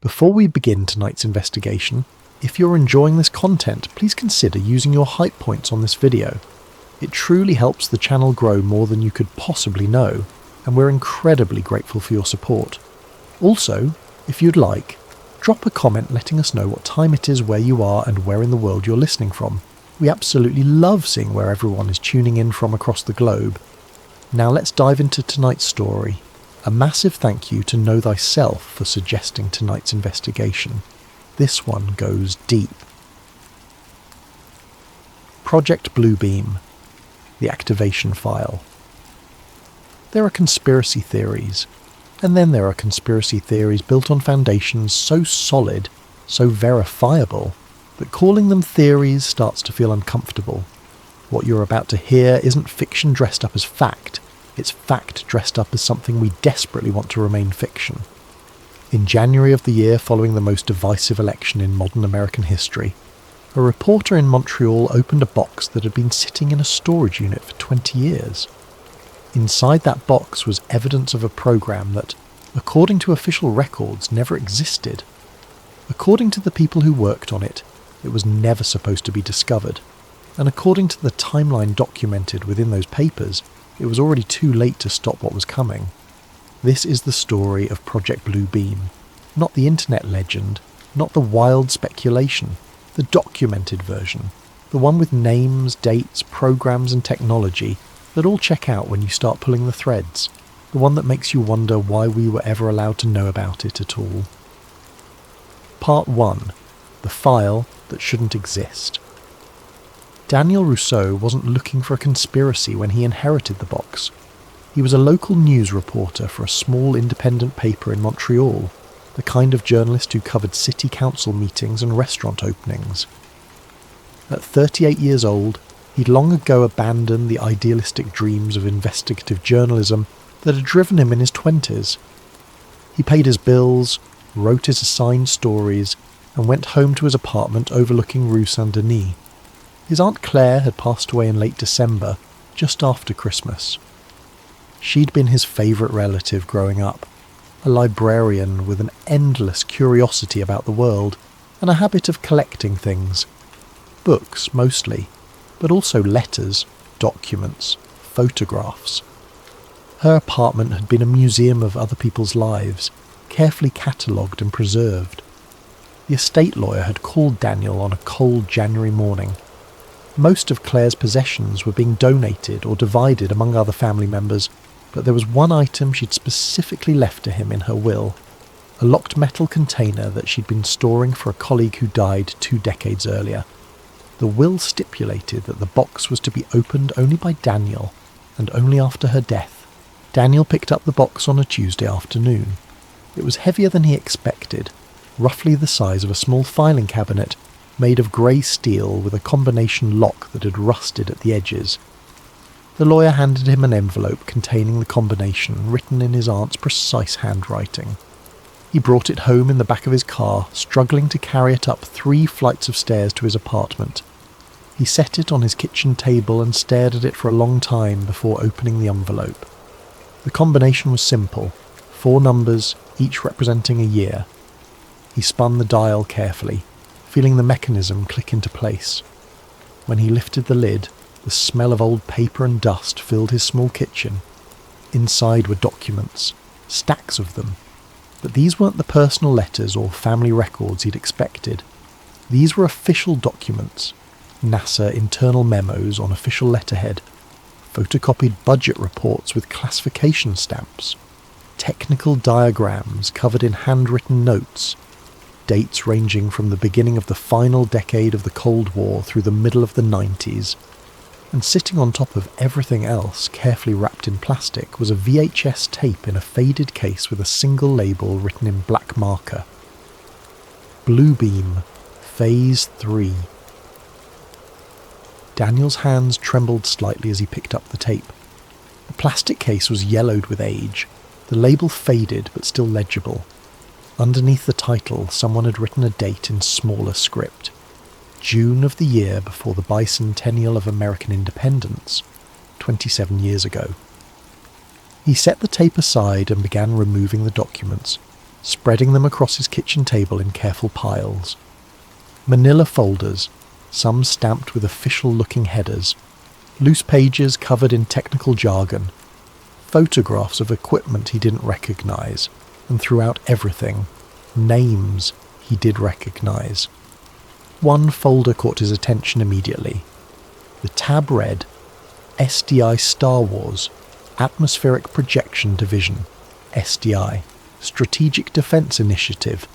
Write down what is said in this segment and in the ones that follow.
Before we begin tonight's investigation, if you're enjoying this content, please consider using your hype points on this video. It truly helps the channel grow more than you could possibly know, and we're incredibly grateful for your support. Also, if you'd like, drop a comment letting us know what time it is where you are and where in the world you're listening from. We absolutely love seeing where everyone is tuning in from across the globe. Now let's dive into tonight's story. A massive thank you to Know Thyself for suggesting tonight's investigation. This one goes deep. Project Bluebeam. The activation file. There are conspiracy theories, and then there are conspiracy theories built on foundations so solid, so verifiable, that calling them theories starts to feel uncomfortable. What you're about to hear isn't fiction dressed up as fact, it's fact dressed up as something we desperately want to remain fiction. In January of the year following the most divisive election in modern American history, a reporter in Montreal opened a box that had been sitting in a storage unit for 20 years. Inside that box was evidence of a program that, according to official records, never existed. According to the people who worked on it, it was never supposed to be discovered, and according to the timeline documented within those papers, it was already too late to stop what was coming. This is the story of Project Bluebeam, not the internet legend, not the wild speculation, the documented version, the one with names, dates, programs and technology that all check out when you start pulling the threads, the one that makes you wonder why we were ever allowed to know about it at all. Part 1. The file that shouldn't exist. Daniel Rousseau wasn't looking for a conspiracy when he inherited the box. He was a local news reporter for a small independent paper in Montreal, the kind of journalist who covered city council meetings and restaurant openings. At 38 years old, he'd long ago abandoned the idealistic dreams of investigative journalism that had driven him in his 20s. He paid his bills, wrote his assigned stories, and went home to his apartment overlooking Rue Saint-Denis. His Aunt Claire had passed away in late December, just after Christmas. She'd been his favourite relative growing up, a librarian with an endless curiosity about the world and a habit of collecting things. Books, mostly, but also letters, documents, photographs. Her apartment had been a museum of other people's lives, carefully catalogued and preserved. The estate lawyer had called Daniel on a cold January morning. Most of Claire's possessions were being donated or divided among other family members, but there was one item she'd specifically left to him in her will, a locked metal container that she'd been storing for a colleague who died 2 decades earlier. The will stipulated that the box was to be opened only by Daniel, and only after her death. Daniel picked up the box on a Tuesday afternoon. It was heavier than he expected, roughly the size of a small filing cabinet, made of grey steel with a combination lock that had rusted at the edges. The lawyer handed him an envelope containing the combination written in his aunt's precise handwriting. He brought it home in the back of his car, struggling to carry it up 3 flights of stairs to his apartment. He set it on his kitchen table and stared at it for a long time before opening the envelope. The combination was simple, 4 numbers, each representing a year. He spun the dial carefully, feeling the mechanism click into place. When he lifted the lid, the smell of old paper and dust filled his small kitchen. Inside were documents, stacks of them. But these weren't the personal letters or family records he'd expected. These were official documents, NASA internal memos on official letterhead, photocopied budget reports with classification stamps, technical diagrams covered in handwritten notes, dates ranging from the beginning of the final decade of the Cold War through the middle of the 90s, and sitting on top of everything else, carefully wrapped in plastic, was a VHS tape in a faded case with a single label written in black marker. Bluebeam, Phase 3. Daniel's hands trembled slightly as he picked up the tape. The plastic case was yellowed with age, the label faded but still legible. Underneath the title, someone had written a date in smaller script. June of the year before the bicentennial of American independence, 27 years ago. He set the tape aside and began removing the documents. spreading them across his kitchen table in careful piles. Manila folders, some stamped with official-looking headers, loose pages covered in technical jargon, photographs of equipment he didn't recognise, and throughout everything, names he did recognise. One folder caught his attention immediately. The tab read, SDI Star Wars, Atmospheric Projection Division, SDI, Strategic Defence Initiative,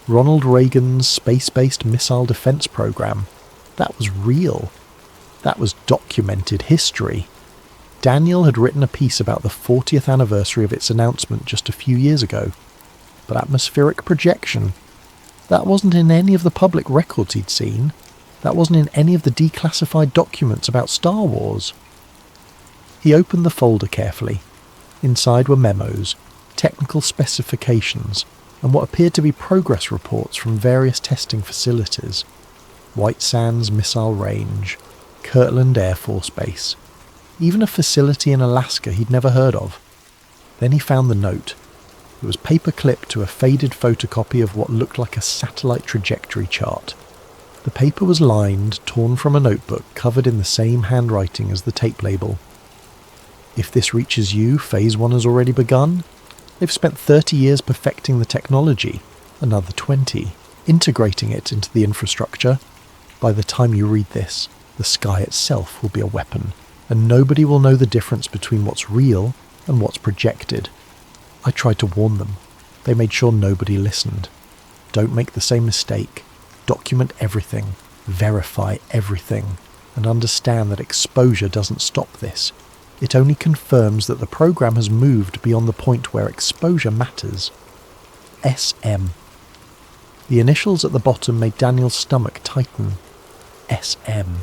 Ronald Reagan's space-based missile defence program. That was real. That was documented history. Daniel had written a piece about the 40th anniversary of its announcement just a few years ago. But atmospheric projection, that wasn't in any of the public records he'd seen. That wasn't in any of the declassified documents about Star Wars. He opened the folder carefully. Inside were memos, technical specifications, and what appeared to be progress reports from various testing facilities. White Sands Missile Range, Kirtland Air Force Base, even a facility in Alaska he'd never heard of. Then he found the note. It was paper-clipped to a faded photocopy of what looked like a satellite trajectory chart. The paper was lined, torn from a notebook, covered in the same handwriting as the tape label. If this reaches you, Phase 1 has already begun. They've spent 30 years perfecting the technology, another 20, integrating it into the infrastructure. By the time you read this, the sky itself will be a weapon, and nobody will know the difference between what's real and what's projected. I tried to warn them. They made sure nobody listened. Don't make the same mistake. Document everything, verify everything, and understand that exposure doesn't stop this. It only confirms that the program has moved beyond the point where exposure matters. SM. The initials at the bottom made Daniel's stomach tighten. SM.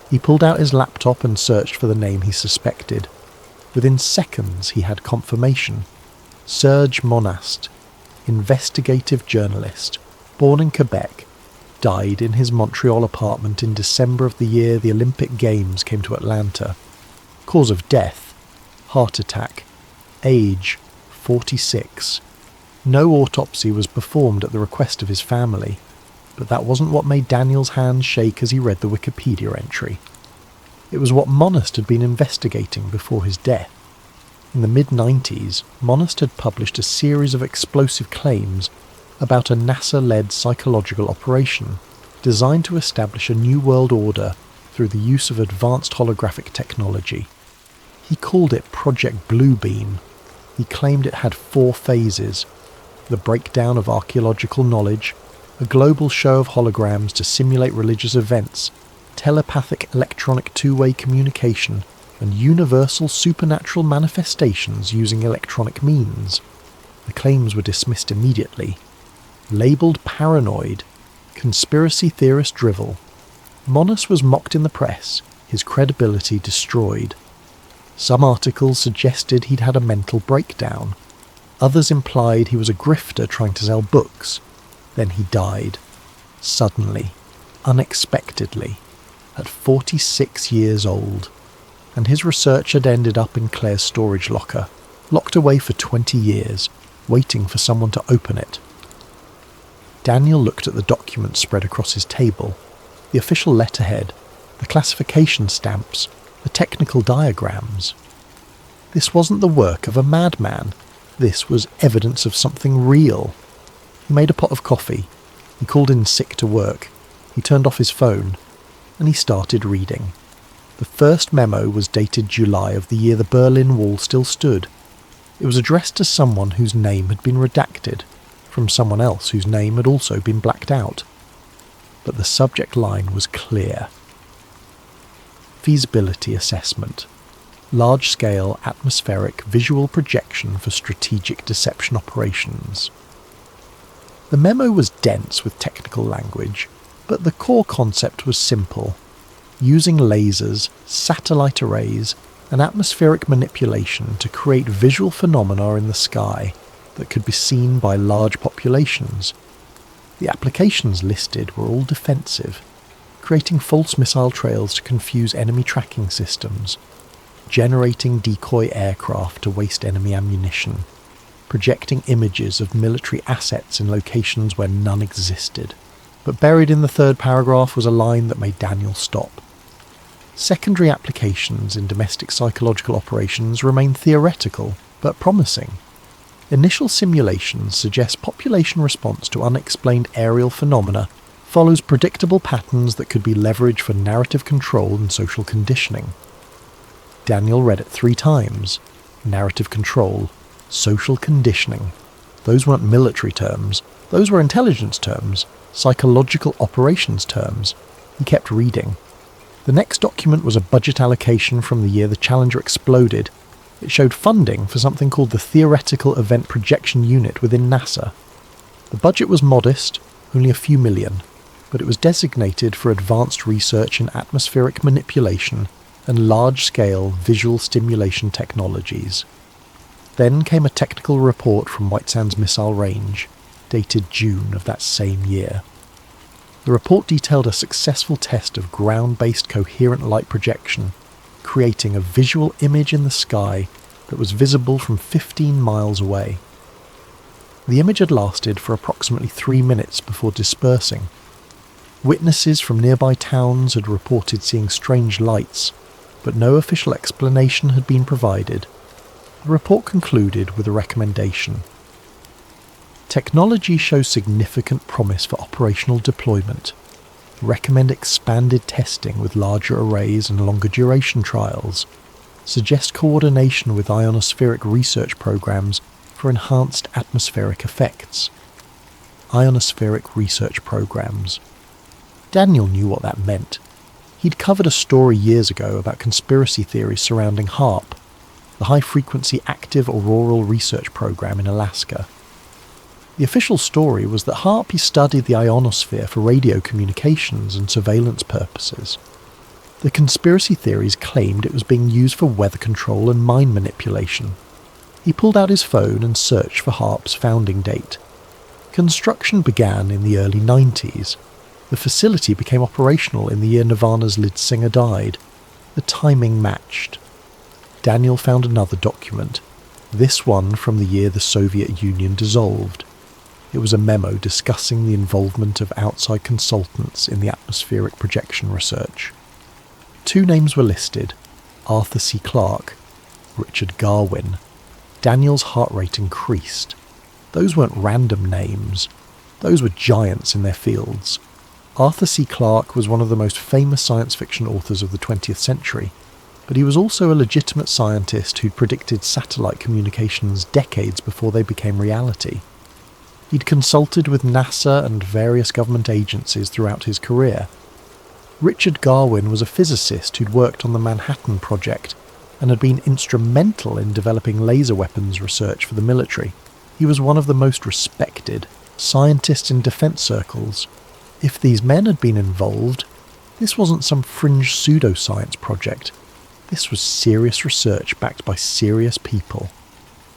He pulled out his laptop and searched for the name he suspected. Within seconds he had confirmation. Serge Monast, investigative journalist, born in Quebec, died in his Montreal apartment in December of the year the Olympic Games came to Atlanta. Cause of death, heart attack. Age, 46. No autopsy was performed at the request of his family, but that wasn't what made Daniel's hands shake as he read the Wikipedia entry. It was what Monast had been investigating before his death. In the mid-90s, Monast had published a series of explosive claims about a NASA-led psychological operation designed to establish a new world order through the use of advanced holographic technology. He called it Project Bluebeam. He claimed it had 4 phases: the breakdown of archaeological knowledge, a global show of holograms to simulate religious events, telepathic electronic two-way communication, and universal supernatural manifestations using electronic means. The claims were dismissed immediately. Labelled paranoid, conspiracy theorist drivel, Monast was mocked in the press, his credibility destroyed. Some articles suggested he'd had a mental breakdown. Others implied he was a grifter trying to sell books. Then he died. Suddenly. Unexpectedly. At 46 years old. And his research had ended up in Claire's storage locker, locked away for 20 years, waiting for someone to open it. Daniel looked at the documents spread across his table, the official letterhead, the classification stamps, the technical diagrams. This wasn't the work of a madman. This was evidence of something real. He made a pot of coffee. He called in sick to work. He turned off his phone, and he started reading. The first memo was dated July of the year the Berlin Wall still stood. It was addressed to someone whose name had been redacted, from someone else whose name had also been blacked out. But the subject line was clear. Feasibility assessment. Large-scale atmospheric visual projection for strategic deception operations. The memo was dense with technical language, but the core concept was simple. Using lasers, satellite arrays, and atmospheric manipulation to create visual phenomena in the sky that could be seen by large populations. The applications listed were all defensive, creating false missile trails to confuse enemy tracking systems, generating decoy aircraft to waste enemy ammunition, projecting images of military assets in locations where none existed. But buried in the third paragraph was a line that made Daniel stop. Secondary applications in domestic psychological operations remain theoretical, but promising. Initial simulations suggest population response to unexplained aerial phenomena follows predictable patterns that could be leveraged for narrative control and social conditioning. Daniel read it 3 times. Narrative control, social conditioning. Those weren't military terms. Those were intelligence terms, psychological operations terms. He kept reading. The next document was a budget allocation from the year the Challenger exploded. It showed funding for something called the Theoretical Event Projection Unit within NASA. The budget was modest, only a few million, but it was designated for advanced research in atmospheric manipulation and large-scale visual stimulation technologies. Then came a technical report from White Sands Missile Range, dated June of that same year. The report detailed a successful test of ground-based coherent light projection, creating a visual image in the sky that was visible from 15 miles away. The image had lasted for approximately 3 minutes before dispersing. Witnesses from nearby towns had reported seeing strange lights, but no official explanation had been provided. The report concluded with a recommendation. Technology shows significant promise for operational deployment. Recommend expanded testing with larger arrays and longer duration trials. Suggest coordination with ionospheric research programs for enhanced atmospheric effects. Ionospheric research programs. Daniel knew what that meant. He'd covered a story years ago about conspiracy theories surrounding HAARP, the high-frequency active auroral research program in Alaska. The official story was that HAARP studied the ionosphere for radio communications and surveillance purposes. The conspiracy theories claimed it was being used for weather control and mine manipulation. He pulled out his phone and searched for HAARP's founding date. Construction began in the early 90s. The facility became operational in the year Nirvana's lead singer died. The timing matched. Daniel found another document, this one from the year the Soviet Union dissolved. It was a memo discussing the involvement of outside consultants in the atmospheric projection research. 2 names were listed, Arthur C. Clarke, Richard Garwin. Daniel's heart rate increased. Those weren't random names. Those were giants in their fields. Arthur C. Clarke was one of the most famous science fiction authors of the 20th century, but he was also a legitimate scientist who'd predicted satellite communications decades before they became reality. He'd consulted with NASA and various government agencies throughout his career. Richard Garwin was a physicist who'd worked on the Manhattan Project and had been instrumental in developing laser weapons research for the military. He was one of the most respected scientists in defense circles. If these men had been involved, this wasn't some fringe pseudoscience project. This was serious research backed by serious people.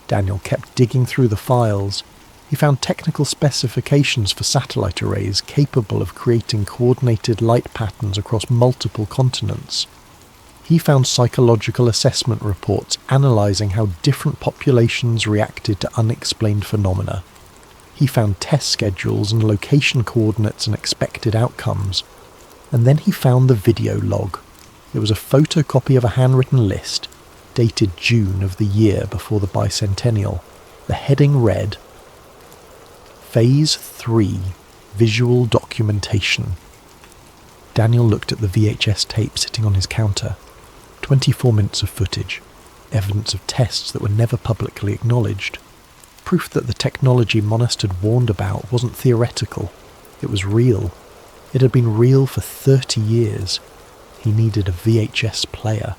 Daniel kept digging through the files. He found technical specifications for satellite arrays capable of creating coordinated light patterns across multiple continents. He found psychological assessment reports analysing how different populations reacted to unexplained phenomena. He found test schedules and location coordinates and expected outcomes. And then he found the video log. It was a photocopy of a handwritten list, dated June of the year before the bicentennial. The heading read, Phase 3, Visual Documentation. Daniel looked at the VHS tape sitting on his counter. 24 minutes of footage, evidence of tests that were never publicly acknowledged. Proof that the technology Monast had warned about wasn't theoretical. It was real. It had been real for 30 years. He needed a VHS player.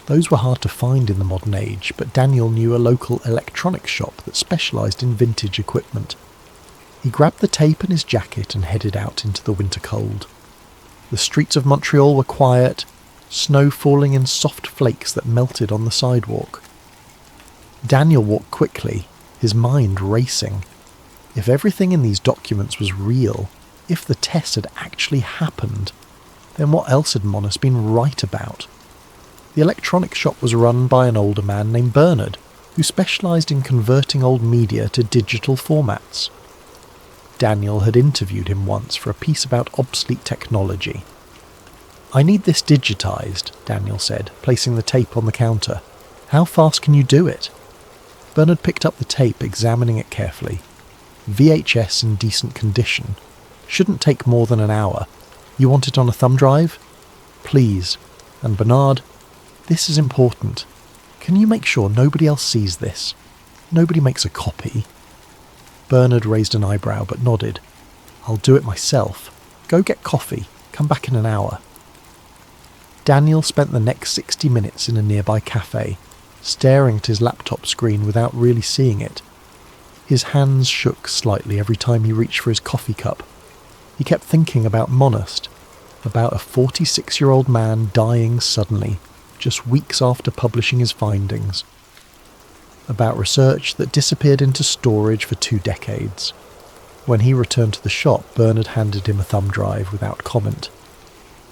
Those were hard to find in the modern age, but Daniel knew a local electronics shop that specialised in vintage equipment. He grabbed the tape in his jacket and headed out into the winter cold. The streets of Montreal were quiet, snow falling in soft flakes that melted on the sidewalk. Daniel walked quickly, his mind racing. If everything in these documents was real, if the test had actually happened, then what else had Monast been right about? The electronics shop was run by an older man named Bernard. who specialised in converting old media to digital formats. Daniel had interviewed him once for a piece about obsolete technology. "I need this digitised," Daniel said, placing the tape on the counter. "How fast can you do it?" Bernard picked up the tape, examining it carefully. VHS in decent condition. Shouldn't take more than an hour. You want it on a thumb drive? Please. And Bernard, this is important. Can you make sure nobody else sees this? Nobody makes a copy. Bernard raised an eyebrow but nodded. "I'll do it myself. Go get coffee. Come back in an hour." Daniel spent the next 60 minutes in a nearby cafe, staring at his laptop screen without really seeing it. His hands shook slightly every time he reached for his coffee cup. He kept thinking about Monast, about a 46-year-old man dying suddenly, just weeks after publishing his findings. About research that disappeared into storage for 2 decades. When he returned to the shop, Bernard handed him a thumb drive without comment.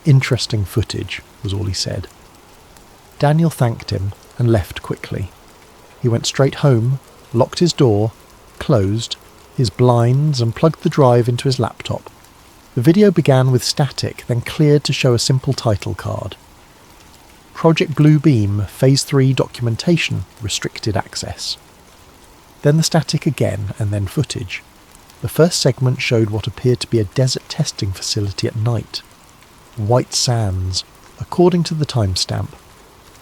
"Interesting footage," was all he said. Daniel thanked him and left quickly. He went straight home, locked his door, closed his blinds and plugged the drive into his laptop. The video began with static, then cleared to show a simple title card. Project Bluebeam Phase 3 Documentation Restricted Access. Then the static again, and then footage. The first segment showed what appeared to be a desert testing facility at night. White sands, according to the timestamp.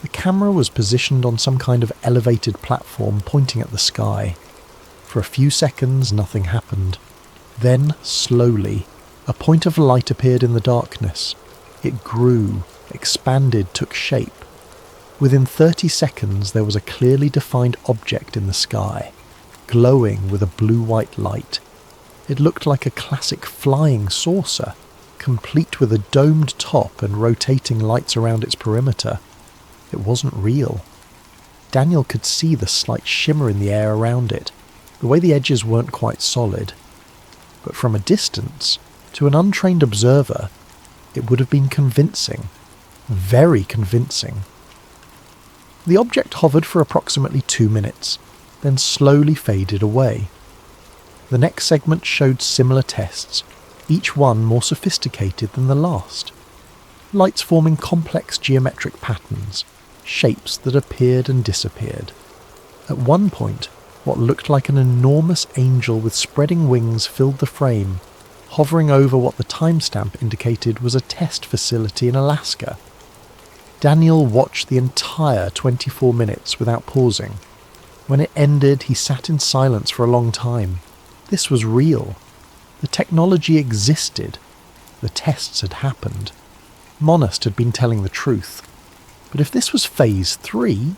The camera was positioned on some kind of elevated platform pointing at the sky. For a few seconds nothing happened. Then, slowly, a point of light appeared in the darkness. It grew, expanded, took shape. Within 30 seconds there was a clearly defined object in the sky, glowing with a blue-white light. It looked like a classic flying saucer, complete with a domed top and rotating lights around its perimeter. It wasn't real. Daniel could see the slight shimmer in the air around it, the way the edges weren't quite solid. But from a distance, to an untrained observer, it would have been convincing. Very convincing. The object hovered for approximately 2 minutes, then slowly faded away. The next segment showed similar tests, each one more sophisticated than the last. Lights forming complex geometric patterns, shapes that appeared and disappeared. At one point, what looked like an enormous angel with spreading wings filled the frame, hovering over what the timestamp indicated was a test facility in Alaska. Daniel watched the entire 24 minutes without pausing. When it ended, he sat in silence for a long time. This was real. The technology existed. The tests had happened. Monast had been telling the truth. But if this was Phase 3,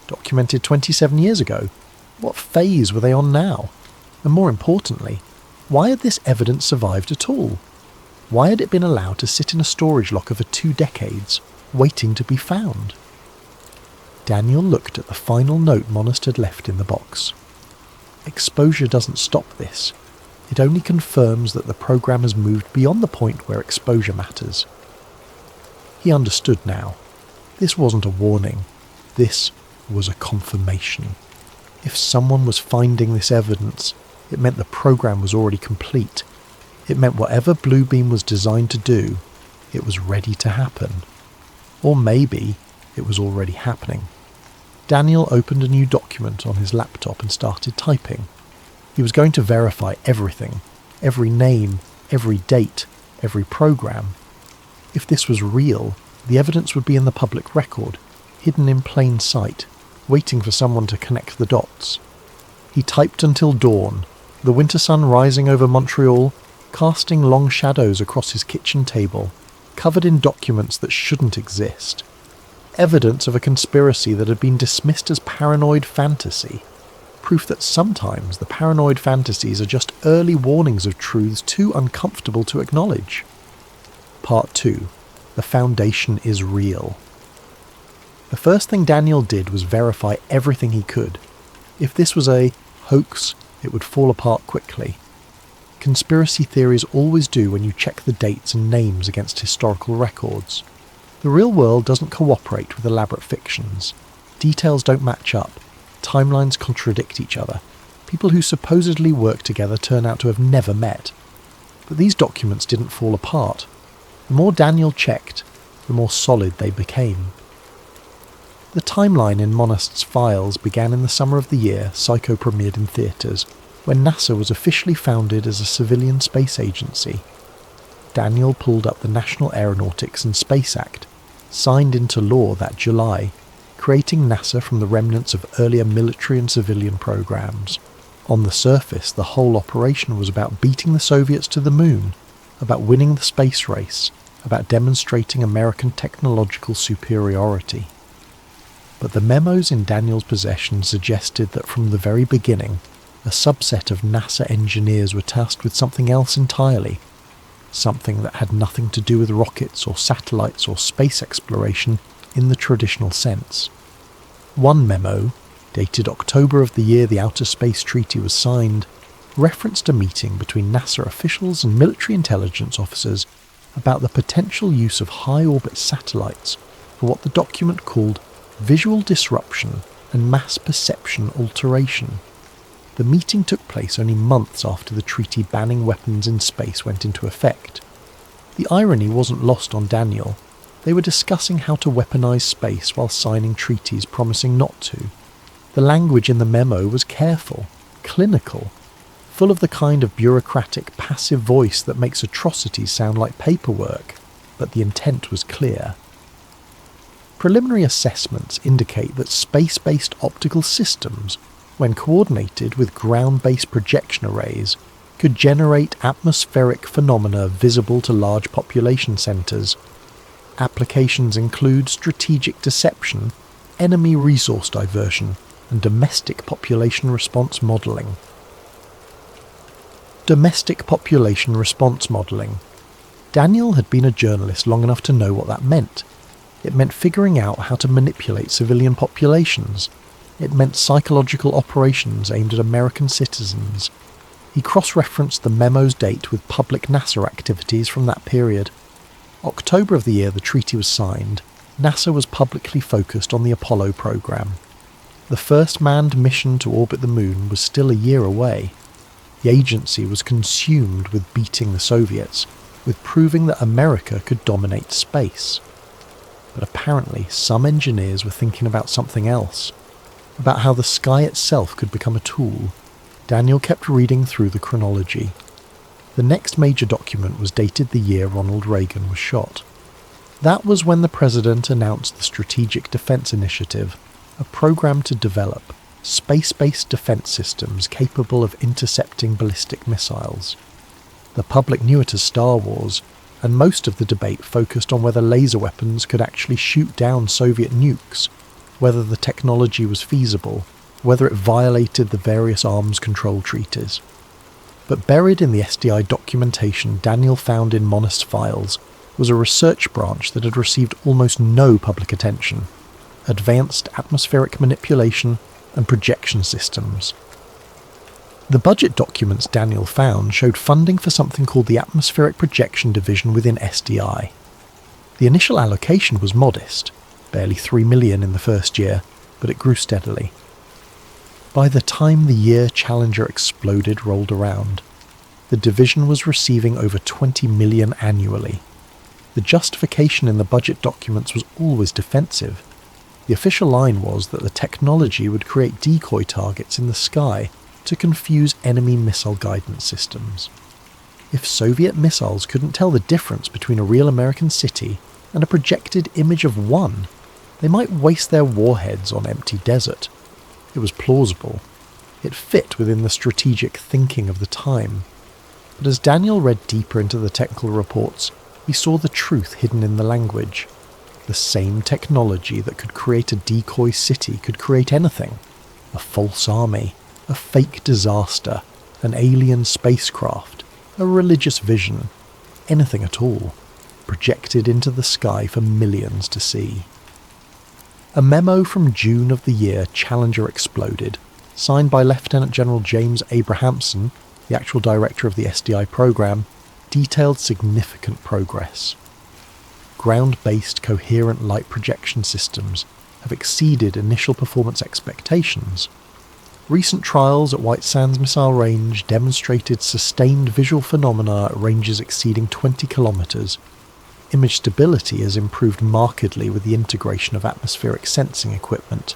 documented 27 years ago, what phase were they on now? And more importantly, why had this evidence survived at all? Why had it been allowed to sit in a storage locker for 2 decades, waiting to be found? Daniel looked at the final note Monast had left in the box. Exposure doesn't stop this. It only confirms that the program has moved beyond the point where exposure matters. He understood now. This wasn't a warning. This was a confirmation. If someone was finding this evidence, it meant the program was already complete. It meant whatever Bluebeam was designed to do, it was ready to happen. Or maybe it was already happening. Daniel opened a new document on his laptop and started typing. He was going to verify everything, every name, every date, every program. If this was real, the evidence would be in the public record, hidden in plain sight, waiting for someone to connect the dots. He typed until dawn, the winter sun rising over Montreal, casting long shadows across his kitchen table, covered in documents that shouldn't exist. Evidence of a conspiracy that had been dismissed as paranoid fantasy. Proof that sometimes the paranoid fantasies are just early warnings of truths too uncomfortable to acknowledge. Part 2. The foundation is real. The first thing Daniel did was verify everything he could. If this was a hoax, it would fall apart quickly. Conspiracy theories always do when you check the dates and names against historical records. The real world doesn't cooperate with elaborate fictions. Details don't match up. timelines contradict each other. People who supposedly work together turn out to have never met. But these documents didn't fall apart. The more Daniel checked, the more solid they became. The timeline in Monast's files began in the summer of the year Psycho premiered in theatres, when NASA was officially founded as a civilian space agency. Daniel pulled up the National Aeronautics and Space Act, signed into law that July, creating NASA from the remnants of earlier military and civilian programs. On the surface, the whole operation was about beating the Soviets to the moon, about winning the space race, about demonstrating American technological superiority. But the memos in Daniel's possession suggested that from the very beginning, a subset of NASA engineers were tasked with something else entirely, something that had nothing to do with rockets or satellites or space exploration in the traditional sense. One memo, dated October of the year the Outer Space Treaty was signed, referenced a meeting between NASA officials and military intelligence officers about the potential use of high-orbit satellites for what the document called visual disruption and mass perception alteration. The meeting took place only months after the treaty banning weapons in space went into effect. The irony wasn't lost on Daniel. They were discussing how to weaponize space while signing treaties promising not to. The language in the memo was careful, clinical, full of the kind of bureaucratic, passive voice that makes atrocities sound like paperwork, but the intent was clear. Preliminary assessments indicate that space-based optical systems, when coordinated with ground-based projection arrays, could generate atmospheric phenomena visible to large population centres. Applications include strategic deception, enemy resource diversion, and domestic population response modelling. Domestic population response modelling. Daniel had been a journalist long enough to know what that meant. It meant figuring out how to manipulate civilian populations. It meant psychological operations aimed at American citizens. He cross-referenced the memo's date with public NASA activities from that period. October of the year the treaty was signed, NASA was publicly focused on the Apollo program. The first manned mission to orbit the moon was still a year away. The agency was consumed with beating the Soviets, with proving that America could dominate space. But apparently some engineers were thinking about something else, about how the sky itself could become a tool. Daniel kept reading through the chronology. The next major document was dated the year Ronald Reagan was shot. That was when the president announced the Strategic Defense Initiative, a program to develop space-based defense systems capable of intercepting ballistic missiles. The public knew it as Star Wars, and most of the debate focused on whether laser weapons could actually shoot down Soviet nukes, whether the technology was feasible, whether it violated the various arms control treaties. But buried in the SDI documentation Daniel found in Monast's files was a research branch that had received almost no public attention: advanced atmospheric manipulation and projection systems. The budget documents Daniel found showed funding for something called the Atmospheric Projection Division within SDI. The initial allocation was modest, barely $3 million in the first year, but it grew steadily. By the time the year Challenger exploded rolled around, the division was receiving over $20 million annually. The justification in the budget documents was always defensive. The official line was that the technology would create decoy targets in the sky to confuse enemy missile guidance systems. If Soviet missiles couldn't tell the difference between a real American city and a projected image of one, they might waste their warheads on empty desert. It was plausible. It fit within the strategic thinking of the time. But as Daniel read deeper into the technical reports, he saw the truth hidden in the language. The same technology that could create a decoy city could create anything: a false army, a fake disaster, an alien spacecraft, a religious vision, anything at all, projected into the sky for millions to see. A memo from June of the year Challenger exploded, signed by Lieutenant General James Abrahamson, the actual director of the SDI program, detailed significant progress. Ground-based coherent light projection systems have exceeded initial performance expectations. Recent trials at White Sands Missile Range demonstrated sustained visual phenomena at ranges exceeding 20 kilometres. Image stability has improved markedly with the integration of atmospheric sensing equipment.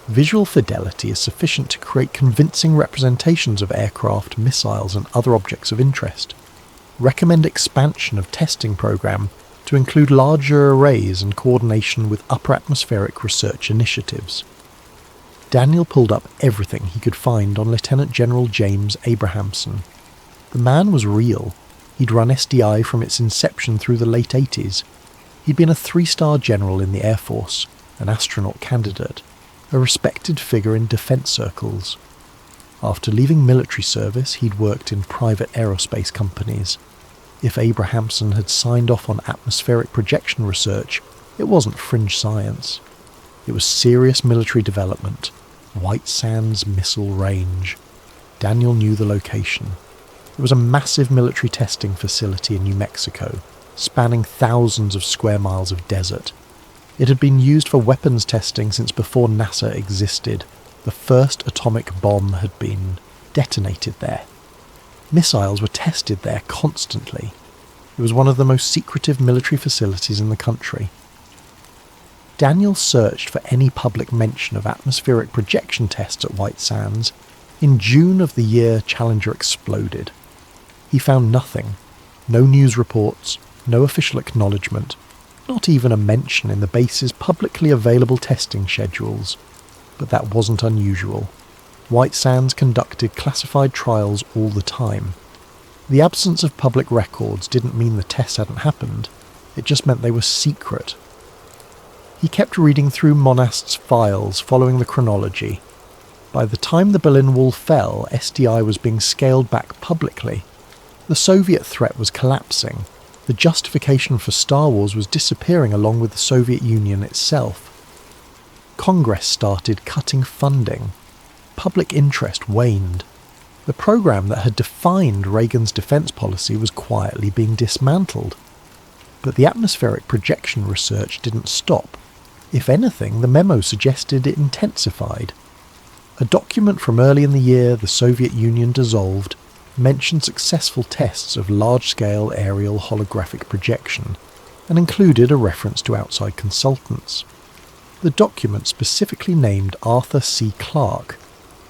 Visual fidelity is sufficient to create convincing representations of aircraft, missiles and other objects of interest. Recommend expansion of testing program to include larger arrays and coordination with upper atmospheric research initiatives. Daniel pulled up everything he could find on Lieutenant General James Abrahamson. The man was real. He'd run SDI from its inception through the late 80s. He'd been a 3-star general in the Air Force, an astronaut candidate, a respected figure in defence circles. After leaving military service, he'd worked in private aerospace companies. If Abrahamson had signed off on atmospheric projection research, it wasn't fringe science. It was serious military development. White Sands Missile Range. Daniel knew the location. It was a massive military testing facility in New Mexico, spanning thousands of square miles of desert. It had been used for weapons testing since before NASA existed. The first atomic bomb had been detonated there. Missiles were tested there constantly. It was one of the most secretive military facilities in the country. Daniel searched for any public mention of atmospheric projection tests at White Sands. In June of the year Challenger exploded. He found nothing. No news reports, no official acknowledgement, not even a mention in the base's publicly available testing schedules. But that wasn't unusual. White Sands conducted classified trials all the time. The absence of public records didn't mean the tests hadn't happened, it just meant they were secret. He kept reading through Monast's files following the chronology. By the time the Berlin Wall fell, SDI was being scaled back publicly. The Soviet threat was collapsing. The justification for Star Wars was disappearing along with the Soviet Union itself. Congress started cutting funding. Public interest waned. The program that had defined Reagan's defense policy was quietly being dismantled. But the atmospheric projection research didn't stop. If anything, the memo suggested it intensified. A document from early in the year the Soviet Union dissolved mentioned successful tests of large-scale aerial holographic projection and included a reference to outside consultants. The document specifically named Arthur C. Clarke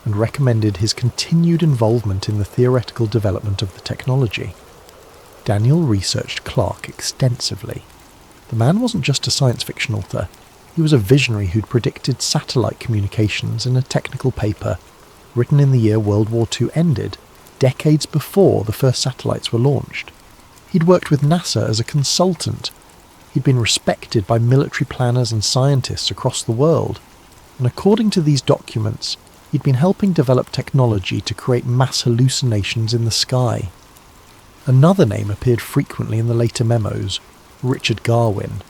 and recommended his continued involvement in the theoretical development of the technology. Daniel researched Clarke extensively. The man wasn't just a science fiction author. He was a visionary who'd predicted satellite communications in a technical paper written in the year World War II ended, decades before the first satellites were launched. He'd worked with NASA as a consultant. He'd been respected by military planners and scientists across the world. And according to these documents, he'd been helping develop technology to create mass hallucinations in the sky. Another name appeared frequently in the later memos, Richard Garwin.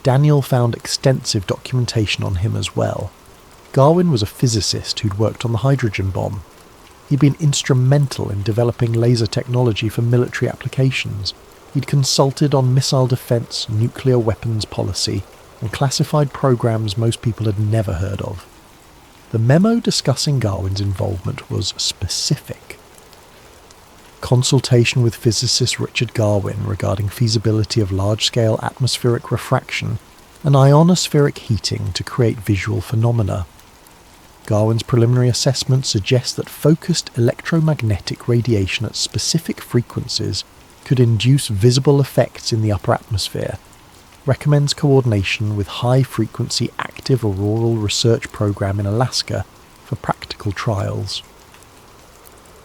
Daniel found extensive documentation on him as well. Garwin was a physicist who'd worked on the hydrogen bomb. He'd been instrumental in developing laser technology for military applications. He'd consulted on missile defense, nuclear weapons policy, and classified programs most people had never heard of. The memo discussing Garwin's involvement was specific. Consultation with physicist Richard Garwin regarding feasibility of large-scale atmospheric refraction and ionospheric heating to create visual phenomena. Garwin's preliminary assessment suggests that focused electromagnetic radiation at specific frequencies could induce visible effects in the upper atmosphere. Recommends coordination with high-frequency active auroral research program in Alaska for practical trials.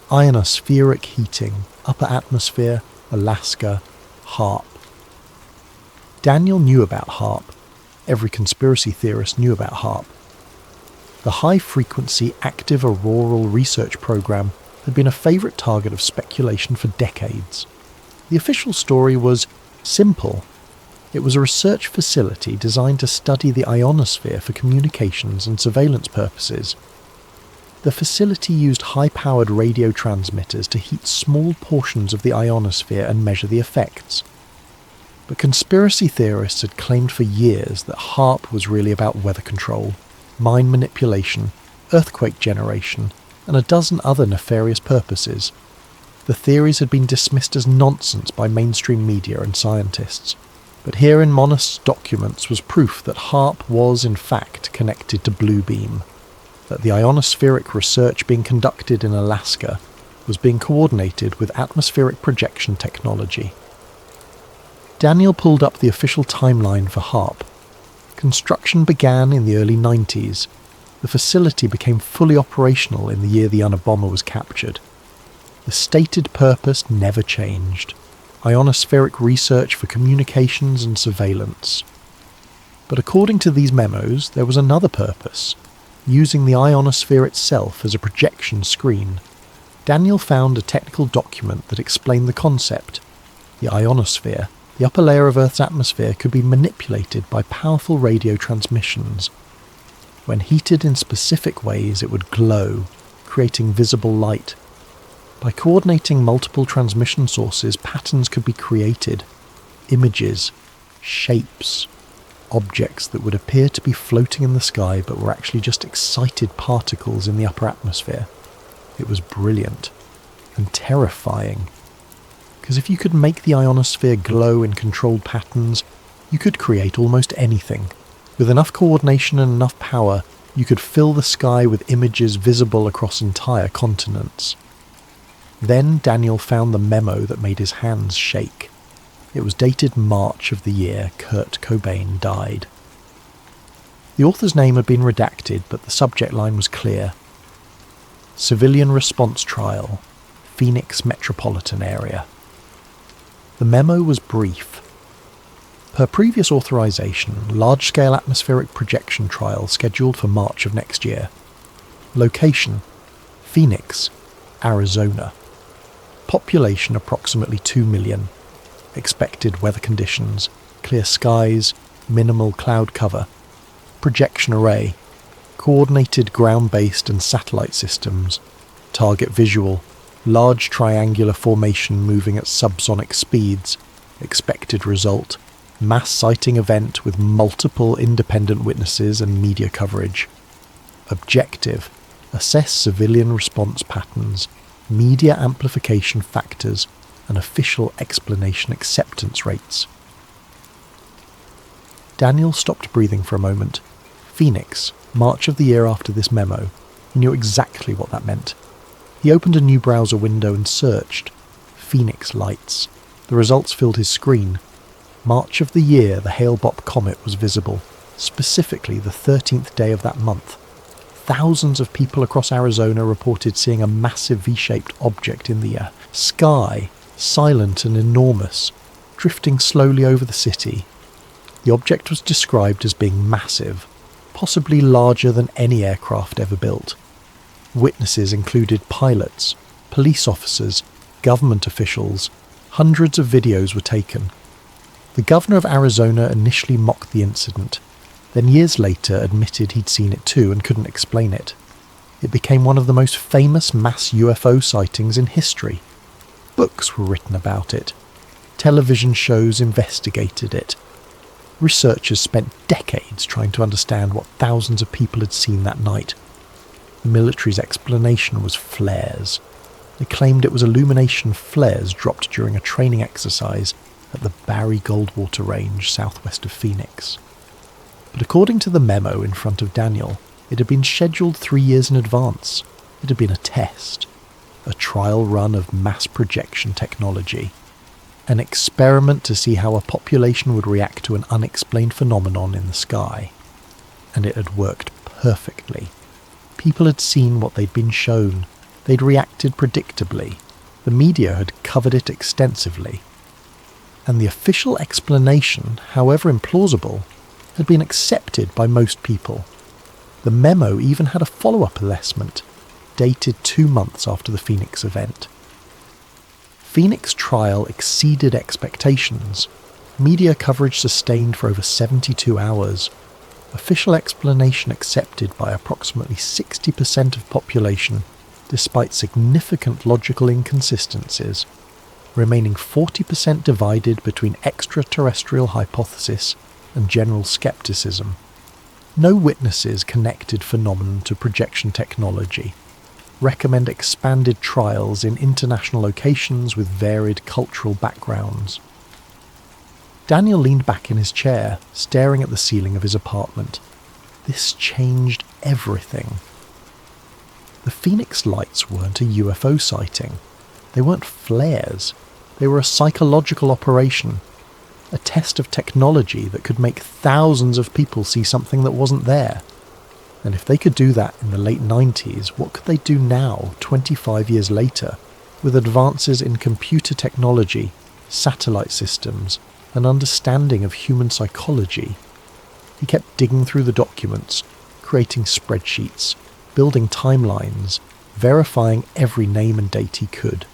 Ionospheric heating, upper atmosphere, Alaska, HAARP. Daniel knew about HAARP. Every conspiracy theorist knew about HAARP. The high-frequency active auroral research program had been a favourite target of speculation for decades. The official story was simple. It was a research facility designed to study the ionosphere for communications and surveillance purposes. The facility used high-powered radio transmitters to heat small portions of the ionosphere and measure the effects. But conspiracy theorists had claimed for years that HAARP was really about weather control, mind manipulation, earthquake generation, and a dozen other nefarious purposes. The theories had been dismissed as nonsense by mainstream media and scientists. But here in Monast's documents was proof that HAARP was in fact connected to Blue Beam, that the ionospheric research being conducted in Alaska was being coordinated with atmospheric projection technology. Daniel pulled up the official timeline for HAARP. Construction began in the early 90s. The facility became fully operational in the year the Unabomber was captured. The stated purpose never changed: ionospheric research for communications and surveillance. But according to these memos, there was another purpose: using the ionosphere itself as a projection screen. Daniel found a technical document that explained the concept. The ionosphere, the upper layer of Earth's atmosphere, could be manipulated by powerful radio transmissions. When heated in specific ways, it would glow, creating visible light. By coordinating multiple transmission sources, patterns could be created: images, shapes, objects that would appear to be floating in the sky but were actually just excited particles in the upper atmosphere. It was brilliant and terrifying. Because if you could make the ionosphere glow in controlled patterns, you could create almost anything. With enough coordination and enough power, you could fill the sky with images visible across entire continents. Then Daniel found the memo that made his hands shake. It was dated March of the year Kurt Cobain died. The author's name had been redacted, but the subject line was clear: Civilian Response Trial, Phoenix Metropolitan Area. The memo was brief. Per previous authorization, large-scale atmospheric projection trial scheduled for March of next year. Location: Phoenix, Arizona. Population approximately 2 million. Expected weather conditions: clear skies, minimal cloud cover. Projection array: coordinated ground-based and satellite systems. Target visual: large triangular formation moving at subsonic speeds. Expected result: mass sighting event with multiple independent witnesses and media coverage. Objective: assess civilian response patterns, media amplification factors, and official explanation acceptance rates. Daniel stopped breathing for a moment. Phoenix, March of the year after this memo. He knew exactly what that meant. He opened a new browser window and searched. Phoenix lights. The results filled his screen. March of the year the Hale-Bopp comet was visible, specifically the 13th day of that month. Thousands of people across Arizona reported seeing a massive V-shaped object in the sky, silent and enormous, drifting slowly over the city. The object was described as being massive, possibly larger than any aircraft ever built. Witnesses included pilots, police officers, government officials. Hundreds of videos were taken. The governor of Arizona initially mocked the incident, then years later admitted he'd seen it too and couldn't explain it. It became one of the most famous mass UFO sightings in history. Books were written about it. Television shows investigated it. Researchers spent decades trying to understand what thousands of people had seen that night. The military's explanation was flares. They claimed it was illumination flares dropped during a training exercise at the Barry Goldwater Range southwest of Phoenix. But according to the memo in front of Daniel, it had been scheduled 3 years in advance. It had been a test, a trial run of mass projection technology, an experiment to see how a population would react to an unexplained phenomenon in the sky. And it had worked perfectly. People had seen what they'd been shown. They'd reacted predictably. The media had covered it extensively. And the official explanation, however implausible, had been accepted by most people. The memo even had a follow-up assessment, dated 2 months after the Phoenix event. Phoenix trial exceeded expectations. Media coverage sustained for over 72 hours. Official explanation accepted by approximately 60% of population, despite significant logical inconsistencies. remaining 40% divided between extraterrestrial hypothesis and general skepticism. No witnesses connected phenomenon to projection technology. Recommend expanded trials in international locations with varied cultural backgrounds. Daniel leaned back in his chair, staring at the ceiling of his apartment. This changed everything. The Phoenix lights weren't a UFO sighting. They weren't flares. They were a psychological operation, a test of technology that could make thousands of people see something that wasn't there. And if they could do that in the late 90s, what could they do now, 25 years later, with advances in computer technology, satellite systems, and understanding of human psychology? He kept digging through the documents, creating spreadsheets, building timelines, verifying every name and date he could.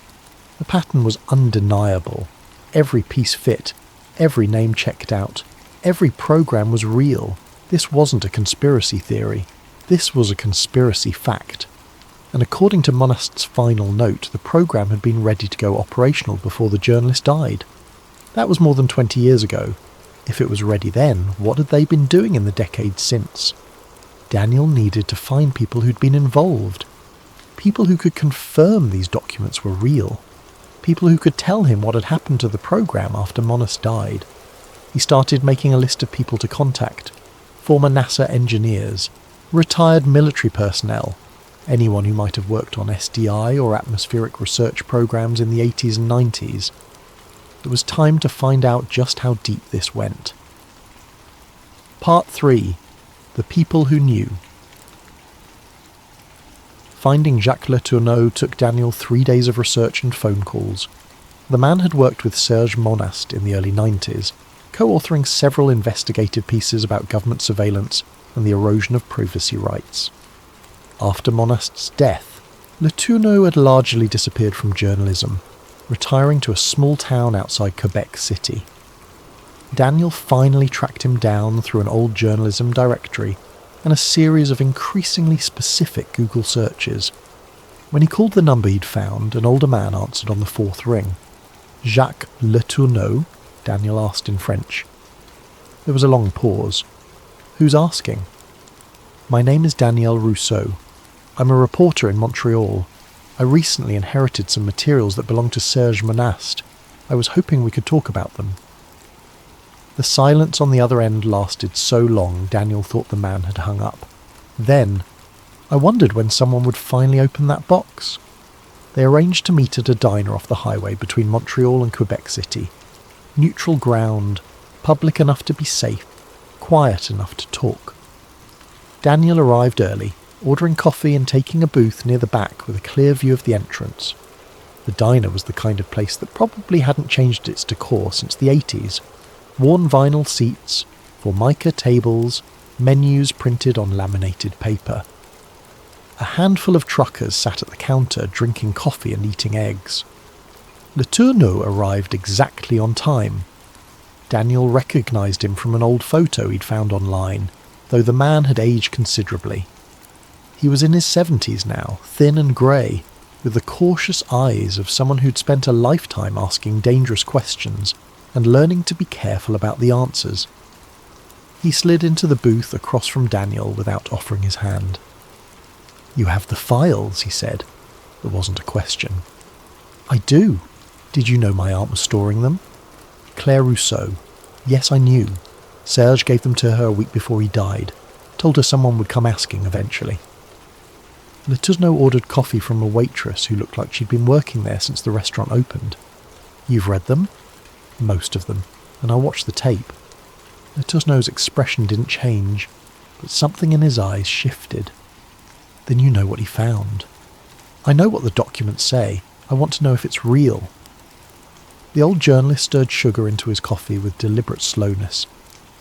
The pattern was undeniable. Every piece fit, every name checked out, every program was real. This wasn't a conspiracy theory. This was a conspiracy fact. And according to Monast's final note, the program had been ready to go operational before the journalist died. That was more than 20 years ago. If it was ready then, what had they been doing in the decades since? Daniel needed to find people who'd been involved. People who could confirm these documents were real. People who could tell him what had happened to the program after Monast died. He started making a list of people to contact. Former NASA engineers, retired military personnel, anyone who might have worked on SDI or atmospheric research programs in the 80s and 90s. It was time to find out just how deep this went. Part 3. The People Who Knew. Finding Jacques Letourneau took Daniel 3 days of research and phone calls. The man had worked with Serge Monast in the early 90s, co-authoring several investigative pieces about government surveillance and the erosion of privacy rights. After Monast's death, Letourneau had largely disappeared from journalism, retiring to a small town outside Quebec City. Daniel finally tracked him down through an old journalism directory and a series of increasingly specific Google searches. When he called the number he'd found, an older man answered on the fourth ring. "Jacques Letourneau?" Daniel asked in French. There was a long pause. "Who's asking?" "My name is Daniel Rousseau. I'm a reporter in Montreal. I recently inherited some materials that belong to Serge Monast. I was hoping we could talk about them." The silence on the other end lasted so long Daniel thought the man had hung up. Then, I wondered when someone would finally open that box. They arranged to meet at a diner off the highway between Montreal and Quebec City. Neutral ground, public enough to be safe, quiet enough to talk. Daniel arrived early, ordering coffee and taking a booth near the back with a clear view of the entrance. The diner was the kind of place that probably hadn't changed its decor since the 80s. Worn vinyl seats, formica tables, menus printed on laminated paper. A handful of truckers sat at the counter drinking coffee and eating eggs. Letourneau arrived exactly on time. Daniel recognised him from an old photo he'd found online, though the man had aged considerably. He was in his 70s now, thin and grey, with the cautious eyes of someone who'd spent a lifetime asking dangerous questions and learning to be careful about the answers. He slid into the booth across from Daniel without offering his hand. "You have the files," he said. There wasn't a question. "I do. Did you know my aunt was storing them?" "Claire Rousseau. Yes, I knew. Serge gave them to her a week before he died. Told her someone would come asking eventually." Letourneau ordered coffee from a waitress who looked like she'd been working there since the restaurant opened. "You've read them?" "Most of them, and I watched the tape." Letourneau's expression didn't change, but something in his eyes shifted. "Then you know what he found." "I know what the documents say. I want to know if it's real." The old journalist stirred sugar into his coffee with deliberate slowness,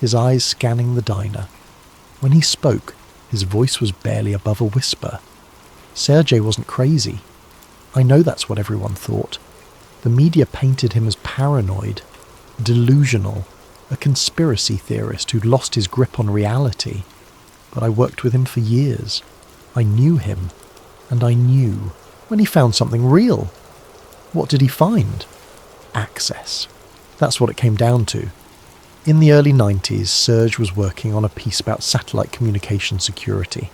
his eyes scanning the diner. When he spoke, his voice was barely above a whisper. Sergei wasn't crazy. I know that's what everyone thought. The media painted him as paranoid, delusional, a conspiracy theorist who'd lost his grip on reality. But I worked with him for years. I knew him, and I knew when he found something real. What did he find? access. That's what it came down to. In the early 90s, Serge was working on a piece about satellite communication security.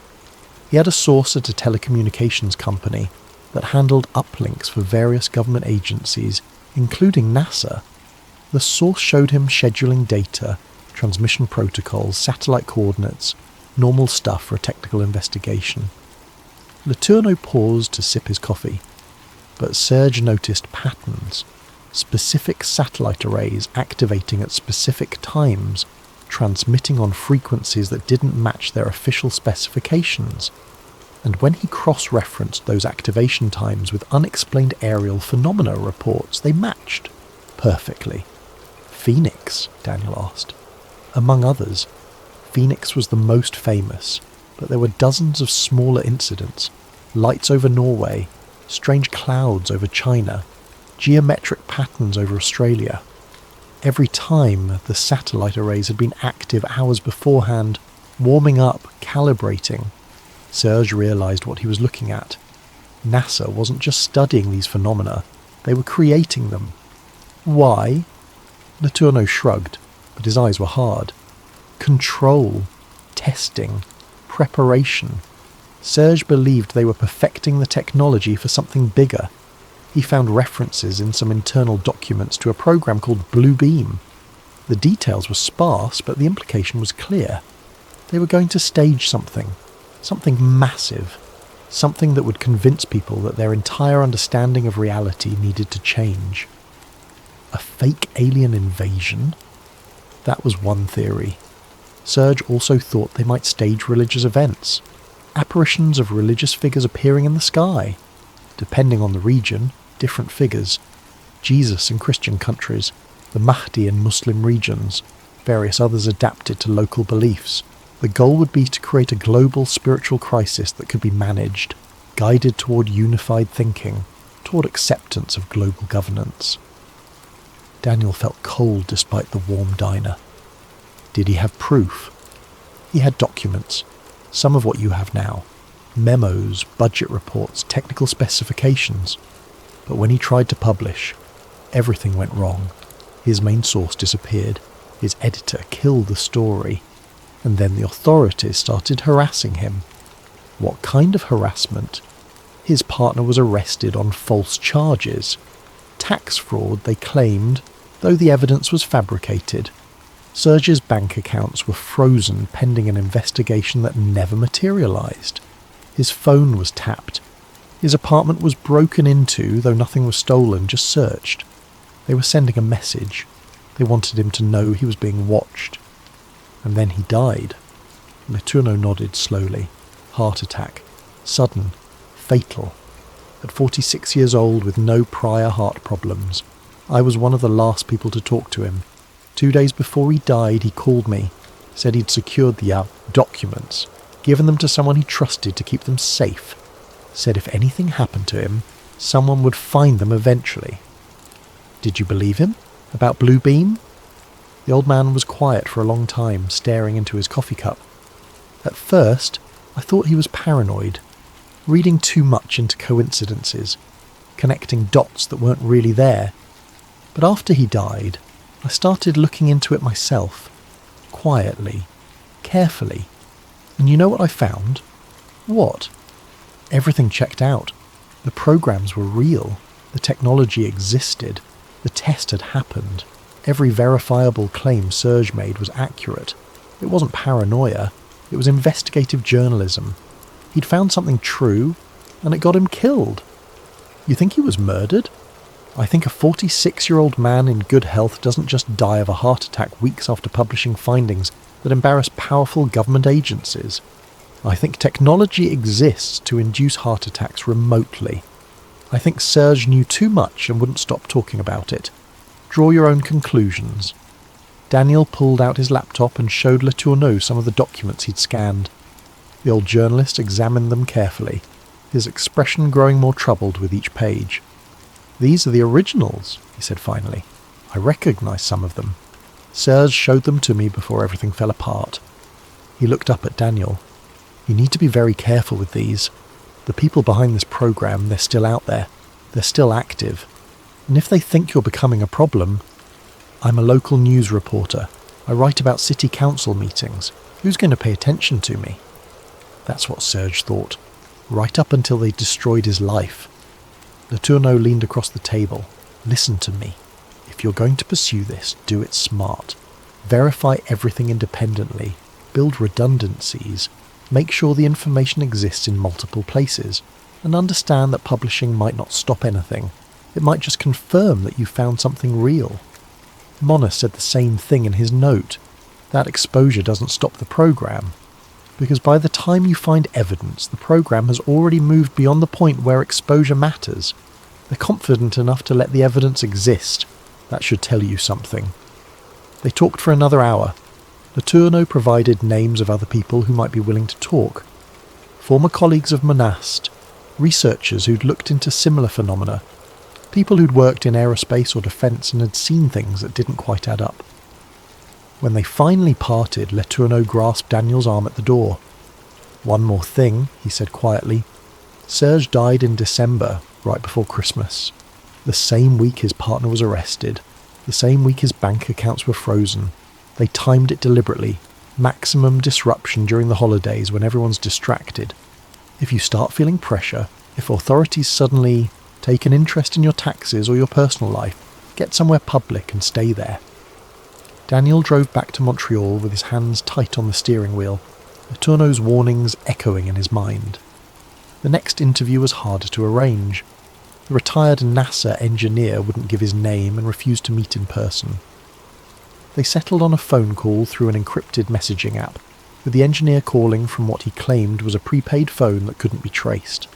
He had a source at a telecommunications company that handled uplinks for various government agencies, including NASA. The source showed him scheduling data, transmission protocols, satellite coordinates, normal stuff for a technical investigation. Letourneau paused to sip his coffee, but Serge noticed patterns. Specific satellite arrays activating at specific times, transmitting on frequencies that didn't match their official specifications. And when he cross-referenced those activation times with unexplained aerial phenomena reports, they matched perfectly. Phoenix? Daniel asked. Among others, Phoenix was the most famous, but there were dozens of smaller incidents. Lights over Norway, strange clouds over China, geometric patterns over Australia. Every time the satellite arrays had been active hours beforehand, warming up, calibrating, Serge realised what he was looking at. NASA wasn't just studying these phenomena, they were creating them. Why? Letourneau shrugged, but his eyes were hard. Control, testing, preparation. Serge believed they were perfecting the technology for something bigger. He found references in some internal documents to a program called Blue Beam. The details were sparse, but the implication was clear. They were going to stage something massive, something that would convince people that their entire understanding of reality needed to change. A fake alien invasion? That was one theory. Serge also thought they might stage religious events, apparitions of religious figures appearing in the sky. Depending on the region, different figures. Jesus in Christian countries, the Mahdi in Muslim regions, various others adapted to local beliefs. The goal would be to create a global spiritual crisis that could be managed, guided toward unified thinking, toward acceptance of global governance. Daniel felt cold despite the warm diner. Did he have proof? He had documents, some of what you have now. Memos, budget reports, technical specifications. But when he tried to publish, everything went wrong. His main source disappeared. His editor killed the story. And then the authorities started harassing him. What kind of harassment? His partner was arrested on false charges. Tax fraud, they claimed, though the evidence was fabricated. Serge's bank accounts were frozen pending an investigation that never materialised. His phone was tapped. His apartment was broken into, though nothing was stolen, just searched. They were sending a message. They wanted him to know he was being watched. And then he died. Letourneau nodded slowly. Heart attack. Sudden. Fatal. At 46 years old with no prior heart problems. I was one of the last people to talk to him. 2 days before he died, he called me. Said he'd secured the documents. Given them to someone he trusted to keep them safe. Said if anything happened to him, someone would find them eventually. Did you believe him? About Blue Beam? The old man was quiet for a long time, staring into his coffee cup. At first, I thought he was paranoid, reading too much into coincidences, connecting dots that weren't really there. But after he died, I started looking into it myself, quietly, carefully. And you know what I found? What? Everything checked out. The programs were real. The technology existed. The test had happened. Every verifiable claim Serge made was accurate. It wasn't paranoia. It was investigative journalism. He'd found something true, and it got him killed. You think he was murdered? I think a 46-year-old man in good health doesn't just die of a heart attack weeks after publishing findings that embarrass powerful government agencies. I think technology exists to induce heart attacks remotely. I think Serge knew too much and wouldn't stop talking about it. Draw your own conclusions. Daniel pulled out his laptop and showed Letourneau some of the documents he'd scanned. The old journalist examined them carefully, his expression growing more troubled with each page. "These are the originals," he said finally. "I recognise some of them. Serge showed them to me before everything fell apart." He looked up at Daniel. "You need to be very careful with these. The people behind this program, they're still out there. They're still active. And if they think you're becoming a problem, I'm a local news reporter. I write about city council meetings. Who's going to pay attention to me? That's what Serge thought, right up until they destroyed his life. Letourneau leaned across the table. Listen to me. If you're going to pursue this, do it smart. Verify everything independently. Build redundancies. Make sure the information exists in multiple places. And understand that publishing might not stop anything. It might just confirm that you found something real. Mona said the same thing in his note. That exposure doesn't stop the program. Because by the time you find evidence, the program has already moved beyond the point where exposure matters. They're confident enough to let the evidence exist. That should tell you something. They talked for another hour. Letourneau provided names of other people who might be willing to talk. Former colleagues of Monast, researchers who'd looked into similar phenomena, people who'd worked in aerospace or defence and had seen things that didn't quite add up. When they finally parted, Letourneau grasped Daniel's arm at the door. "One more thing," he said quietly. "Serge died in December, right before Christmas. The same week his partner was arrested. The same week his bank accounts were frozen. They timed it deliberately. Maximum disruption during the holidays when everyone's distracted. If you start feeling pressure, if authorities suddenly take an interest in your taxes or your personal life, get somewhere public and stay there." Daniel drove back to Montreal with his hands tight on the steering wheel, Letourneau's warnings echoing in his mind. The next interview was harder to arrange. The retired NASA engineer wouldn't give his name and refused to meet in person. They settled on a phone call through an encrypted messaging app, with the engineer calling from what he claimed was a prepaid phone that couldn't be traced.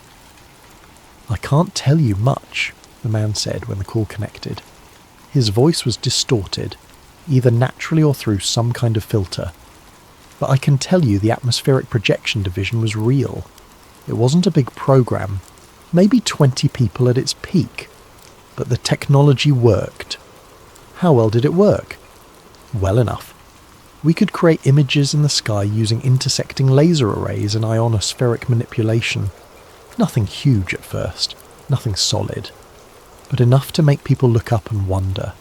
"I can't tell you much," the man said when the call connected. His voice was distorted, either naturally or through some kind of filter. "But I can tell you the atmospheric projection division was real. It wasn't a big program, maybe 20 people at its peak, but the technology worked." "How well did it work?" "Well enough. We could create images in the sky using intersecting laser arrays and ionospheric manipulation. Nothing huge at first, nothing solid, but enough to make people look up and wonder.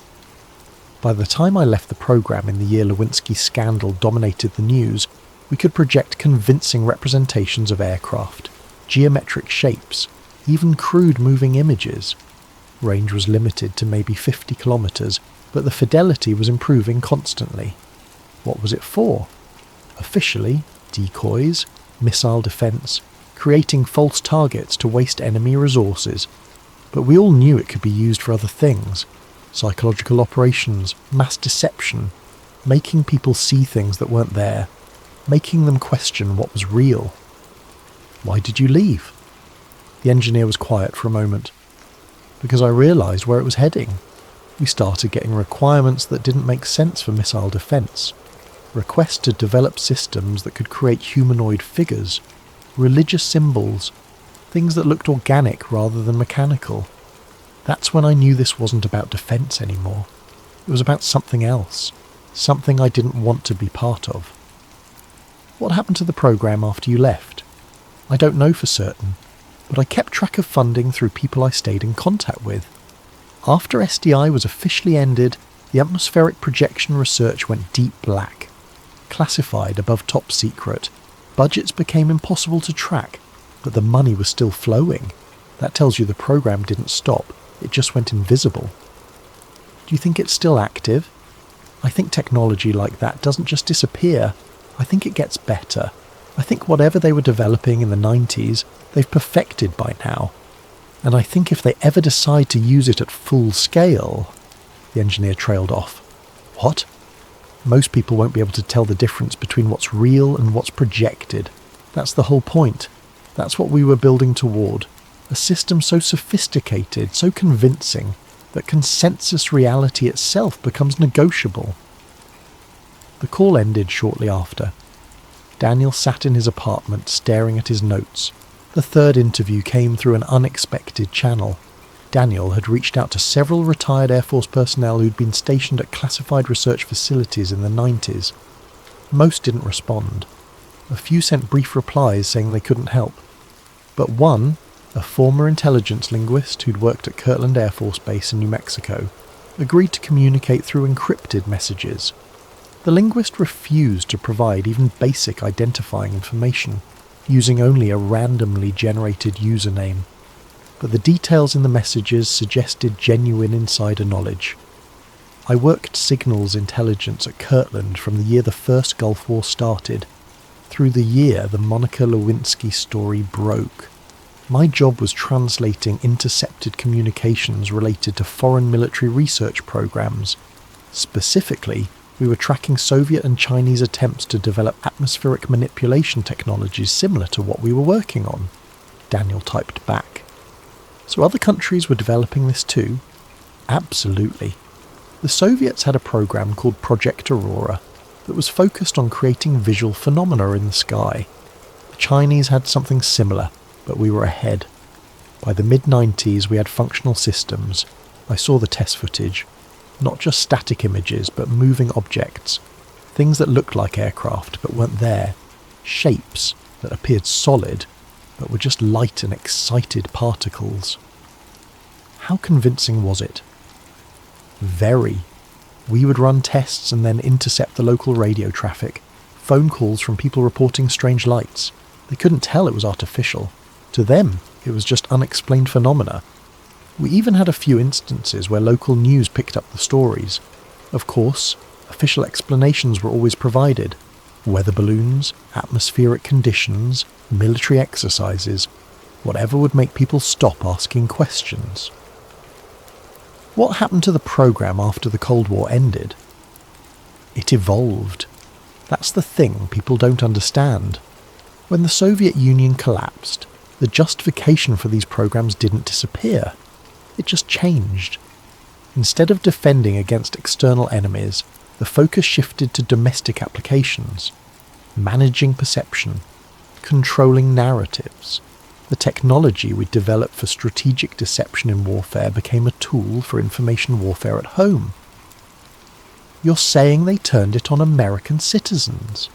By the time I left the program in the year Lewinsky's scandal dominated the news, we could project convincing representations of aircraft, geometric shapes, even crude moving images. Range was limited to maybe 50 kilometers, but the fidelity was improving constantly. What was it for? Officially, decoys, missile defense, creating false targets to waste enemy resources. But we all knew it could be used for other things. Psychological operations, mass deception, making people see things that weren't there, making them question what was real. "Why did you leave?" The engineer was quiet for a moment. "Because I realised where it was heading. We started getting requirements that didn't make sense for missile defence. Requests to develop systems that could create humanoid figures, religious symbols, things that looked organic rather than mechanical. That's when I knew this wasn't about defence anymore. It was about something else, something I didn't want to be part of." "What happened to the program after you left?" "I don't know for certain, but I kept track of funding through people I stayed in contact with. After SDI was officially ended, the atmospheric projection research went deep black. Classified above top secret. Budgets became impossible to track, but the money was still flowing. That tells you the program didn't stop. It just went invisible." "Do you think it's still active?" "I think technology like that doesn't just disappear. I think it gets better. I think whatever they were developing in the 90s, they've perfected by now. And I think if they ever decide to use it at full scale..." The engineer trailed off. "What?" "Most people won't be able to tell the difference between what's real and what's projected. That's the whole point. That's what we were building toward. A system so sophisticated, so convincing, that consensus reality itself becomes negotiable." The call ended shortly after. Daniel sat in his apartment staring at his notes. The third interview came through an unexpected channel. Daniel had reached out to several retired Air Force personnel who'd been stationed at classified research facilities in the 90s. Most didn't respond. A few sent brief replies saying they couldn't help. But one, a former intelligence linguist who'd worked at Kirtland Air Force Base in New Mexico, agreed to communicate through encrypted messages. The linguist refused to provide even basic identifying information, using only a randomly generated username. But the details in the messages suggested genuine insider knowledge. I worked signals intelligence at Kirtland from the year the first Gulf War started, through the year the Monica Lewinsky story broke. My job was translating intercepted communications related to foreign military research programs. Specifically, we were tracking Soviet and Chinese attempts to develop atmospheric manipulation technologies similar to what we were working on. Daniel typed back. So other countries were developing this too? Absolutely. The Soviets had a program called Project Aurora that was focused on creating visual phenomena in the sky. The Chinese had something similar, but we were ahead. By the mid-90s we had functional systems. I saw the test footage. Not just static images, but moving objects. Things that looked like aircraft, but weren't there. Shapes that appeared solid, but were just light and excited particles. How convincing was it? Very. We would run tests and then intercept the local radio traffic. Phone calls from people reporting strange lights. They couldn't tell it was artificial. To them, it was just unexplained phenomena. We even had a few instances where local news picked up the stories. Of course, official explanations were always provided. Weather balloons, atmospheric conditions, military exercises, whatever would make people stop asking questions. What happened to the program after the Cold War ended? It evolved. That's the thing people don't understand. When the Soviet Union collapsed, the justification for these programs didn't disappear. It just changed. Instead of defending against external enemies, the focus shifted to domestic applications, managing perception, controlling narratives. The technology we developed for strategic deception in warfare became a tool for information warfare at home. You're saying they turned it on American citizens.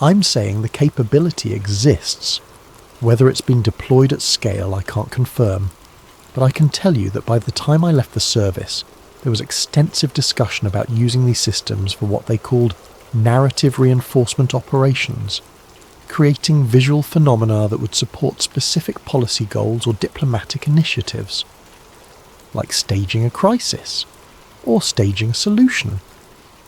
I'm saying the capability exists. Whether it's been deployed at scale, I can't confirm, but I can tell you that by the time I left the service, there was extensive discussion about using these systems for what they called narrative reinforcement operations, creating visual phenomena that would support specific policy goals or diplomatic initiatives, like staging a crisis, or staging a solution.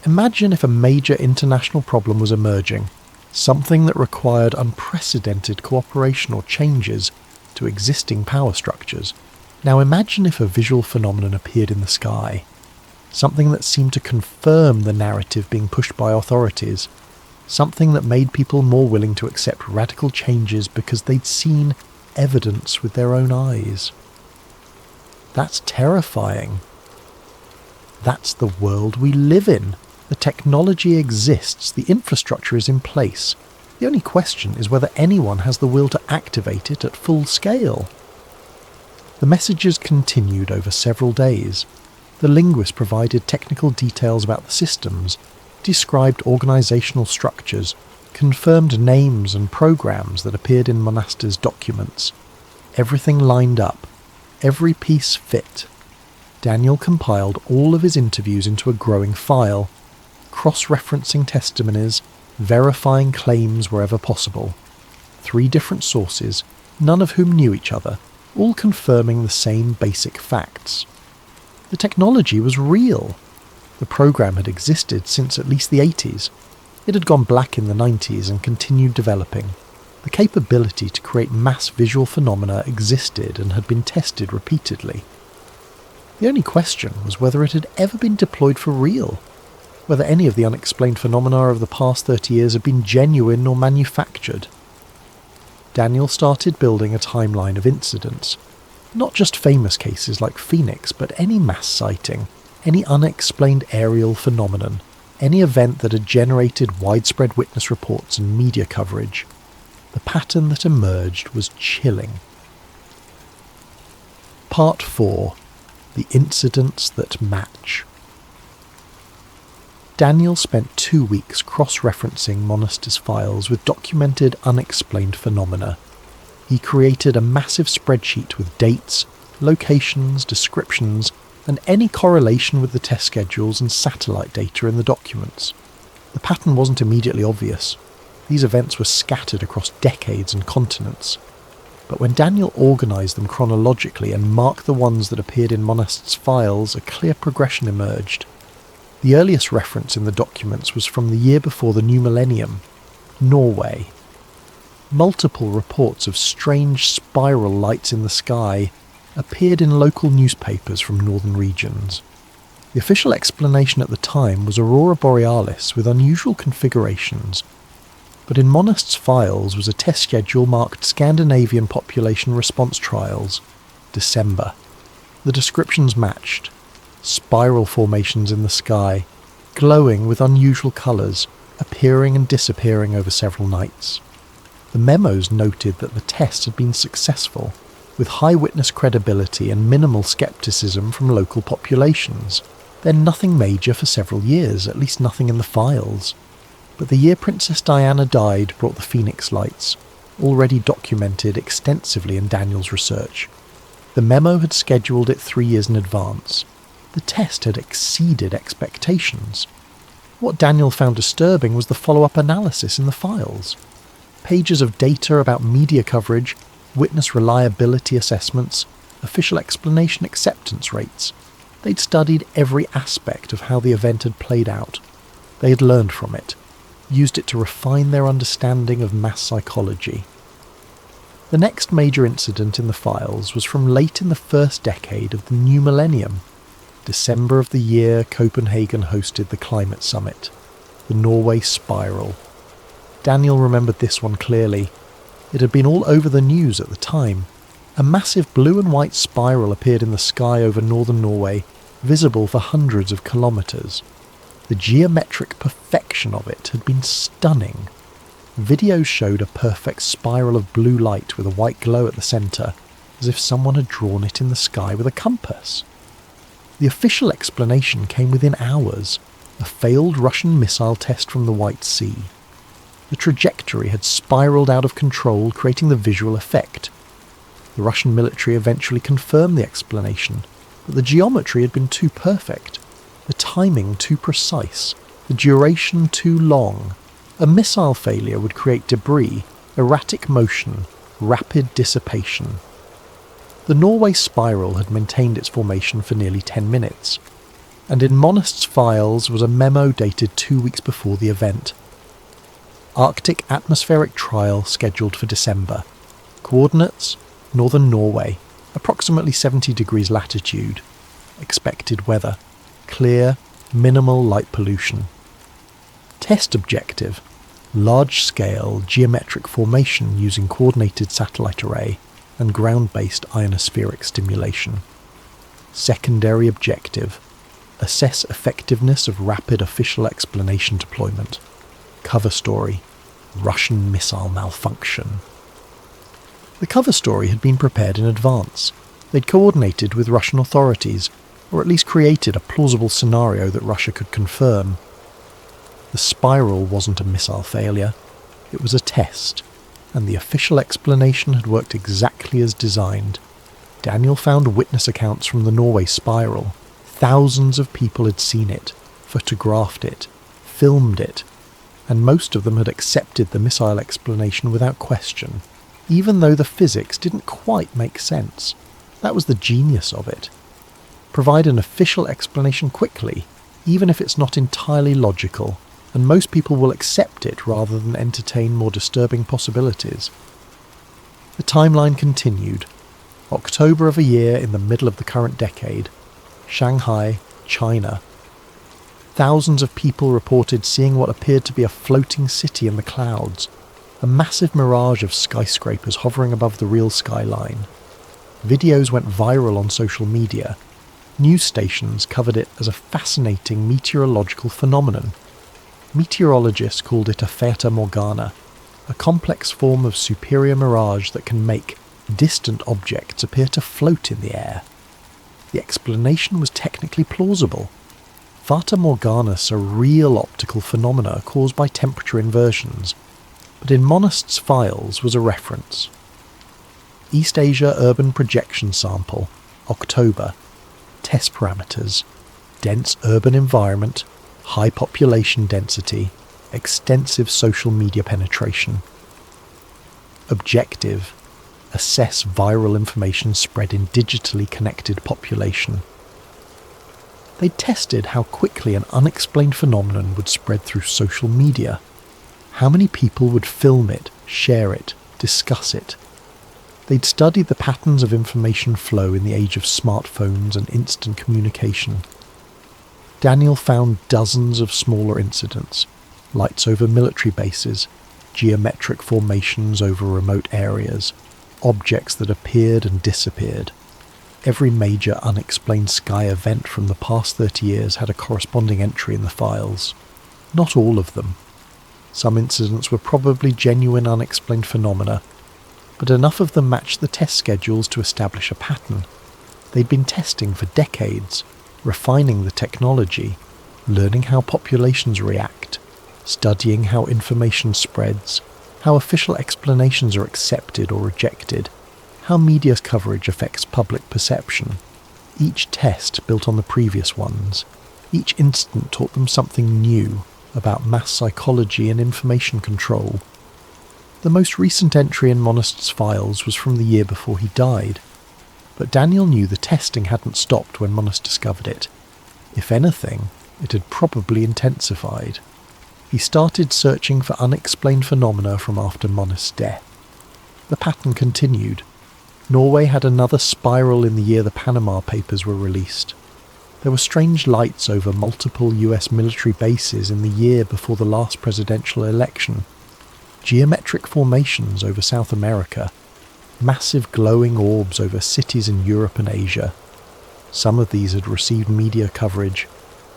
Imagine if a major international problem was emerging, something that required unprecedented cooperation or changes to existing power structures. Now imagine if a visual phenomenon appeared in the sky, something that seemed to confirm the narrative being pushed by authorities, something that made people more willing to accept radical changes because they'd seen evidence with their own eyes. That's terrifying. That's the world we live in. The technology exists, the infrastructure is in place. The only question is whether anyone has the will to activate it at full scale. The messages continued over several days. The linguist provided technical details about the systems, described organizational structures, confirmed names and programs that appeared in Monaster's documents. Everything lined up. Every piece fit. Daniel compiled all of his interviews into a growing file, cross-referencing testimonies, verifying claims wherever possible. 3 different sources, none of whom knew each other, all confirming the same basic facts. The technology was real. The program had existed since at least the 80s. It had gone black in the 90s and continued developing. The capability to create mass visual phenomena existed and had been tested repeatedly. The only question was whether it had ever been deployed for real, whether any of the unexplained phenomena of the past 30 years had been genuine or manufactured. Daniel started building a timeline of incidents, not just famous cases like Phoenix, but any mass sighting, any unexplained aerial phenomenon, any event that had generated widespread witness reports and media coverage. The pattern that emerged was chilling. Part 4. The Incidents That Match. Daniel spent 2 weeks cross-referencing Monaster's files with documented unexplained phenomena. He created a massive spreadsheet with dates, locations, descriptions, and any correlation with the test schedules and satellite data in the documents. The pattern wasn't immediately obvious. These events were scattered across decades and continents. But when Daniel organised them chronologically and marked the ones that appeared in Monast's files, a clear progression emerged. The earliest reference in the documents was from the year before the new millennium, Norway. Multiple reports of strange spiral lights in the sky appeared in local newspapers from northern regions. The official explanation at the time was Aurora Borealis with unusual configurations, but in Monast's files was a test schedule marked Scandinavian Population Response Trials, December. The descriptions matched. Spiral formations in the sky, glowing with unusual colours, appearing and disappearing over several nights. The memos noted that the test had been successful, with high witness credibility and minimal scepticism from local populations. Then nothing major for several years, at least nothing in the files. But the year Princess Diana died brought the Phoenix Lights, already documented extensively in Daniel's research. The memo had scheduled it 3 years in advance. The test had exceeded expectations. What Daniel found disturbing was the follow-up analysis in the files. Pages of data about media coverage, witness reliability assessments, official explanation acceptance rates. They'd studied every aspect of how the event had played out. They had learned from it, used it to refine their understanding of mass psychology. The next major incident in the files was from late in the first decade of the new millennium, December of the year Copenhagen hosted the climate summit, the Norway Spiral. Daniel remembered this one clearly. It had been all over the news at the time. A massive blue and white spiral appeared in the sky over northern Norway, visible for hundreds of kilometres. The geometric perfection of it had been stunning. Videos showed a perfect spiral of blue light with a white glow at the centre, as if someone had drawn it in the sky with a compass. The official explanation came within hours, a failed Russian missile test from the White Sea. The trajectory had spiralled out of control, creating the visual effect. The Russian military eventually confirmed the explanation, but the geometry had been too perfect, the timing too precise, the duration too long. A missile failure would create debris, erratic motion, rapid dissipation. The Norway Spiral had maintained its formation for nearly 10 minutes, and in Monast's files was a memo dated 2 weeks before the event. Arctic atmospheric trial scheduled for December. Coordinates: northern Norway, approximately 70 degrees latitude. Expected weather: clear, minimal light pollution. Test objective: large-scale geometric formation using coordinated satellite array and ground-based ionospheric stimulation. Secondary objective: assess effectiveness of rapid official explanation deployment. Cover story: Russian missile malfunction. The cover story had been prepared in advance. They'd coordinated with Russian authorities, or at least created a plausible scenario that Russia could confirm. The spiral wasn't a missile failure, it was a test, and the official explanation had worked exactly as designed. Daniel found witness accounts from the Norway Spiral. Thousands of people had seen it, photographed it, filmed it, and most of them had accepted the missile explanation without question, even though the physics didn't quite make sense. That was the genius of it. Provide an official explanation quickly, even if it's not entirely logical, and most people will accept it rather than entertain more disturbing possibilities. The timeline continued. October of a year in the middle of the current decade. Shanghai, China. Thousands of people reported seeing what appeared to be a floating city in the clouds, a massive mirage of skyscrapers hovering above the real skyline. Videos went viral on social media. News stations covered it as a fascinating meteorological phenomenon. Meteorologists called it a fata morgana, a complex form of superior mirage that can make distant objects appear to float in the air. The explanation was technically plausible. Fata Morganas are real optical phenomena caused by temperature inversions, but in Monast's files was a reference. East Asia Urban Projection Sample, October. Test parameters: dense urban environment, high population density, extensive social media penetration. Objective: assess viral information spread in digitally connected population. They tested how quickly an unexplained phenomenon would spread through social media. How many people would film it, share it, discuss it. They'd studied the patterns of information flow in the age of smartphones and instant communication. Daniel found dozens of smaller incidents: lights over military bases, geometric formations over remote areas, objects that appeared and disappeared. Every major unexplained sky event from the past 30 years had a corresponding entry in the files. Not all of them. Some incidents were probably genuine unexplained phenomena, but enough of them matched the test schedules to establish a pattern. They'd been testing for decades, refining the technology, learning how populations react, studying how information spreads, how official explanations are accepted or rejected, how media coverage affects public perception. Each test built on the previous ones. Each incident taught them something new about mass psychology and information control. The most recent entry in Monist's files was from the year before he died, but Daniel knew the testing hadn't stopped when Monist discovered it. If anything, it had probably intensified. He started searching for unexplained phenomena from after Monist's death. The pattern continued. Norway had another spiral in the year the Panama Papers were released. There were strange lights over multiple US military bases in the year before the last presidential election. Geometric formations over South America. Massive glowing orbs over cities in Europe and Asia. Some of these had received media coverage.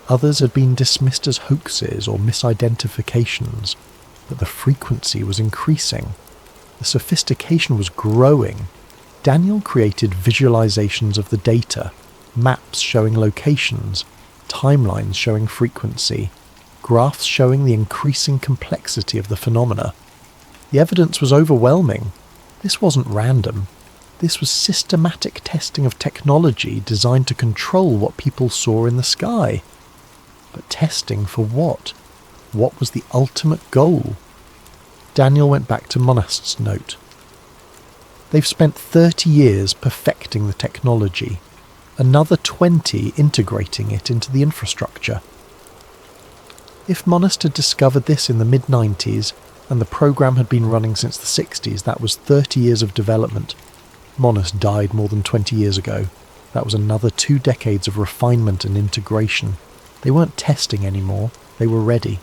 Others had been dismissed as hoaxes or misidentifications, but the frequency was increasing. The sophistication was growing. Daniel created visualizations of the data, maps showing locations, timelines showing frequency, graphs showing the increasing complexity of the phenomena. The evidence was overwhelming. This wasn't random. This was systematic testing of technology designed to control what people saw in the sky. But testing for what? What was the ultimate goal? Daniel went back to Monist's note. They've spent 30 years perfecting the technology, another 20 integrating it into the infrastructure. If Monist had discovered this in the mid-90s, and the program had been running since the 60s, that was 30 years of development. Monist died more than 20 years ago. That was another 2 decades of refinement and integration. They weren't testing anymore, they were ready.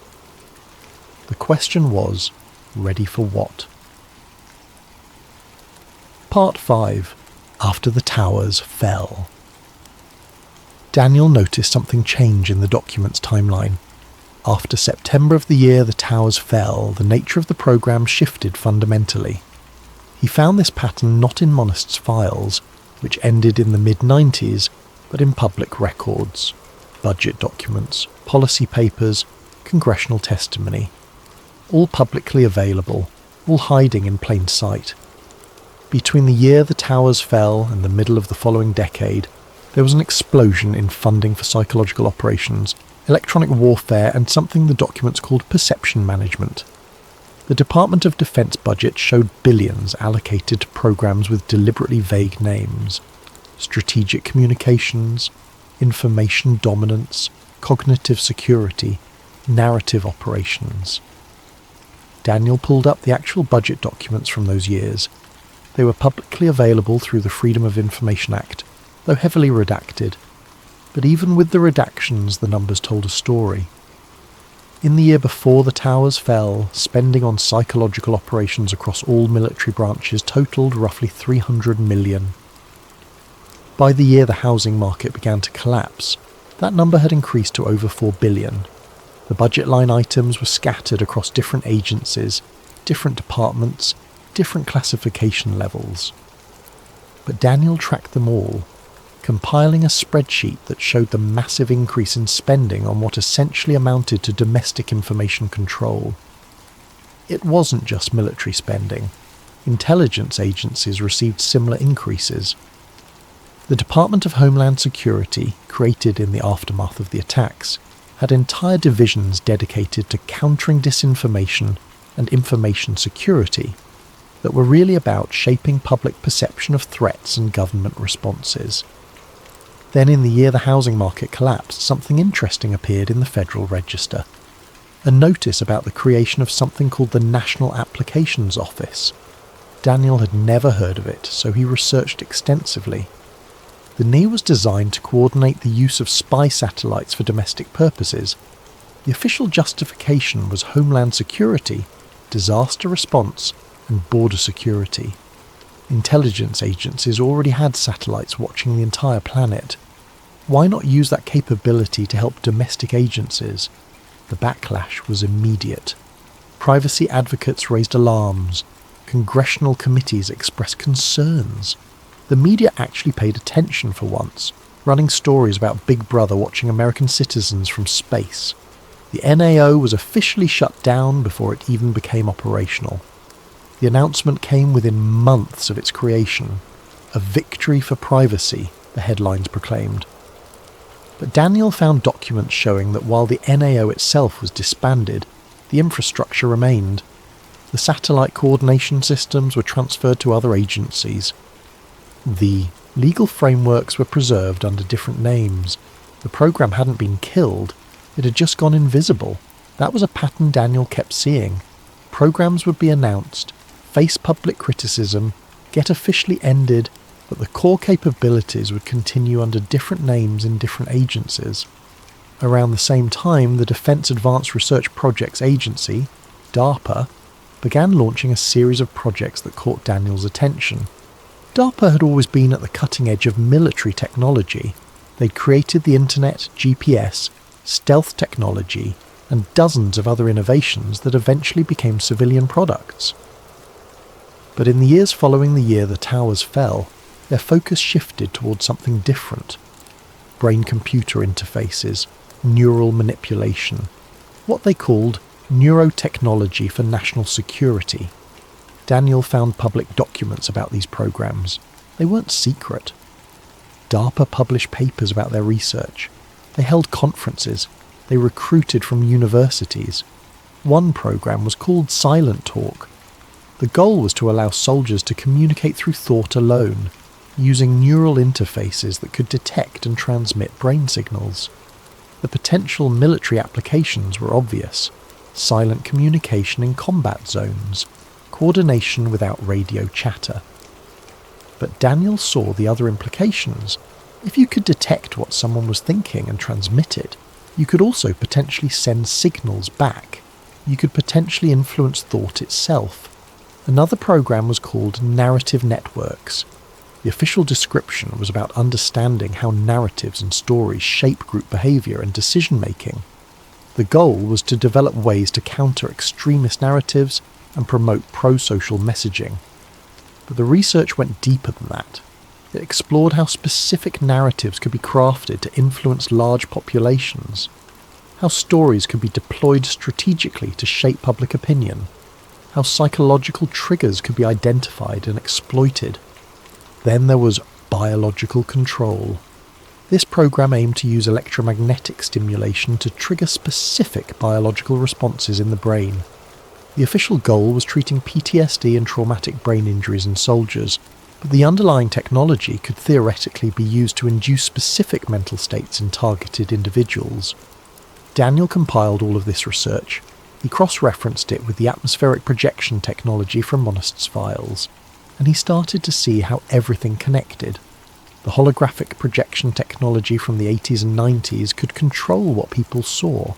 The question was, ready for what? Part 5. After the towers fell. Daniel noticed something change in the document's timeline. After September of the year the towers fell, the nature of the program shifted fundamentally. He found this pattern not in Monist's files, which ended in the mid-90s, but in public records, budget documents, policy papers, congressional testimony. All publicly available, all hiding in plain sight. Between the year the towers fell and the middle of the following decade, there was an explosion in funding for psychological operations, electronic warfare, and something the documents called perception management. The Department of Defense budget showed billions allocated to programs with deliberately vague names: strategic communications, information dominance, cognitive security, narrative operations. Daniel pulled up the actual budget documents from those years. They were publicly available through the Freedom of Information Act, though heavily redacted. But even with the redactions, the numbers told a story. In the year before the towers fell, spending on psychological operations across all military branches totaled roughly 300 million. By the year the housing market began to collapse, that number had increased to over 4 billion. The budget line items were scattered across different agencies, different departments, different classification levels. But Daniel tracked them all, compiling a spreadsheet that showed the massive increase in spending on what essentially amounted to domestic information control. It wasn't just military spending. Intelligence agencies received similar increases. The Department of Homeland Security, created in the aftermath of the attacks, had entire divisions dedicated to countering disinformation and information security that were really about shaping public perception of threats and government responses. Then in the year the housing market collapsed, something interesting appeared in the Federal Register. A notice about the creation of something called the National Applications Office. Daniel had never heard of it, so he researched extensively. The NIA was designed to coordinate the use of spy satellites for domestic purposes. The official justification was Homeland Security, disaster response, and border security. Intelligence agencies already had satellites watching the entire planet. Why not use that capability to help domestic agencies? The backlash was immediate. Privacy advocates raised alarms. Congressional committees expressed concerns. The media actually paid attention for once, running stories about Big Brother watching American citizens from space. The NAO was officially shut down before it even became operational. The announcement came within months of its creation. A victory for privacy, the headlines proclaimed. But Daniel found documents showing that while the NAO itself was disbanded, the infrastructure remained. The satellite coordination systems were transferred to other agencies. The legal frameworks were preserved under different names. The program hadn't been killed, it had just gone invisible. That was a pattern Daniel kept seeing. Programs would be announced, face public criticism, get officially ended, but the core capabilities would continue under different names in different agencies. Around the same time, the Defense Advanced Research Projects Agency, DARPA, began launching a series of projects that caught Daniel's attention. DARPA had always been at the cutting edge of military technology. They'd created the internet, GPS, stealth technology, and dozens of other innovations that eventually became civilian products. But in the years following the year the towers fell, their focus shifted towards something different. Brain-computer interfaces, neural manipulation, what they called neurotechnology for national security. Daniel found public documents about these programs. They weren't secret. DARPA published papers about their research. They held conferences. They recruited from universities. One program was called Silent Talk. The goal was to allow soldiers to communicate through thought alone, using neural interfaces that could detect and transmit brain signals. The potential military applications were obvious. Silent communication in combat zones, coordination without radio chatter. But Daniel saw the other implications. If you could detect what someone was thinking and transmit it, you could also potentially send signals back. You could potentially influence thought itself. Another program was called Narrative Networks. The official description was about understanding how narratives and stories shape group behaviour and decision-making. The goal was to develop ways to counter extremist narratives and promote pro-social messaging. But the research went deeper than that. It explored how specific narratives could be crafted to influence large populations, how stories could be deployed strategically to shape public opinion, how psychological triggers could be identified and exploited. Then there was biological control. This program aimed to use electromagnetic stimulation to trigger specific biological responses in the brain. The official goal was treating PTSD and traumatic brain injuries in soldiers, but the underlying technology could theoretically be used to induce specific mental states in targeted individuals. Daniel compiled all of this research. He cross-referenced it with the atmospheric projection technology from Monist's files, and he started to see how everything connected. The holographic projection technology from the 80s and 90s could control what people saw.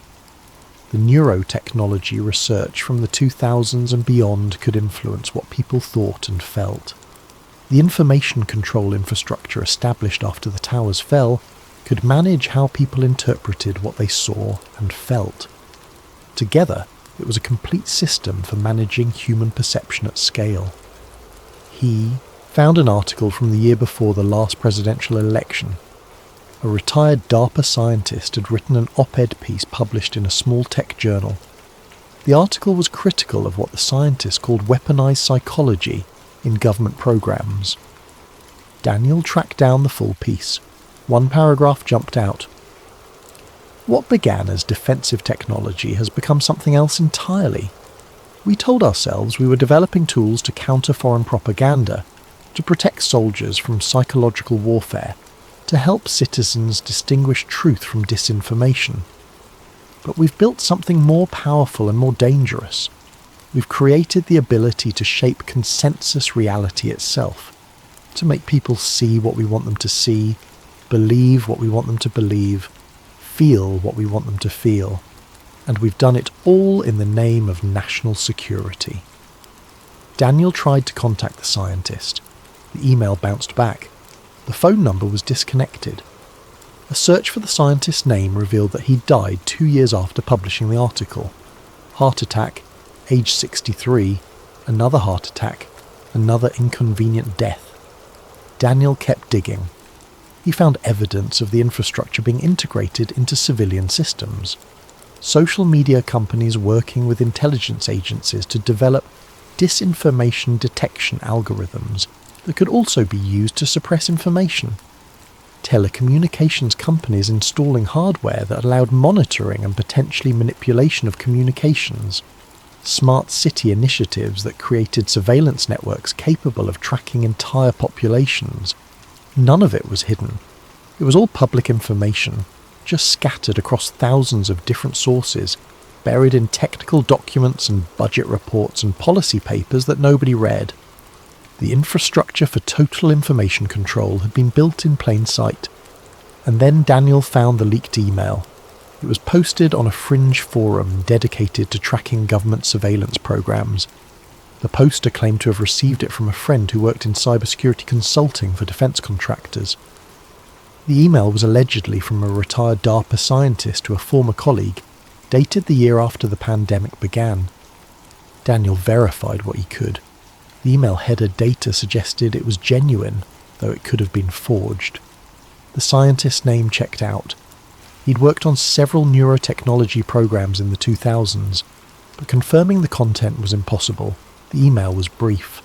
The neurotechnology research from the 2000s and beyond could influence what people thought and felt. The information control infrastructure established after the towers fell could manage how people interpreted what they saw and felt. Together, it was a complete system for managing human perception at scale. He found an article from the year before the last presidential election. A retired DARPA scientist had written an op-ed piece published in a small tech journal. The article was critical of what the scientist called weaponized psychology in government programs. Daniel tracked down the full piece. One paragraph jumped out. What began as defensive technology has become something else entirely. We told ourselves we were developing tools to counter foreign propaganda, to protect soldiers from psychological warfare, to help citizens distinguish truth from disinformation. But we've built something more powerful and more dangerous. We've created the ability to shape consensus reality itself, to make people see what we want them to see, believe what we want them to believe, feel what we want them to feel. And we've done it all in the name of national security. Daniel tried to contact the scientist. The email bounced back. The phone number was disconnected. A search for the scientist's name revealed that he died 2 years after publishing the article. Heart attack, age 63, another heart attack, another inconvenient death. Daniel kept digging. He found evidence of the infrastructure being integrated into civilian systems. Social media companies working with intelligence agencies to develop disinformation detection algorithms that could also be used to suppress information. Telecommunications companies installing hardware that allowed monitoring and potentially manipulation of communications. Smart city initiatives that created surveillance networks capable of tracking entire populations. None of it was hidden. It was all public information, just scattered across thousands of different sources, buried in technical documents and budget reports and policy papers that nobody read. The infrastructure for total information control had been built in plain sight. And then Daniel found the leaked email. It was posted on a fringe forum dedicated to tracking government surveillance programs. The poster claimed to have received it from a friend who worked in cybersecurity consulting for defense contractors. The email was allegedly from a retired DARPA scientist to a former colleague, dated the year after the pandemic began. Daniel verified what he could. The email header data suggested it was genuine, though it could have been forged. The scientist's name checked out. He'd worked on several neurotechnology programs in the 2000s, but confirming the content was impossible. The email was brief.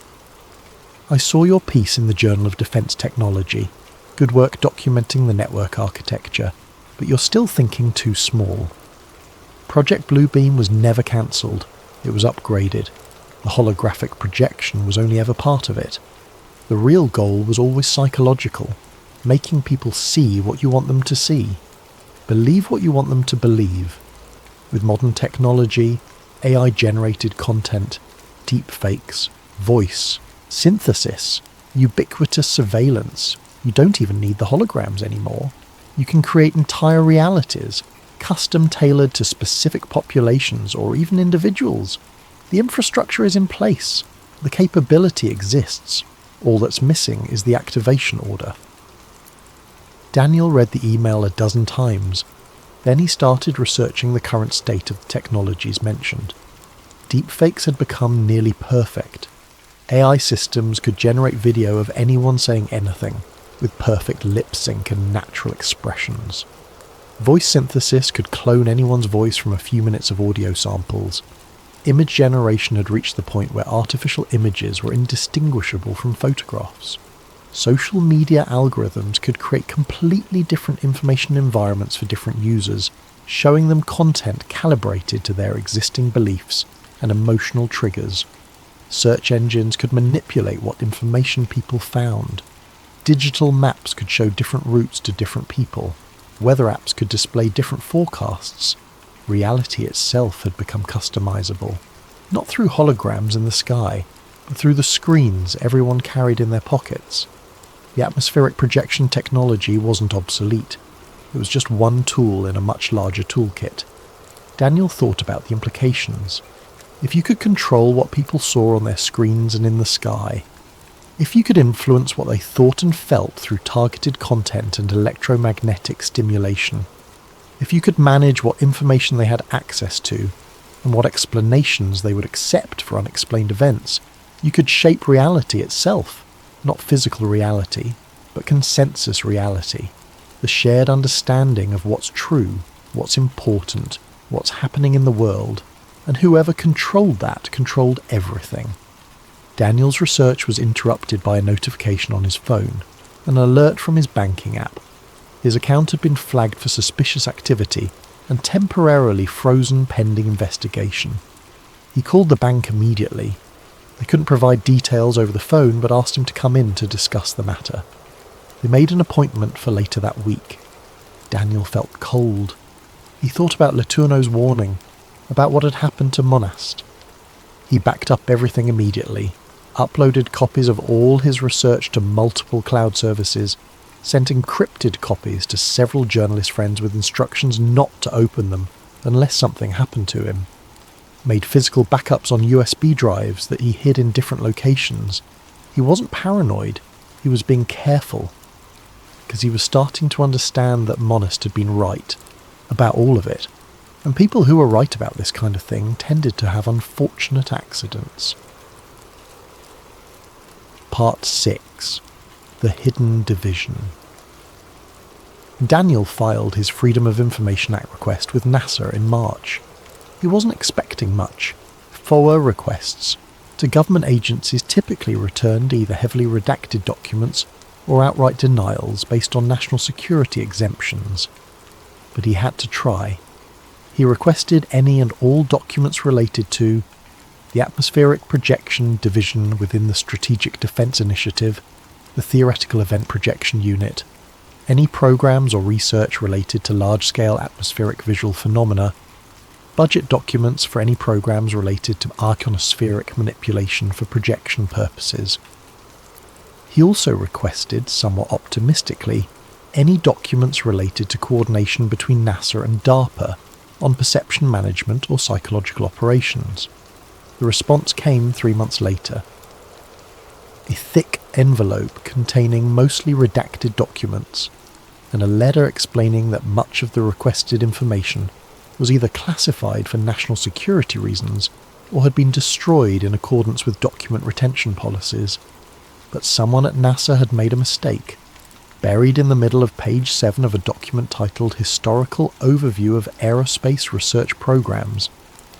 I saw your piece in the Journal of Defense Technology. Good work documenting the network architecture, but you're still thinking too small. Project Bluebeam was never cancelled. It was upgraded. The holographic projection was only ever part of it. The real goal was always psychological, making people see what you want them to see, believe what you want them to believe. With modern technology, AI-generated content, deepfakes, voice, synthesis, ubiquitous surveillance, you don't even need the holograms anymore. You can create entire realities, custom-tailored to specific populations or even individuals. The infrastructure is in place. The capability exists. All that's missing is the activation order. Daniel read the email a dozen times. Then he started researching the current state of the technologies mentioned. Deepfakes had become nearly perfect. AI systems could generate video of anyone saying anything, with perfect lip sync and natural expressions. Voice synthesis could clone anyone's voice from a few minutes of audio samples. Image generation had reached the point where artificial images were indistinguishable from photographs. Social media algorithms could create completely different information environments for different users, showing them content calibrated to their existing beliefs and emotional triggers. Search engines could manipulate what information people found. Digital maps could show different routes to different people. Weather apps could display different forecasts. Reality itself had become customizable, not through holograms in the sky, but through the screens everyone carried in their pockets. The atmospheric projection technology wasn't obsolete. It was just one tool in a much larger toolkit. Daniel thought about the implications. If you could control what people saw on their screens and in the sky, if you could influence what they thought and felt through targeted content and electromagnetic stimulation, if you could manage what information they had access to and what explanations they would accept for unexplained events, you could shape reality itself, not physical reality, but consensus reality, the shared understanding of what's true, what's important, what's happening in the world, and whoever controlled that controlled everything. Daniel's research was interrupted by a notification on his phone, an alert from his banking app. His account had been flagged for suspicious activity and temporarily frozen pending investigation. He called the bank immediately. They couldn't provide details over the phone but asked him to come in to discuss the matter. They made an appointment for later that week. Daniel felt cold. He thought about Letourneau's warning, about what had happened to Monast. He backed up everything immediately, uploaded copies of all his research to multiple cloud services, sent encrypted copies to several journalist friends with instructions not to open them unless something happened to him, made physical backups on USB drives that he hid in different locations. He wasn't paranoid, he was being careful, because he was starting to understand that Monast had been right about all of it, and people who were right about this kind of thing tended to have unfortunate accidents. Part 6. The Hidden Division. Daniel filed his Freedom of Information Act request with NASA in March. He wasn't expecting much. FOA requests to government agencies typically returned either heavily redacted documents or outright denials based on national security exemptions. But he had to try. He requested any and all documents related to the Atmospheric Projection Division within the Strategic Defense Initiative, the Theoretical Event Projection Unit, any programs or research related to large-scale atmospheric visual phenomena, budget documents for any programs related to ionospheric manipulation for projection purposes. He also requested, somewhat optimistically, any documents related to coordination between NASA and DARPA on perception management or psychological operations. The response came 3 months later. A thick envelope containing mostly redacted documents, and a letter explaining that much of the requested information was either classified for national security reasons or had been destroyed in accordance with document retention policies. But someone at NASA had made a mistake. Buried in the middle of page 7 of a document titled Historical Overview of Aerospace Research Programs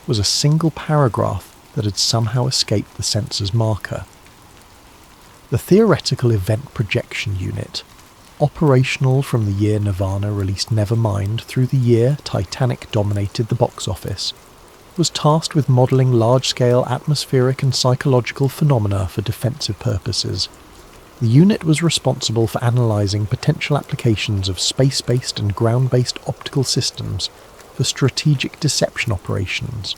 was a single paragraph that had somehow escaped the censor's marker. The Theoretical Event Projection Unit, operational from the year Nirvana released Nevermind through the year Titanic dominated the box office, was tasked with modelling large-scale atmospheric and psychological phenomena for defensive purposes. The unit was responsible for analysing potential applications of space-based and ground-based optical systems for strategic deception operations.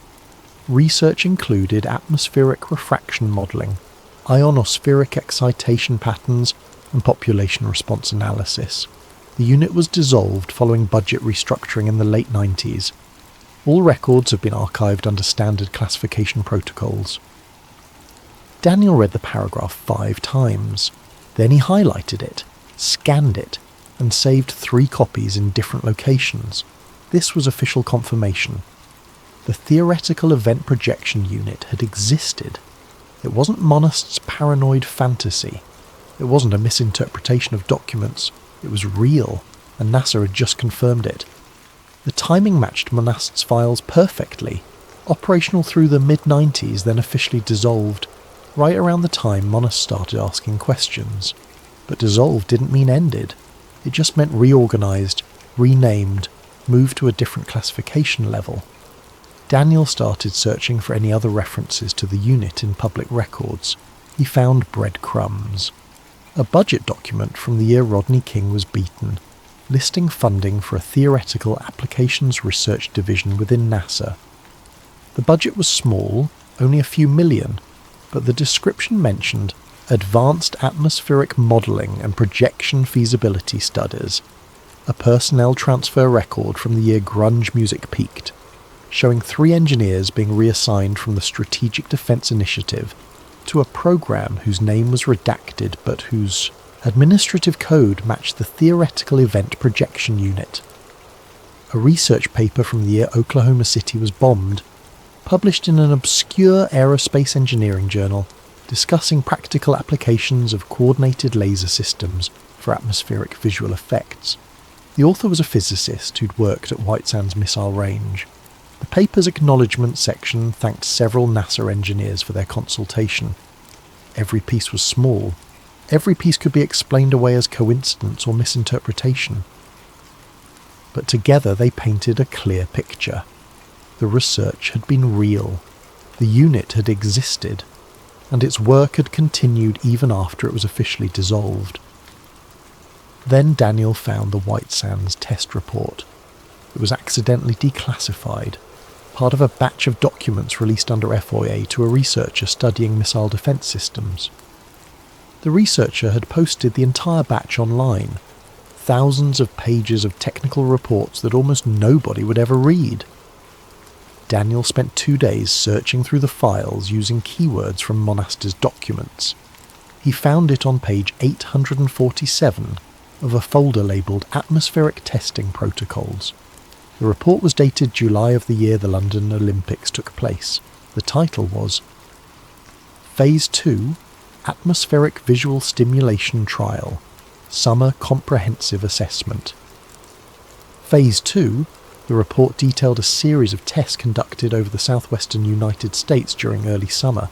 Research included atmospheric refraction modelling, ionospheric excitation patterns, and population response analysis. The unit was dissolved following budget restructuring in the late 90s. All records have been archived under standard classification protocols. Daniel read the paragraph 5 times. Then he highlighted it, scanned it, and saved 3 copies in different locations. This was official confirmation. The Theoretical Event Projection Unit had existed. It wasn't Monast's paranoid fantasy. It wasn't a misinterpretation of documents. It was real, and NASA had just confirmed it. The timing matched Monast's files perfectly. Operational through the mid-90s, then officially dissolved, right around the time Monast started asking questions. But dissolved didn't mean ended. It just meant reorganised, renamed, moved to a different classification level. Daniel started searching for any other references to the unit in public records. He found breadcrumbs. A budget document from the year Rodney King was beaten, listing funding for a theoretical applications research division within NASA. The budget was small, only a few million, but the description mentioned advanced atmospheric modelling and projection feasibility studies, a personnel transfer record from the year grunge music peaked, showing 3 engineers being reassigned from the Strategic Defense Initiative to a program whose name was redacted but whose administrative code matched the Theoretical Event Projection Unit. A research paper from the year Oklahoma City was bombed, published in an obscure aerospace engineering journal, discussing practical applications of coordinated laser systems for atmospheric visual effects. The author was a physicist who'd worked at White Sands Missile Range. The paper's acknowledgement section thanked several NASA engineers for their consultation. Every piece was small. Every piece could be explained away as coincidence or misinterpretation. But together they painted a clear picture. The research had been real. The unit had existed, and its work had continued even after it was officially dissolved. Then Daniel found the White Sands test report. It was accidentally declassified, part of a batch of documents released under FOIA to a researcher studying missile defense systems. The researcher had posted the entire batch online, thousands of pages of technical reports that almost nobody would ever read. Daniel spent 2 days searching through the files using keywords from Monaster's documents. He found it on page 847 of a folder labelled Atmospheric Testing Protocols. The report was dated July of the year the London Olympics took place. The title was Phase 2 Atmospheric Visual Stimulation Trial Summer Comprehensive Assessment. Phase 2, the report detailed a series of tests conducted over the southwestern United States during early summer.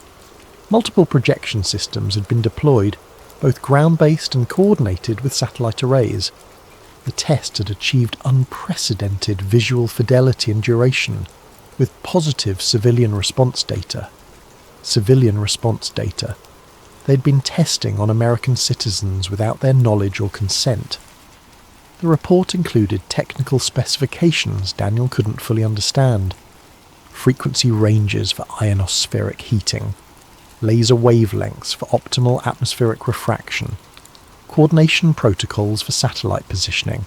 Multiple projection systems had been deployed, both ground-based and coordinated with satellite arrays. The test had achieved unprecedented visual fidelity and duration, with positive civilian response data. They'd been testing on American citizens without their knowledge or consent. The report included technical specifications Daniel couldn't fully understand. Frequency ranges for ionospheric heating, laser wavelengths for optimal atmospheric refraction, coordination protocols for satellite positioning,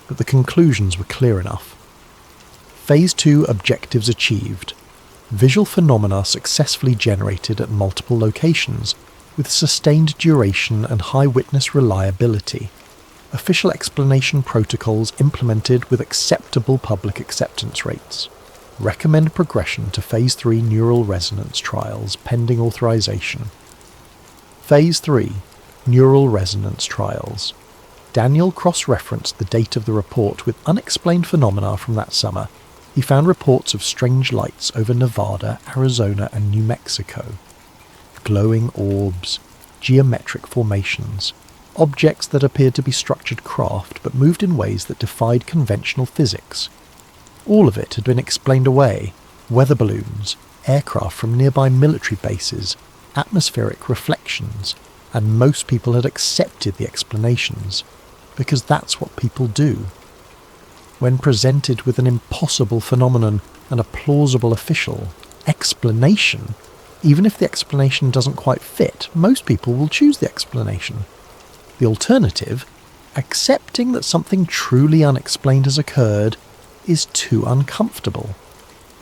but the conclusions were clear enough. Phase 2 objectives achieved. Visual phenomena successfully generated at multiple locations, with sustained duration and high witness reliability. Official explanation protocols implemented with acceptable public acceptance rates. Recommend progression to Phase 3 neural resonance trials pending authorization. Phase 3 Neural resonance trials. Daniel cross-referenced the date of the report with unexplained phenomena from that summer. He found reports of strange lights over Nevada, Arizona, and New Mexico. Glowing orbs, geometric formations, objects that appeared to be structured craft but moved in ways that defied conventional physics. All of it had been explained away. Weather balloons, aircraft from nearby military bases, atmospheric reflections, and most people had accepted the explanations, because that's what people do. When presented with an impossible phenomenon and a plausible official explanation, even if the explanation doesn't quite fit, most people will choose the explanation. The alternative, accepting that something truly unexplained has occurred, is too uncomfortable.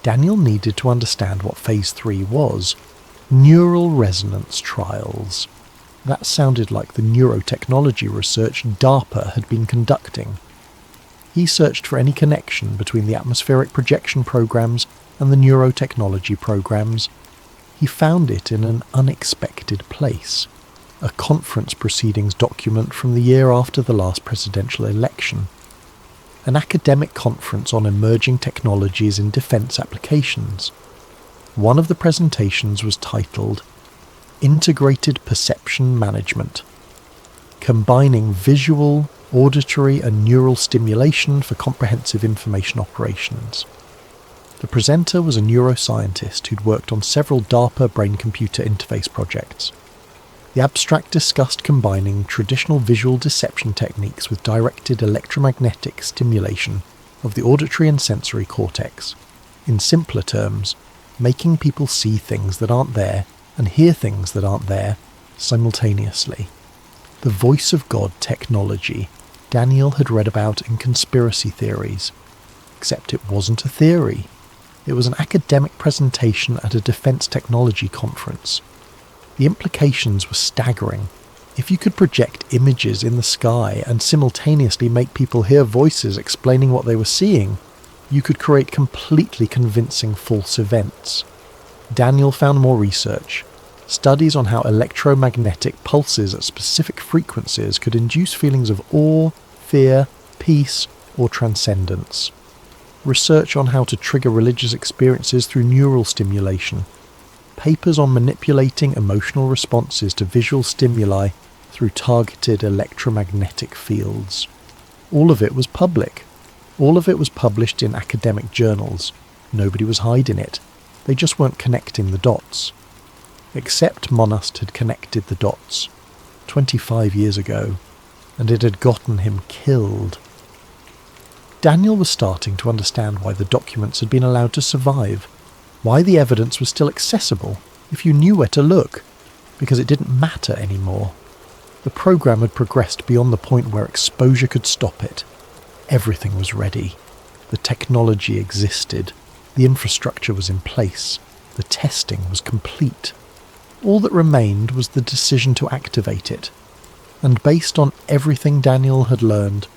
Daniel needed to understand what Phase 3 was. Neural resonance trials. That sounded like the neurotechnology research DARPA had been conducting. He searched for any connection between the atmospheric projection programs and the neurotechnology programs. He found it in an unexpected place. A conference proceedings document from the year after the last presidential election. An academic conference on emerging technologies in defense applications. One of the presentations was titled Integrated Perception Management, combining visual, auditory and neural stimulation for comprehensive information operations. The presenter was a neuroscientist who'd worked on several DARPA brain-computer interface projects. The abstract discussed combining traditional visual deception techniques with directed electromagnetic stimulation of the auditory and sensory cortex. In simpler terms, making people see things that aren't there and hear things that aren't there simultaneously. The voice of God technology Daniel had read about in conspiracy theories. Except it wasn't a theory. It was an academic presentation at a defense technology conference. The implications were staggering. If you could project images in the sky and simultaneously make people hear voices explaining what they were seeing, you could create completely convincing false events. Daniel found more research. Studies on how electromagnetic pulses at specific frequencies could induce feelings of awe, fear, peace, or transcendence. Research on how to trigger religious experiences through neural stimulation. papers on manipulating emotional responses to visual stimuli through targeted electromagnetic fields. All of it was public. All of it was published in academic journals. Nobody was hiding it. They just weren't connecting the dots. Except Monast had connected the dots 25 years ago, and it had gotten him killed. Daniel was starting to understand why the documents had been allowed to survive, why the evidence was still accessible if you knew where to look, because it didn't matter anymore. The program had progressed beyond the point where exposure could stop it. Everything was ready. The technology existed. The infrastructure was in place. The testing was complete. All that remained was the decision to activate it. And based on everything Daniel had learned,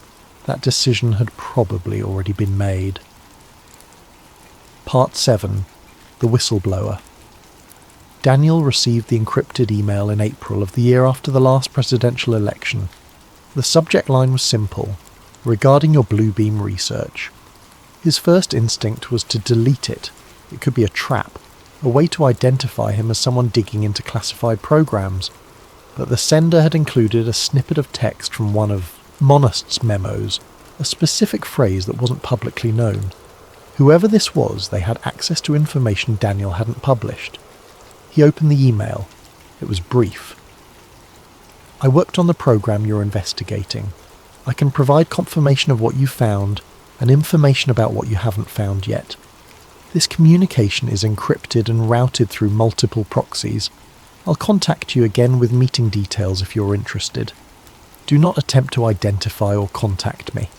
that decision had probably already been made. Part 7. The Whistleblower. Daniel received the encrypted email in April of the year after the last presidential election. The subject line was simple: regarding your Bluebeam research. His first instinct was to delete it. It could be a trap, a way to identify him as someone digging into classified programs. But the sender had included a snippet of text from one of Monast's memos, a specific phrase that wasn't publicly known. Whoever this was, they had access to information Daniel hadn't published. He opened the email. It was brief. I worked on the program you're investigating. I can provide confirmation of what you found and information about what you haven't found yet. This communication is encrypted and routed through multiple proxies. I'll contact you again with meeting details if you're interested. Do not attempt to identify or contact me.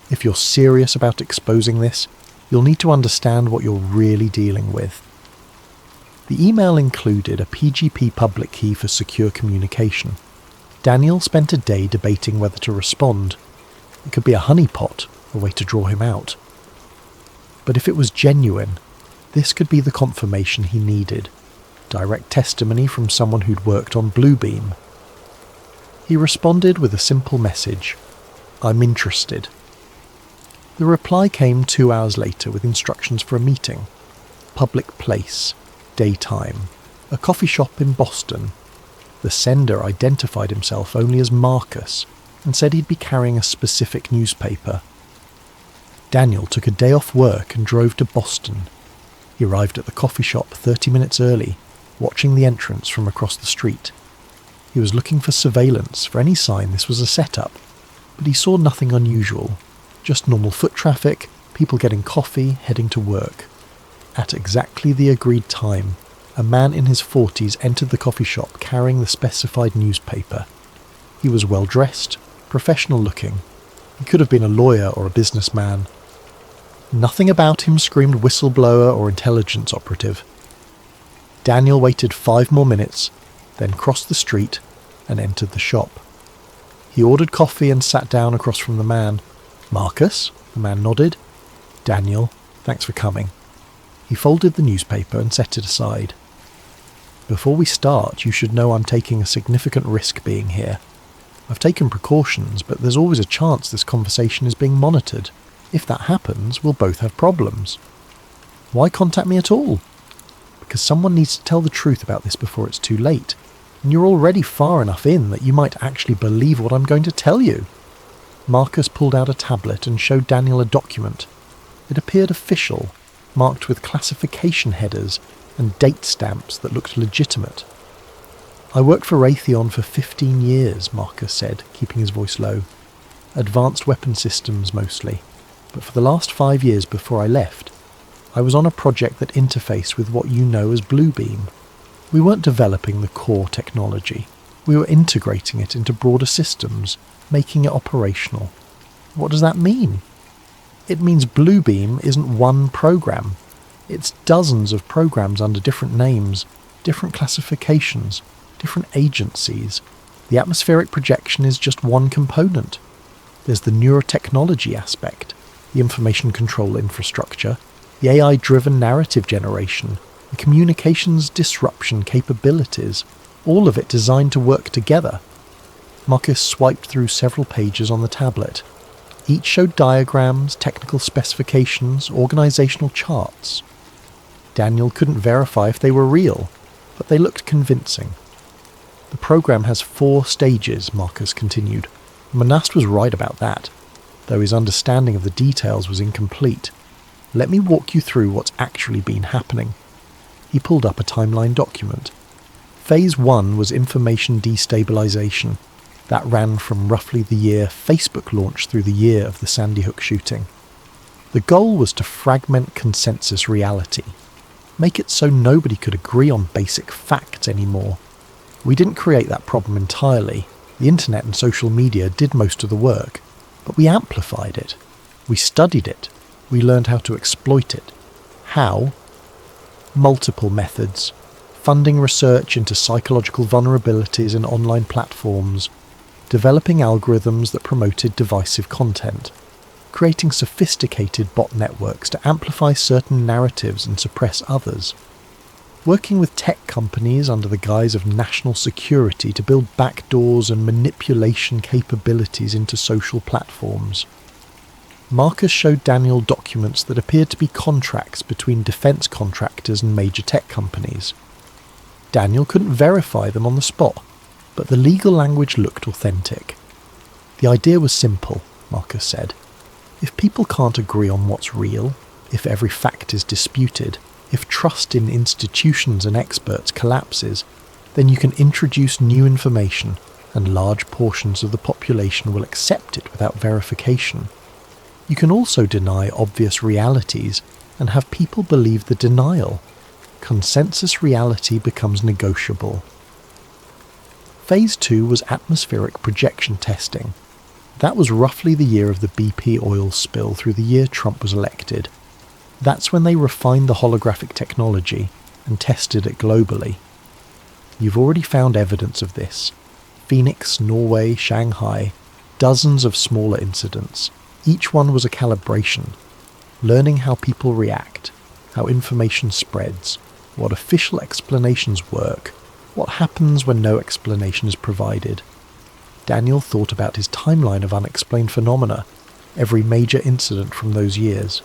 If you're serious about exposing this, you'll need to understand what you're really dealing with. The email included a PGP public key for secure communication. Daniel spent a day debating whether to respond. It could be a honeypot, a way to draw him out. But if it was genuine, this could be the confirmation he needed. Direct testimony from someone who'd worked on Bluebeam. He responded with a simple message: I'm interested. The reply came 2 hours later with instructions for a meeting. Public place. Daytime. A coffee shop in Boston. The sender identified himself only as Marcus and said he'd be carrying a specific newspaper. Daniel took a day off work and drove to Boston. He arrived at the coffee shop 30 minutes early, watching the entrance from across the street. He was looking for surveillance, for any sign this was a setup, but he saw nothing unusual, just normal foot traffic, people getting coffee, heading to work. At exactly the agreed time, a man in his 40s entered the coffee shop carrying the specified newspaper. He was well dressed, professional looking. He could have been a lawyer or a businessman. Nothing about him screamed whistleblower or intelligence operative. Daniel waited 5 more minutes, then crossed the street and entered the shop. He ordered coffee and sat down across from the man. Marcus? The man nodded. Daniel, thanks for coming. He folded the newspaper and set it aside. Before we start, you should know I'm taking a significant risk being here. I've taken precautions, but there's always a chance this conversation is being monitored. If that happens, we'll both have problems. Why contact me at all? Because someone needs to tell the truth about this before it's too late, and you're already far enough in that you might actually believe what I'm going to tell you. Marcus pulled out a tablet and showed Daniel a document. It appeared official, marked with classification headers and date stamps that looked legitimate. I worked for Raytheon for 15 years, Marcus said, keeping his voice low. Advanced weapon systems mostly, but for the last 5 years before I left, I was on a project that interfaced with what you know as Bluebeam. We weren't developing the core technology. We were integrating it into broader systems, making it operational. What does that mean? It means Bluebeam isn't one program. It's dozens of programs under different names, different classifications, different agencies. The atmospheric projection is just one component. There's the neurotechnology aspect, the information control infrastructure, the AI-driven narrative generation, the communications disruption capabilities, all of it designed to work together. Marcus swiped through several pages on the tablet. Each showed diagrams, technical specifications, organizational charts. Daniel couldn't verify if they were real. but they looked convincing. The program has 4 stages, Marcus continued. Monast was right about that, though his understanding of the details was incomplete. Let me walk you through what's actually been happening. He pulled up a timeline document. Phase 1 was information destabilization. That ran from roughly the year Facebook launched through the year of the Sandy Hook shooting. The goal was to fragment consensus reality, make it so nobody could agree on basic facts anymore. We didn't create that problem entirely. The internet and social media did most of the work, but we amplified it. We studied it. We learned how to exploit it. How? Multiple methods. Funding research into psychological vulnerabilities in online platforms, developing algorithms that promoted divisive content, creating sophisticated bot networks to amplify certain narratives and suppress others, working with tech companies under the guise of national security to build backdoors and manipulation capabilities into social platforms. Marcus showed Daniel documents that appeared to be contracts between defense contractors and major tech companies. Daniel couldn't verify them on the spot, but the legal language looked authentic. The idea was simple, Marcus said. If people can't agree on what's real, if every fact is disputed, if trust in institutions and experts collapses, then you can introduce new information and large portions of the population will accept it without verification. You can also deny obvious realities and have people believe the denial. Consensus reality becomes negotiable. Phase 2 was atmospheric projection testing. That was roughly the year of the BP oil spill through the year Trump was elected. That's when they refined the holographic technology and tested it globally. You've already found evidence of this. Phoenix, Norway, Shanghai, dozens of smaller incidents. Each one was a calibration, learning how people react, how information spreads, what official explanations work, what happens when no explanation is provided. Daniel thought about his timeline of unexplained phenomena, every major incident from those years.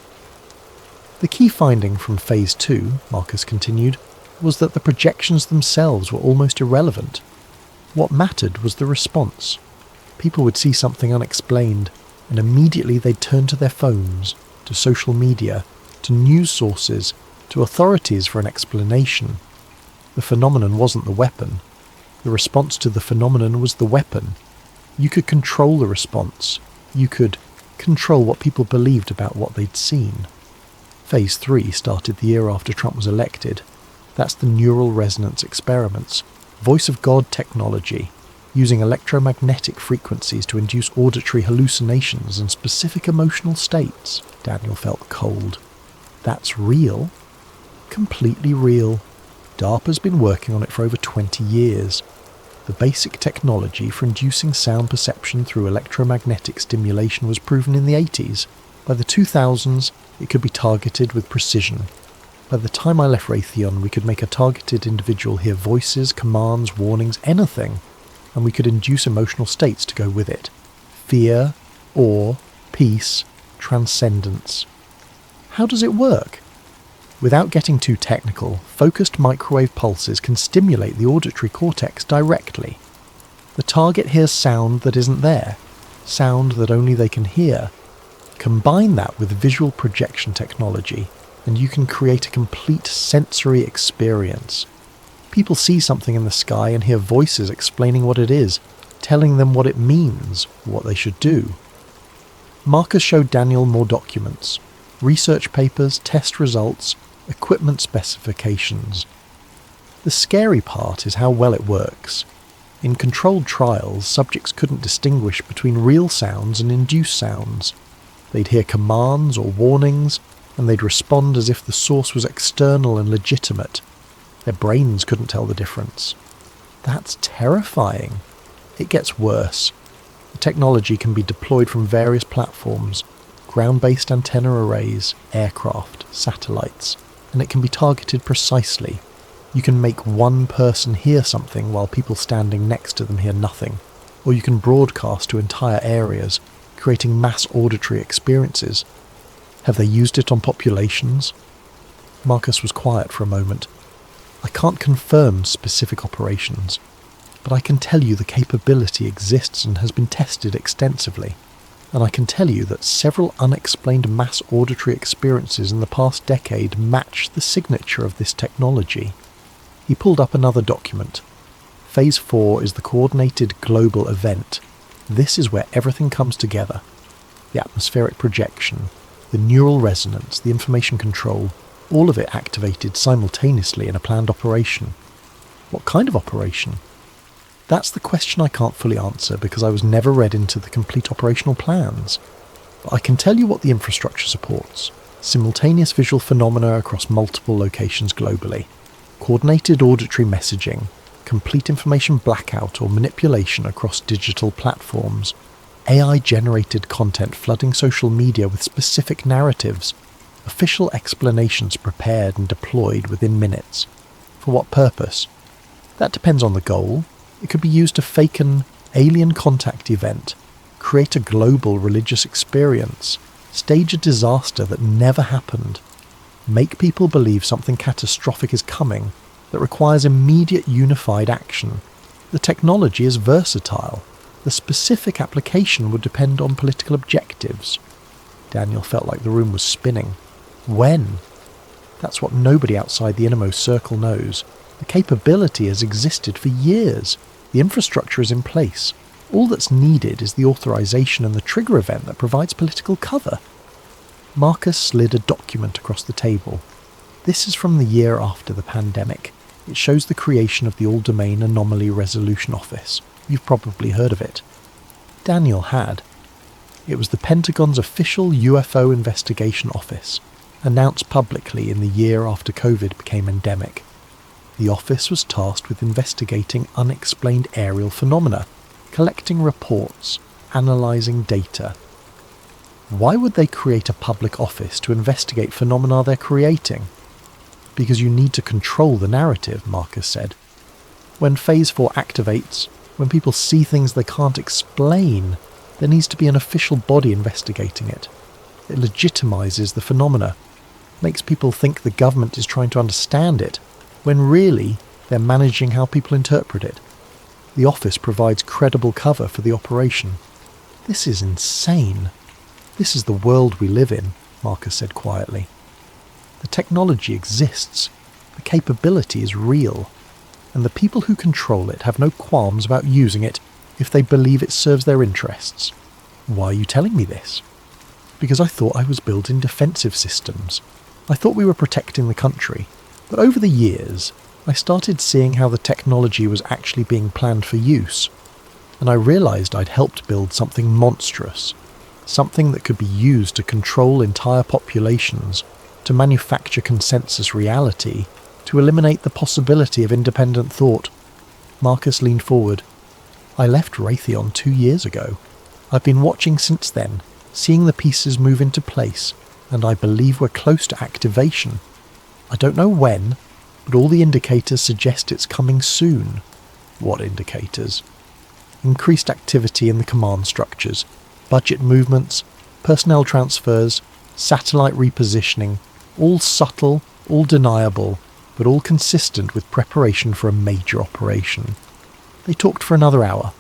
The key finding from Phase 2, Marcus continued, was that the projections themselves were almost irrelevant. What mattered was the response. People would see something unexplained, and immediately they'd turn to their phones, to social media, to news sources, to authorities for an explanation. The phenomenon wasn't the weapon. The response to the phenomenon was the weapon. You could control the response. You could control what people believed about what they'd seen. Phase 3 started the year after Trump was elected. That's the neural resonance experiments, voice of God technology, using electromagnetic frequencies to induce auditory hallucinations and specific emotional states. Daniel felt cold. That's real? Completely real. DARPA's been working on it for over 20 years. The basic technology for inducing sound perception through electromagnetic stimulation was proven in the 80s. By the 2000s, it could be targeted with precision. By the time I left Raytheon, we could make a targeted individual hear voices, commands, warnings, anything, and we could induce emotional states to go with it. Fear, awe, peace, transcendence. How does it work? Without getting too technical, focused microwave pulses can stimulate the auditory cortex directly. The target hears sound that isn't there, sound that only they can hear. Combine that with visual projection technology, and you can create a complete sensory experience. People see something in the sky and hear voices explaining what it is, telling them what it means, what they should do. Marcus showed Daniel more documents, research papers, test results, equipment specifications. The scary part is how well it works. In controlled trials, subjects couldn't distinguish between real sounds and induced sounds. They'd hear commands or warnings, and they'd respond as if the source was external and legitimate. Their brains couldn't tell the difference. That's terrifying. It gets worse. The technology can be deployed from various platforms, ground-based antenna arrays, aircraft, satellites, and it can be targeted precisely. You can make one person hear something while people standing next to them hear nothing, or you can broadcast to entire areas, creating mass auditory experiences. Have they used it on populations? Marcus was quiet for a moment. I can't confirm specific operations, but I can tell you the capability exists and has been tested extensively. And I can tell you that several unexplained mass auditory experiences in the past decade match the signature of this technology. He pulled up another document. Phase 4 is the coordinated global event. This is where everything comes together. The atmospheric projection, the neural resonance, the information control, all of it activated simultaneously in a planned operation. What kind of operation? That's the question I can't fully answer because I was never read into the complete operational plans. But I can tell you what the infrastructure supports. Simultaneous visual phenomena across multiple locations globally. Coordinated auditory messaging. Complete information blackout or manipulation across digital platforms. AI-generated content flooding social media with specific narratives. Official explanations prepared and deployed within minutes. For what purpose? That depends on the goal. It could be used to fake an alien contact event, create a global religious experience, stage a disaster that never happened, make people believe something catastrophic is coming that requires immediate unified action. The technology is versatile. The specific application would depend on political objectives. Daniel felt like the room was spinning. When? That's what nobody outside the innermost circle knows. The capability has existed for years. The infrastructure is in place. All that's needed is the authorization and the trigger event that provides political cover. Marcus slid a document across the table. This is from the year after the pandemic. It shows the creation of the All-Domain Anomaly Resolution Office. You've probably heard of it. Daniel had. It was the Pentagon's official UFO investigation office, announced publicly in the year after COVID became endemic. The office was tasked with investigating unexplained aerial phenomena, collecting reports, analysing data. Why would they create a public office to investigate phenomena they're creating? Because you need to control the narrative, Marcus said. When Phase 4 activates, when people see things they can't explain, there needs to be an official body investigating it. It legitimizes the phenomena, makes people think the government is trying to understand it, when really they're managing how people interpret it. The office provides credible cover for the operation. This is insane. This is the world we live in, Marcus said quietly. The technology exists, the capability is real, and the people who control it have no qualms about using it if they believe it serves their interests. Why are you telling me this? Because I thought I was building defensive systems. I thought we were protecting the country. But over the years, I started seeing how the technology was actually being planned for use, and I realised I'd helped build something monstrous, something that could be used to control entire populations, to manufacture consensus reality, to eliminate the possibility of independent thought. Marcus leaned forward. I left Raytheon 2 years ago. I've been watching since then, seeing the pieces move into place, and I believe we're close to activation. I don't know when, but all the indicators suggest it's coming soon. What indicators? Increased activity in the command structures, budget movements, personnel transfers, satellite repositioning, all subtle, all deniable, but all consistent with preparation for a major operation. They talked for another hour.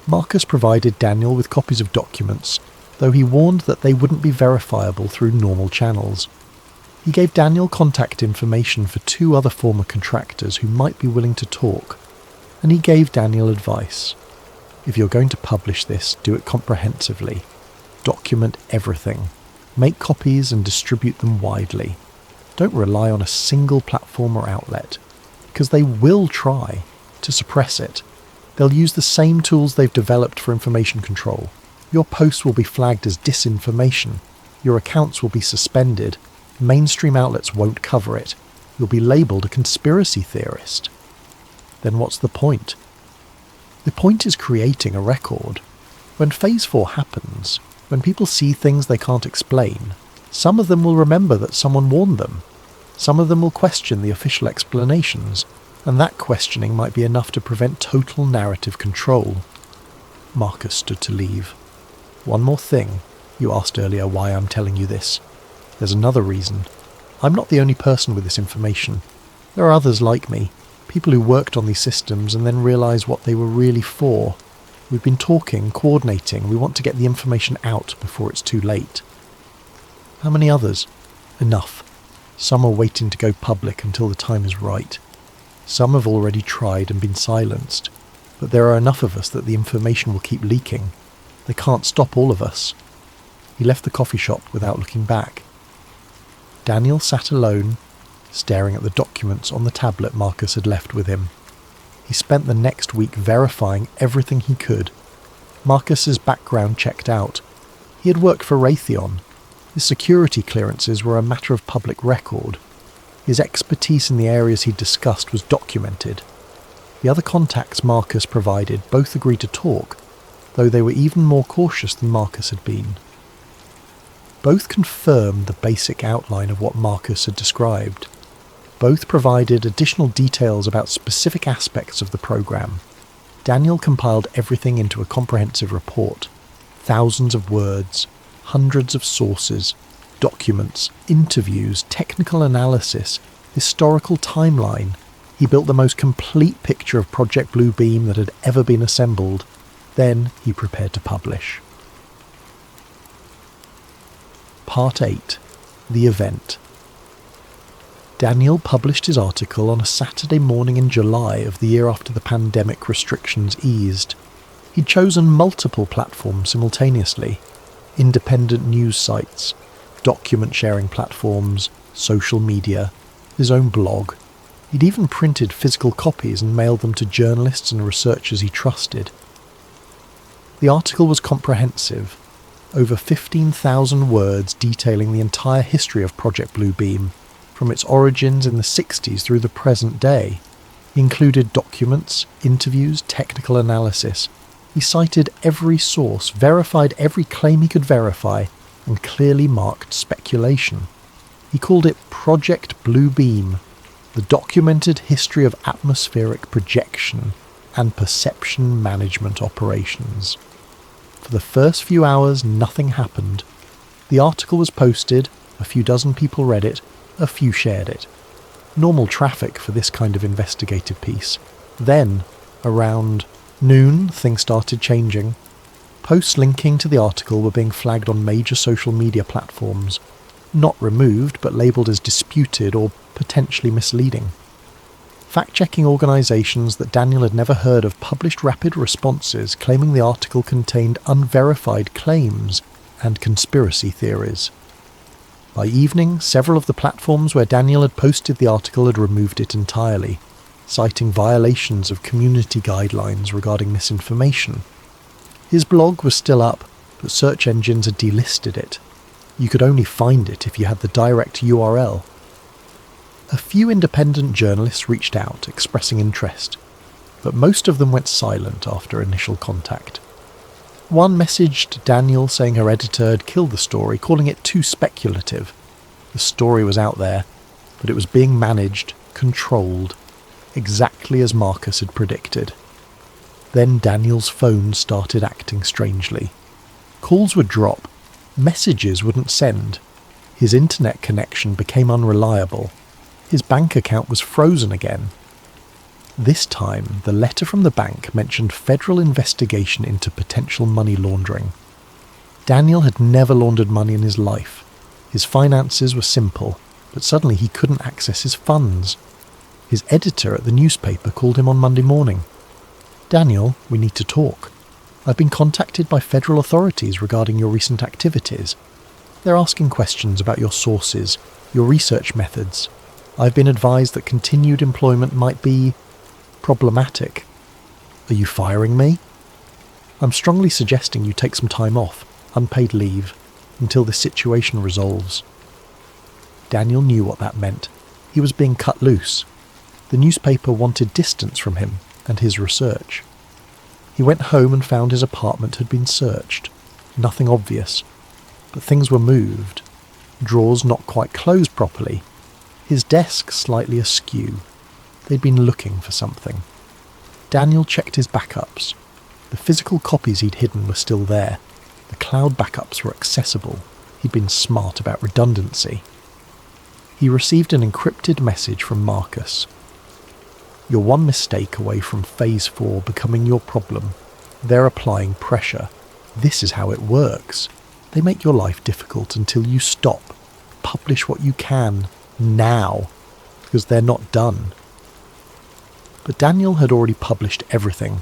Marcus provided Daniel with copies of documents, though he warned that they wouldn't be verifiable through normal channels. He gave Daniel contact information for 2 other former contractors who might be willing to talk, and he gave Daniel advice. If you're going to publish this, do it comprehensively. Document everything. Make copies and distribute them widely. Don't rely on a single platform or outlet, because they will try to suppress it. They'll use the same tools they've developed for information control. Your posts will be flagged as disinformation. Your accounts will be suspended. Mainstream outlets won't cover it. You'll be labelled a conspiracy theorist. Then what's the point? The point is creating a record. When Phase 4 happens, when people see things they can't explain, some of them will remember that someone warned them. Some of them will question the official explanations, and that questioning might be enough to prevent total narrative control. Marcus stood to leave. One more thing. You asked earlier why I'm telling you this. There's another reason. I'm not the only person with this information. There are others like me, people who worked on these systems and then realised what they were really for. We've been talking, coordinating, we want to get the information out before it's too late. How many others? Enough. Some are waiting to go public until the time is right. Some have already tried and been silenced, but there are enough of us that the information will keep leaking. They can't stop all of us. He left the coffee shop without looking back. Daniel sat alone, staring at the documents on the tablet Marcus had left with him. He spent the next week verifying everything he could. Marcus's background checked out. He had worked for Raytheon. His security clearances were a matter of public record. His expertise in the areas he'd discussed was documented. The other contacts Marcus provided both agreed to talk, though they were even more cautious than Marcus had been. Both confirmed the basic outline of what Marcus had described. Both provided additional details about specific aspects of the program. Daniel compiled everything into a comprehensive report. Thousands of words, hundreds of sources, documents, interviews, technical analysis, historical timeline. He built the most complete picture of Project Bluebeam that had ever been assembled. Then he prepared to publish. Part 8. The Event. Daniel published his article on a Saturday morning in July of the year after the pandemic restrictions eased. He'd chosen multiple platforms simultaneously: independent news sites, document sharing platforms, social media, his own blog. He'd even printed physical copies and mailed them to journalists and researchers he trusted. The article was comprehensive, over 15,000 words detailing the entire history of Project Bluebeam, from its origins in the 60s through the present day. He included documents, interviews, technical analysis. He cited every source, verified every claim he could verify, and clearly marked speculation. He called it Project Bluebeam, the documented history of atmospheric projection and perception management operations. For the first few hours, nothing happened. The article was posted, a few dozen people read it, a few shared it. Normal traffic for this kind of investigative piece. Then, around noon, things started changing. Posts linking to the article were being flagged on major social media platforms, not removed but labelled as disputed or potentially misleading. Fact-checking organisations that Daniel had never heard of published rapid responses claiming the article contained unverified claims and conspiracy theories. By evening, several of the platforms where Daniel had posted the article had removed it entirely, citing violations of community guidelines regarding misinformation. His blog was still up, but search engines had delisted it. You could only find it if you had the direct URL. A few independent journalists reached out, expressing interest, but most of them went silent after initial contact. One messaged Daniel saying her editor had killed the story, calling it too speculative. The story was out there, but it was being managed, controlled, exactly as Marcus had predicted. Then Daniel's phone started acting strangely. Calls would drop, messages wouldn't send. His internet connection became unreliable. His bank account was frozen again. This time, the letter from the bank mentioned federal investigation into potential money laundering. Daniel had never laundered money in his life. His finances were simple, but suddenly he couldn't access his funds. His editor at the newspaper called him on Monday morning. "Daniel, we need to talk. I've been contacted by federal authorities regarding your recent activities. They're asking questions about your sources, your research methods. I've been advised that continued employment might be problematic. Are you firing me? I'm strongly suggesting you take some time off, unpaid leave, until this situation resolves." Daniel knew what that meant. He was being cut loose. The newspaper wanted distance from him and his research. He went home and found his apartment had been searched. Nothing obvious, but things were moved. Drawers not quite closed properly. His desk slightly askew. They'd been looking for something. Daniel checked his backups. The physical copies he'd hidden were still there. The cloud backups were accessible. He'd been smart about redundancy. He received an encrypted message from Marcus. "You're one mistake away from Phase 4 becoming your problem. They're applying pressure. This is how it works. They make your life difficult until you stop. Publish what you can, now, because they're not done." But Daniel had already published everything.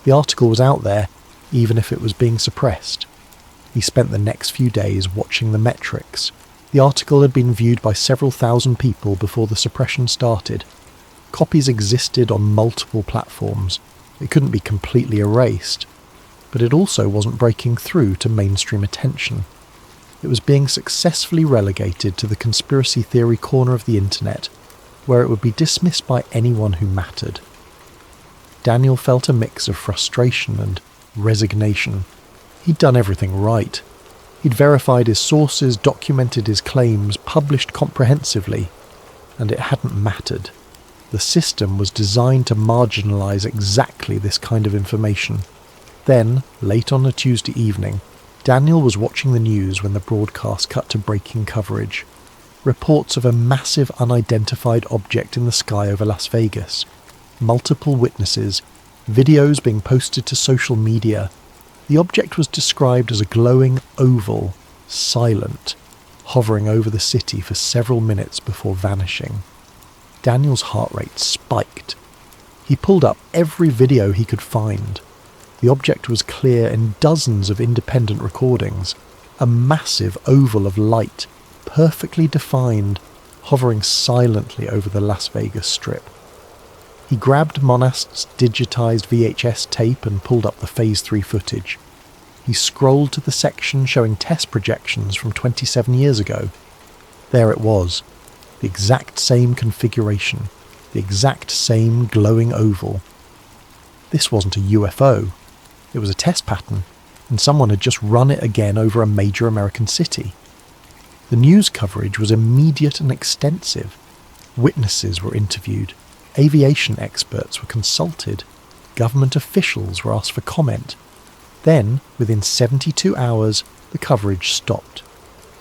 The article was out there, even if it was being suppressed. He spent the next few days watching the metrics. The article had been viewed by several thousand people before the suppression started. Copies existed on multiple platforms. It couldn't be completely erased. But it also wasn't breaking through to mainstream attention. It was being successfully relegated to the conspiracy theory corner of the internet, where it would be dismissed by anyone who mattered. Daniel felt a mix of frustration and resignation. He'd done everything right. He'd verified his sources, documented his claims, published comprehensively, and it hadn't mattered. The system was designed to marginalise exactly this kind of information. Then, late on a Tuesday evening, Daniel was watching the news when the broadcast cut to breaking coverage. Reports of a massive unidentified object in the sky over Las Vegas. Multiple witnesses. Videos being posted to social media. The object was described as a glowing oval, silent, hovering over the city for several minutes before vanishing. Daniel's heart rate spiked. He pulled up every video he could find. The object was clear in dozens of independent recordings. A massive oval of light, perfectly defined, hovering silently over the Las Vegas Strip. He grabbed Monast's digitized VHS tape and pulled up the Phase 3 footage. He scrolled to the section showing test projections from 27 years ago. There it was, the exact same configuration, the exact same glowing oval. This wasn't a UFO. It was a test pattern, and someone had just run it again over a major American city. The news coverage was immediate and extensive. Witnesses were interviewed. Aviation experts were consulted. Government officials were asked for comment. Then, within 72 hours, the coverage stopped.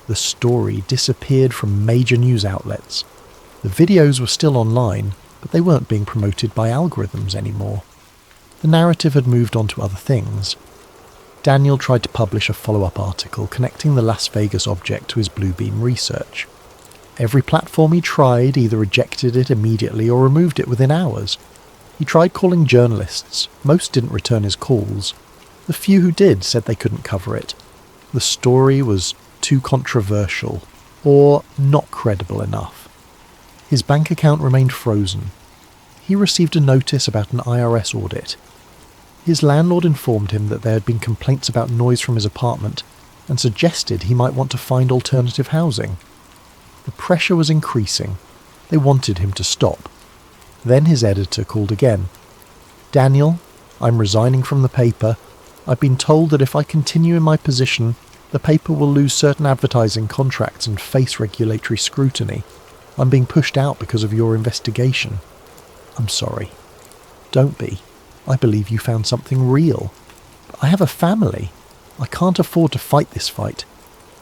The story disappeared from major news outlets. The videos were still online, but they weren't being promoted by algorithms anymore. The narrative had moved on to other things. Daniel tried to publish a follow-up article connecting the Las Vegas object to his Bluebeam research. Every platform he tried either rejected it immediately or removed it within hours. He tried calling journalists. Most didn't return his calls. The few who did said they couldn't cover it. The story was too controversial, or not credible enough. His bank account remained frozen. He received a notice about an IRS audit. His landlord informed him that there had been complaints about noise from his apartment and suggested he might want to find alternative housing. The pressure was increasing. They wanted him to stop. Then his editor called again. "Daniel, I'm resigning from the paper. I've been told that if I continue in my position, the paper will lose certain advertising contracts and face regulatory scrutiny. I'm being pushed out because of your investigation." "I'm sorry." "Don't be. I believe you found something real. But I have a family. I can't afford to fight this fight.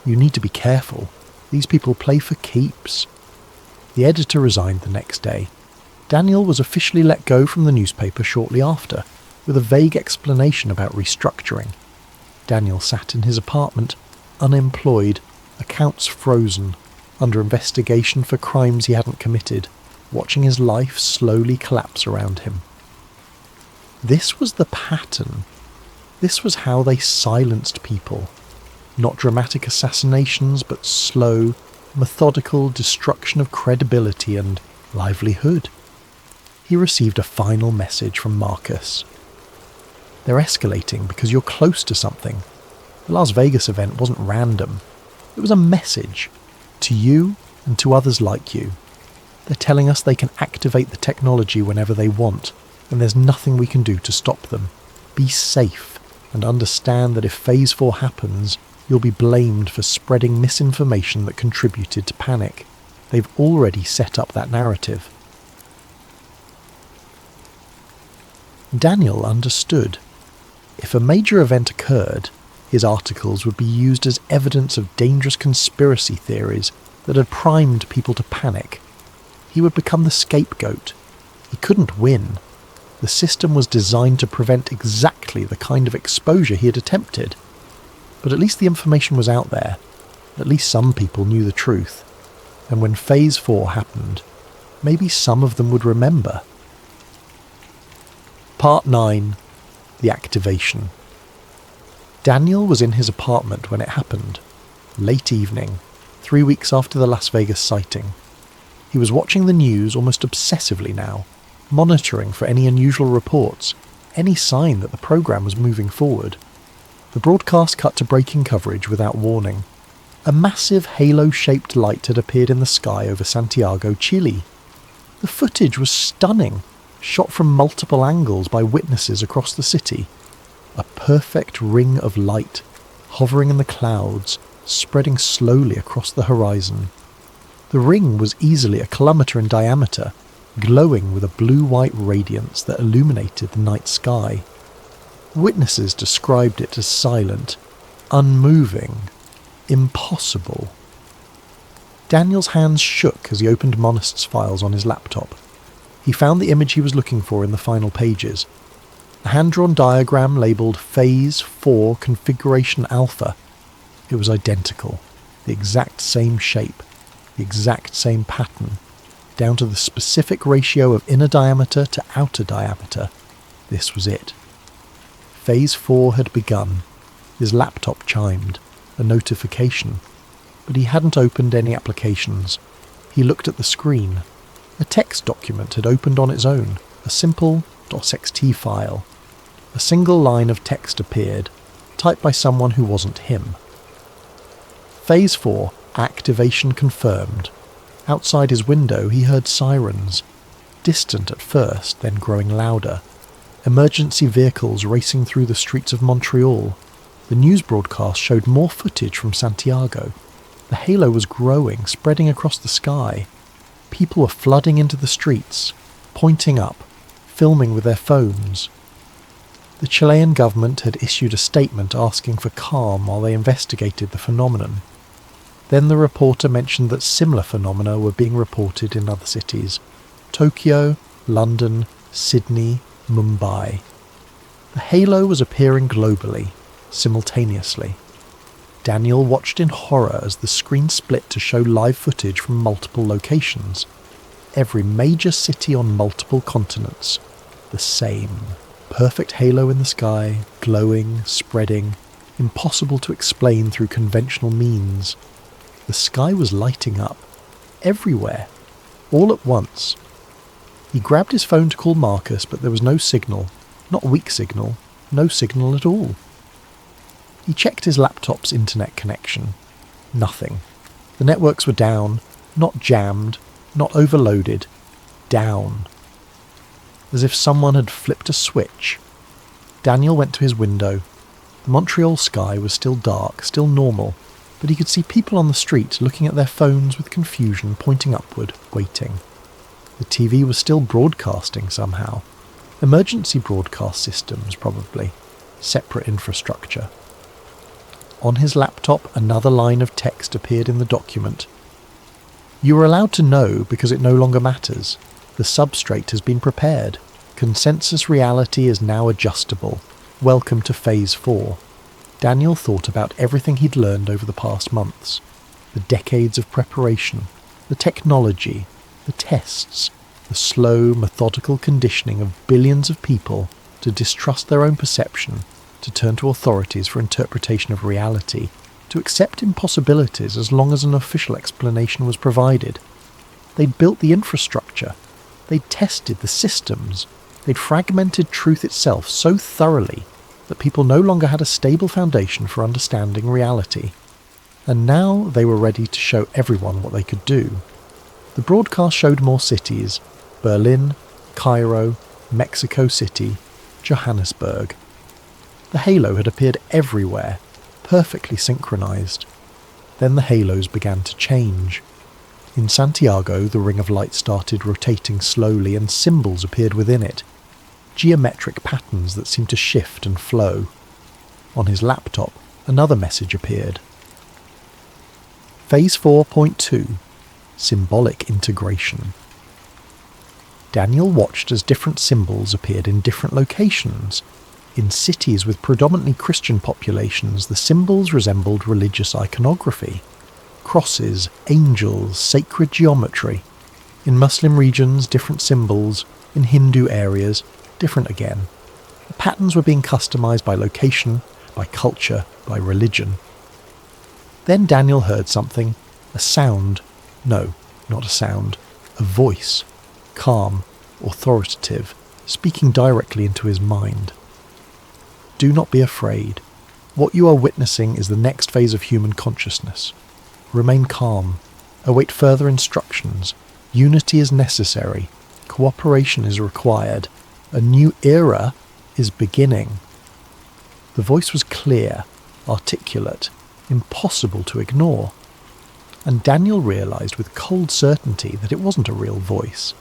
You need to be careful. These people play for keeps." The editor resigned the next day. Daniel was officially let go from the newspaper shortly after, with a vague explanation about restructuring. Daniel sat in his apartment, unemployed, accounts frozen, under investigation for crimes he hadn't committed, watching his life slowly collapse around him. This was the pattern. This was how they silenced people. Not dramatic assassinations, but slow, methodical destruction of credibility and livelihood. He received a final message from Marcus. "They're escalating because you're close to something. The Las Vegas event wasn't random. It was a message. To you and to others like you. They're telling us they can activate the technology whenever they want, and there's nothing we can do to stop them. Be safe, and understand that if Phase 4 happens, you'll be blamed for spreading misinformation that contributed to panic. They've already set up that narrative." Daniel understood. If a major event occurred, his articles would be used as evidence of dangerous conspiracy theories that had primed people to panic. He would become the scapegoat. He couldn't win. The system was designed to prevent exactly the kind of exposure he had attempted. But at least the information was out there. At least some people knew the truth. And when Phase 4 happened, maybe some of them would remember. Part 9. The Activation. Daniel was in his apartment when it happened. Late evening, 3 weeks after the Las Vegas sighting. He was watching the news almost obsessively now, monitoring for any unusual reports, any sign that the program was moving forward. The broadcast cut to breaking coverage without warning. A massive halo-shaped light had appeared in the sky over Santiago, Chile. The footage was stunning, shot from multiple angles by witnesses across the city. A perfect ring of light, hovering in the clouds, spreading slowly across the horizon. The ring was easily a kilometre in diameter, glowing with a blue-white radiance that illuminated the night sky. Witnesses described it as silent, unmoving, impossible. Daniel's hands shook as he opened Monist's files on his laptop. He found the image he was looking for in the final pages. A hand-drawn diagram labelled Phase 4 Configuration Alpha. It was identical, the exact same shape, the exact same pattern, down to the specific ratio of inner diameter to outer diameter. This was it. Phase 4 had begun. His laptop chimed, a notification, but he hadn't opened any applications. He looked at the screen. A text document had opened on its own, a simple .xt file. A single line of text appeared, typed by someone who wasn't him. Phase 4, activation confirmed. Outside his window he heard sirens, distant at first, then growing louder. Emergency vehicles racing through the streets of Montreal. The news broadcast showed more footage from Santiago. The halo was growing, spreading across the sky. People were flooding into the streets, pointing up, filming with their phones. The Chilean government had issued a statement asking for calm while they investigated the phenomenon. Then the reporter mentioned that similar phenomena were being reported in other cities: Tokyo, London, Sydney, Mumbai. The halo was appearing globally, simultaneously. Daniel watched in horror as the screen split to show live footage from multiple locations. Every major city on multiple continents. The same. Perfect halo in the sky, glowing, spreading, impossible to explain through conventional means. The sky was lighting up. Everywhere. All at once. He grabbed his phone to call Marcus, but there was no signal. Not weak signal. No signal at all. He checked his laptop's internet connection. Nothing. The networks were down, not jammed, not overloaded. Down. As if someone had flipped a switch. Daniel went to his window. The Montreal sky was still dark, still normal, but he could see people on the street looking at their phones with confusion, pointing upward, waiting. The TV was still broadcasting somehow. Emergency broadcast systems, probably. Separate infrastructure. On his laptop, another line of text appeared in the document. You are allowed to know because it no longer matters. The substrate has been prepared. Consensus reality is now adjustable. Welcome to Phase 4. Daniel thought about everything he'd learned over the past months. The decades of preparation, the technology, the tests, the slow, methodical conditioning of billions of people to distrust their own perception, to turn to authorities for interpretation of reality, to accept impossibilities as long as an official explanation was provided. They'd built the infrastructure. They'd tested the systems. They'd fragmented truth itself so thoroughly that people no longer had a stable foundation for understanding reality. And now they were ready to show everyone what they could do. The broadcast showed more cities: Berlin, Cairo, Mexico City, Johannesburg. The halo had appeared everywhere, perfectly synchronized. Then the halos began to change. In Santiago, the ring of light started rotating slowly and symbols appeared within it. Geometric patterns that seemed to shift and flow. On his laptop, another message appeared. Phase 4.2 Symbolic Integration. Daniel watched as different symbols appeared in different locations. In cities with predominantly Christian populations, the symbols resembled religious iconography. Crosses, angels, sacred geometry. In Muslim regions, different symbols. In Hindu areas, different again. The patterns were being customized by location, by culture, by religion. Then Daniel heard something, a sound. No, not a sound. A voice. Calm, authoritative, speaking directly into his mind. Do not be afraid. What you are witnessing is the next phase of human consciousness. Remain calm. Await further instructions. Unity is necessary. Cooperation is required. A new era is beginning. The voice was clear, articulate, impossible to ignore. And Daniel realized with cold certainty that it wasn't a real voice.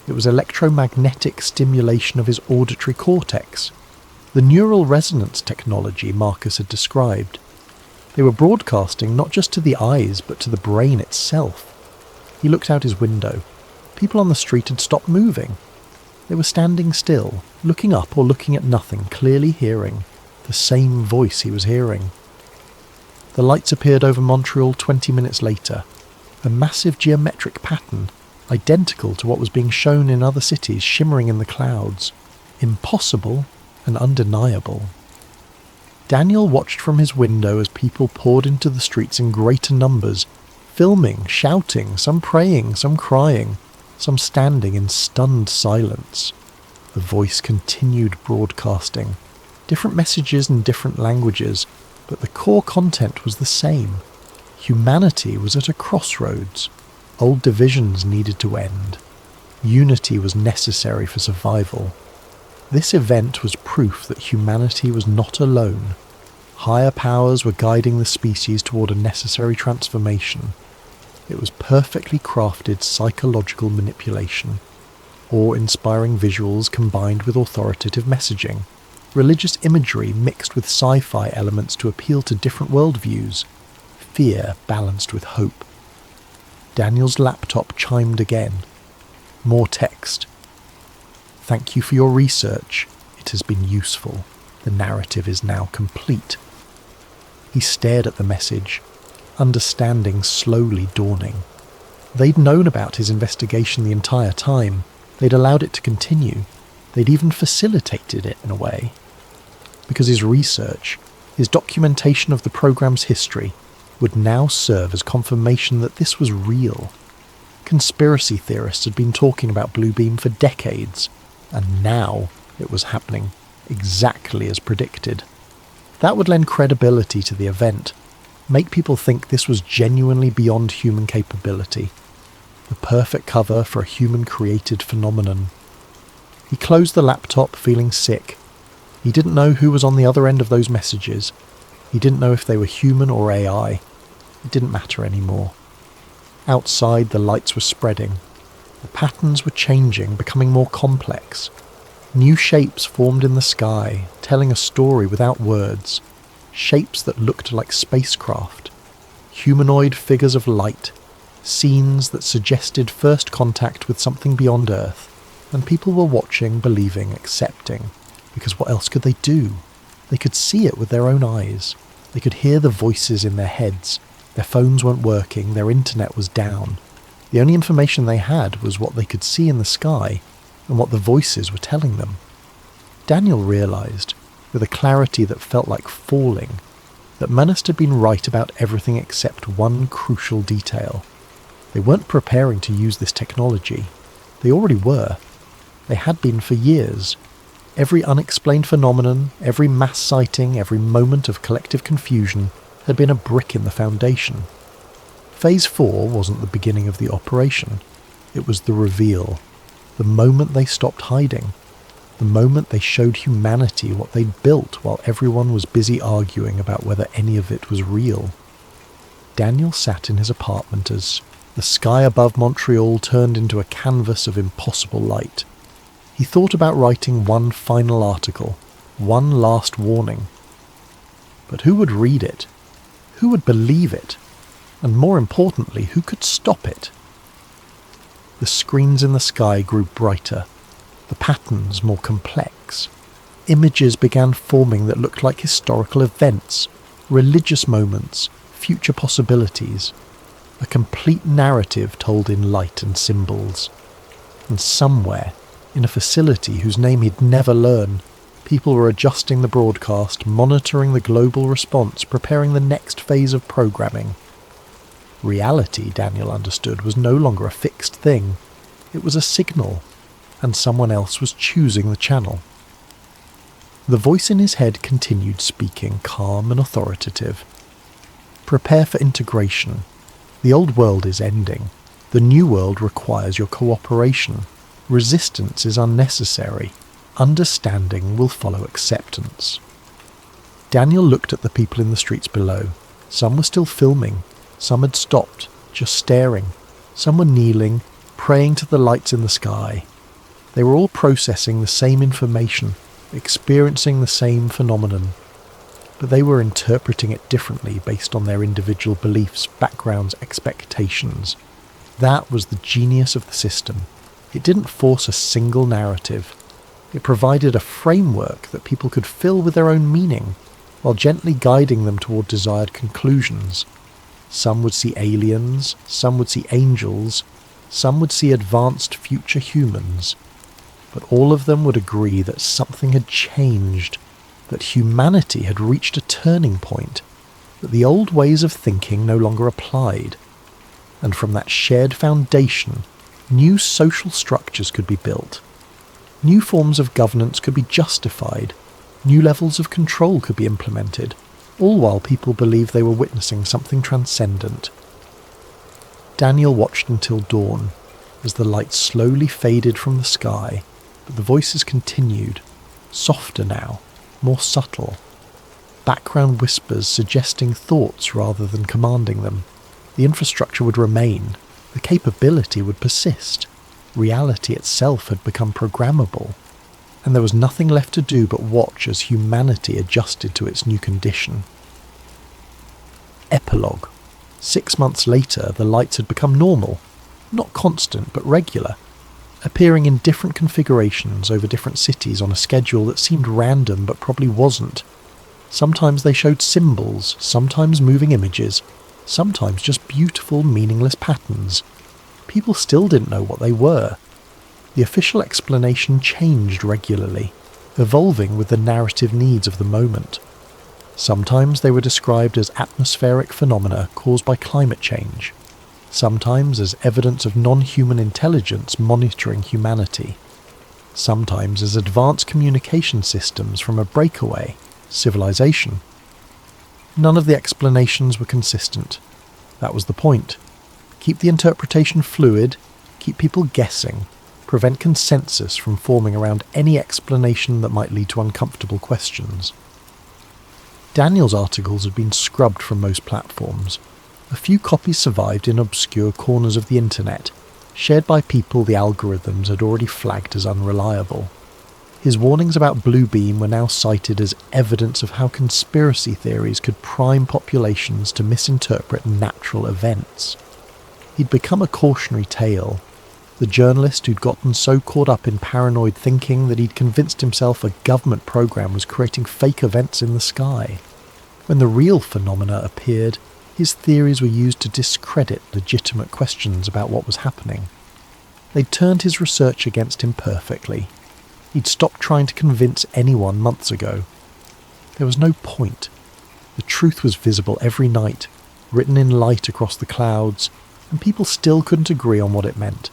It was electromagnetic stimulation of his auditory cortex, the neural resonance technology Marcus had described. They were broadcasting not just to the eyes, but to the brain itself. He looked out his window. People on the street had stopped moving. They were standing still, looking up or looking at nothing, clearly hearing the same voice he was hearing. The lights appeared over Montreal 20 minutes later, a massive geometric pattern, identical to what was being shown in other cities, shimmering in the clouds. Impossible and undeniable. Daniel watched from his window as people poured into the streets in greater numbers, filming, shouting, some praying, some crying, some standing in stunned silence. The voice continued broadcasting, different messages in different languages, but the core content was the same. Humanity was at a crossroads. Old divisions needed to end. Unity was necessary for survival. This event was proof that humanity was not alone. Higher powers were guiding the species toward a necessary transformation. It was perfectly crafted psychological manipulation, awe-inspiring visuals combined with authoritative messaging, religious imagery mixed with sci-fi elements to appeal to different worldviews, fear balanced with hope. Daniel's laptop chimed again. More text. Thank you for your research. It has been useful. The narrative is now complete. He stared at the message, understanding slowly dawning. They'd known about his investigation the entire time. They'd allowed it to continue. They'd even facilitated it in a way. Because his research, his documentation of the program's history, would now serve as confirmation that this was real. Conspiracy theorists had been talking about Bluebeam for decades, and now it was happening exactly as predicted. That would lend credibility to the event, make people think this was genuinely beyond human capability, the perfect cover for a human-created phenomenon. He closed the laptop feeling sick. He didn't know who was on the other end of those messages. He didn't know if they were human or AI. It didn't matter anymore. Outside, the lights were spreading. The patterns were changing, becoming more complex. New shapes formed in the sky, telling a story without words. Shapes that looked like spacecraft. Humanoid figures of light. Scenes that suggested first contact with something beyond Earth. And people were watching, believing, accepting. Because what else could they do? They could see it with their own eyes. They could hear the voices in their heads. Their phones weren't working, their internet was down. The only information they had was what they could see in the sky and what the voices were telling them. Daniel realized, with a clarity that felt like falling, that Manust had been right about everything except one crucial detail. They weren't preparing to use this technology. They already were. They had been for years. Every unexplained phenomenon, every mass sighting, every moment of collective confusion had been a brick in the foundation. Phase 4 wasn't the beginning of the operation. It was the reveal. The moment they stopped hiding. The moment they showed humanity what they'd built while everyone was busy arguing about whether any of it was real. Daniel sat in his apartment as the sky above Montreal turned into a canvas of impossible light. He thought about writing one final article, one last warning. But who would read it? Who would believe it? And more importantly, who could stop it? The screens in the sky grew brighter, the patterns more complex. Images began forming that looked like historical events, religious moments, future possibilities. A complete narrative told in light and symbols. And somewhere, in a facility whose name he'd never learn, people were adjusting the broadcast, monitoring the global response, preparing the next phase of programming. Reality, Daniel understood, was no longer a fixed thing. It was a signal, and someone else was choosing the channel. The voice in his head continued speaking, calm and authoritative. Prepare for integration. The old world is ending. The new world requires your cooperation. Resistance is unnecessary. Understanding will follow acceptance. Daniel looked at the people in the streets below. Some were still filming. Some had stopped, just staring. Some were kneeling, praying to the lights in the sky. They were all processing the same information, experiencing the same phenomenon. But they were interpreting it differently based on their individual beliefs, backgrounds, expectations. That was the genius of the system. It didn't force a single narrative. It provided a framework that people could fill with their own meaning, while gently guiding them toward desired conclusions. Some would see aliens, some would see angels, some would see advanced future humans. But all of them would agree that something had changed, that humanity had reached a turning point, that the old ways of thinking no longer applied. And from that shared foundation, new social structures could be built. New forms of governance could be justified. New levels of control could be implemented, all while people believed they were witnessing something transcendent. Daniel watched until dawn, as the light slowly faded from the sky, but the voices continued, softer now, more subtle. Background whispers suggesting thoughts rather than commanding them. The infrastructure would remain, the capability would persist. Reality itself had become programmable, and there was nothing left to do but watch as humanity adjusted to its new condition. Epilogue. 6 months later, the lights had become normal, not constant but regular, appearing in different configurations over different cities on a schedule that seemed random but probably wasn't. Sometimes they showed symbols, sometimes moving images, sometimes just beautiful, meaningless patterns. People still didn't know what they were. The official explanation changed regularly, evolving with the narrative needs of the moment. Sometimes they were described as atmospheric phenomena caused by climate change, sometimes as evidence of non-human intelligence monitoring humanity, sometimes as advanced communication systems from a breakaway civilization. None of the explanations were consistent. That was the point. Keep the interpretation fluid, keep people guessing, prevent consensus from forming around any explanation that might lead to uncomfortable questions. Daniel's articles had been scrubbed from most platforms. A few copies survived in obscure corners of the internet, shared by people the algorithms had already flagged as unreliable. His warnings about Blue Beam were now cited as evidence of how conspiracy theories could prime populations to misinterpret natural events. He'd become a cautionary tale, the journalist who'd gotten so caught up in paranoid thinking that he'd convinced himself a government program was creating fake events in the sky. When the real phenomena appeared, his theories were used to discredit legitimate questions about what was happening. They'd turned his research against him perfectly. He'd stopped trying to convince anyone months ago. There was no point. The truth was visible every night, written in light across the clouds, and people still couldn't agree on what it meant.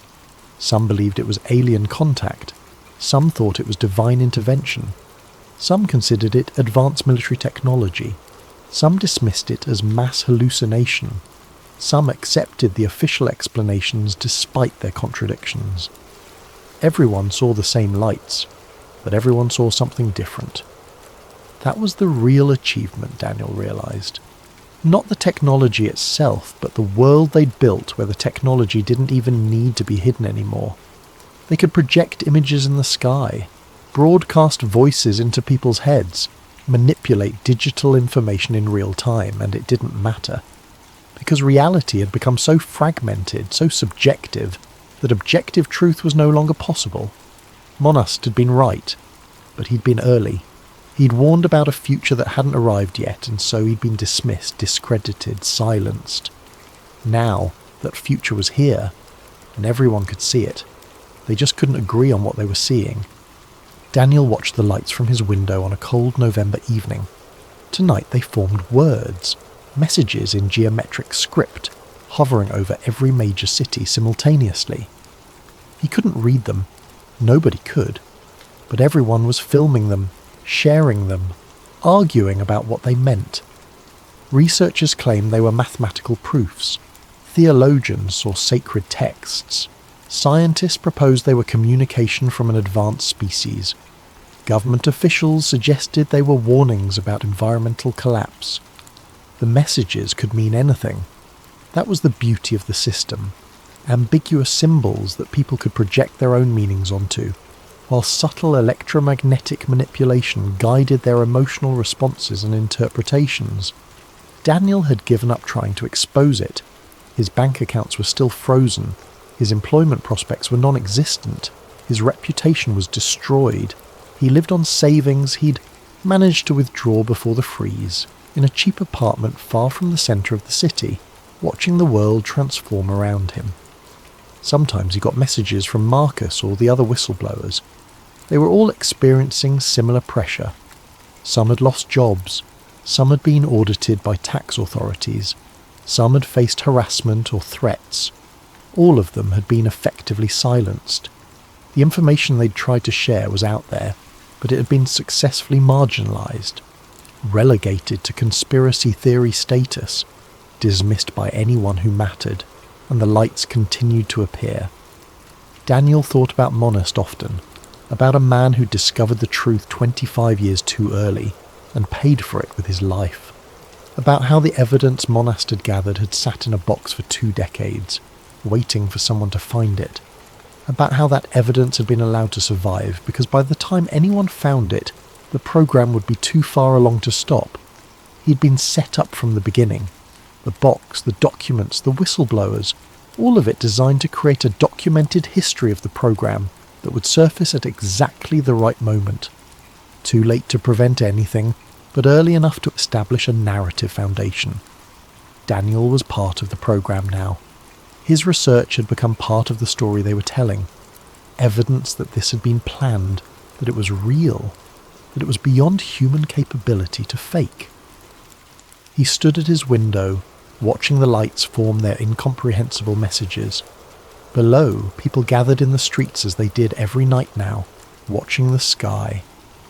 Some believed it was alien contact. Some thought it was divine intervention. Some considered it advanced military technology. Some dismissed it as mass hallucination. Some accepted the official explanations despite their contradictions. Everyone saw the same lights, but everyone saw something different. That was the real achievement, Daniel realized. Not the technology itself, but the world they'd built where the technology didn't even need to be hidden anymore. They could project images in the sky, broadcast voices into people's heads, manipulate digital information in real time, and it didn't matter. because reality had become so fragmented, so subjective, that objective truth was no longer possible. Monast had been right, but he'd been early. He'd warned about a future that hadn't arrived yet, and so he'd been dismissed, discredited, silenced. Now that future was here, and everyone could see it, they just couldn't agree on what they were seeing. Daniel watched the lights from his window on a cold November evening. Tonight they formed words, messages in geometric script, hovering over every major city simultaneously. He couldn't read them. Nobody could. But everyone was filming them, sharing them, arguing about what they meant. Researchers claim they were mathematical proofs. Theologians saw sacred texts. Scientists proposed they were communication from an advanced species. Government officials suggested they were warnings about environmental collapse. The messages could mean anything. That was the beauty of the system. Ambiguous symbols that people could project their own meanings onto, while subtle electromagnetic manipulation guided their emotional responses and interpretations. Daniel had given up trying to expose it. His bank accounts were still frozen. His employment prospects were non-existent. His reputation was destroyed. He lived on savings he'd managed to withdraw before the freeze, in a cheap apartment far from the centre of the city, watching the world transform around him. Sometimes he got messages from Marcus or the other whistleblowers. They were all experiencing similar pressure. Some had lost jobs. Some had been audited by tax authorities. Some had faced harassment or threats. All of them had been effectively silenced. The information they'd tried to share was out there, but it had been successfully marginalised, relegated to conspiracy theory status, dismissed by anyone who mattered, and the lights continued to appear. Daniel thought about Monast often, about a man who discovered the truth 25 years too early and paid for it with his life, about how the evidence Monast had gathered had sat in a box for 2 decades, waiting for someone to find it, about how that evidence had been allowed to survive because by the time anyone found it, the program would be too far along to stop. He'd been set up from the beginning. The box, the documents, the whistleblowers, all of it designed to create a documented history of the program that would surface at exactly the right moment. Too late to prevent anything, but early enough to establish a narrative foundation. Daniel was part of the program now. His research had become part of the story they were telling. Evidence that this had been planned, that it was real, that it was beyond human capability to fake. He stood at his window, watching the lights form their incomprehensible messages. Below, people gathered in the streets as they did every night now, watching the sky,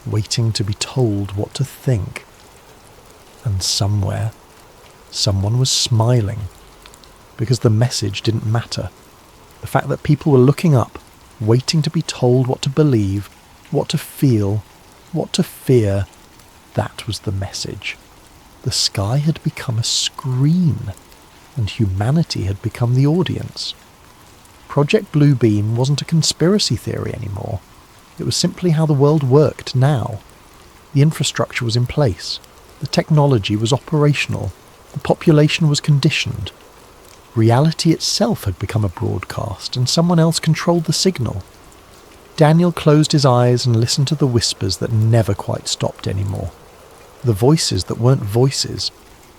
waiting to be told what to think. And somewhere, someone was smiling, because the message didn't matter. The fact that people were looking up, waiting to be told what to believe, what to feel, what to fear, that was the message. The sky had become a screen, and humanity had become the audience. Project Bluebeam wasn't a conspiracy theory anymore. It was simply how the world worked now. The infrastructure was in place. The technology was operational. The population was conditioned. Reality itself had become a broadcast, and someone else controlled the signal. Daniel closed his eyes and listened to the whispers that never quite stopped anymore. The voices that weren't voices.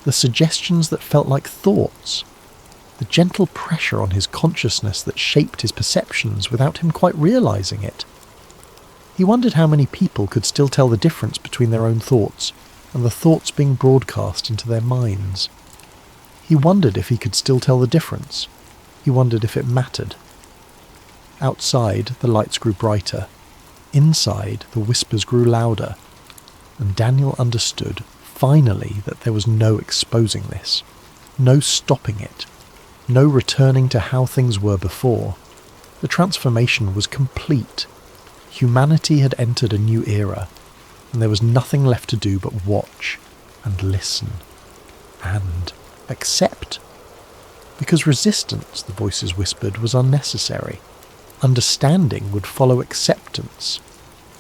The suggestions that felt like thoughts. The gentle pressure on his consciousness that shaped his perceptions without him quite realising it. He wondered how many people could still tell the difference between their own thoughts and the thoughts being broadcast into their minds. He wondered if he could still tell the difference. He wondered if it mattered. Outside, the lights grew brighter. Inside, the whispers grew louder. And Daniel understood, finally, that there was no exposing this. No stopping it. No returning to how things were before. The transformation was complete. Humanity had entered a new era, and there was nothing left to do but watch and listen and accept. Because resistance, the voices whispered, was unnecessary. Understanding would follow acceptance.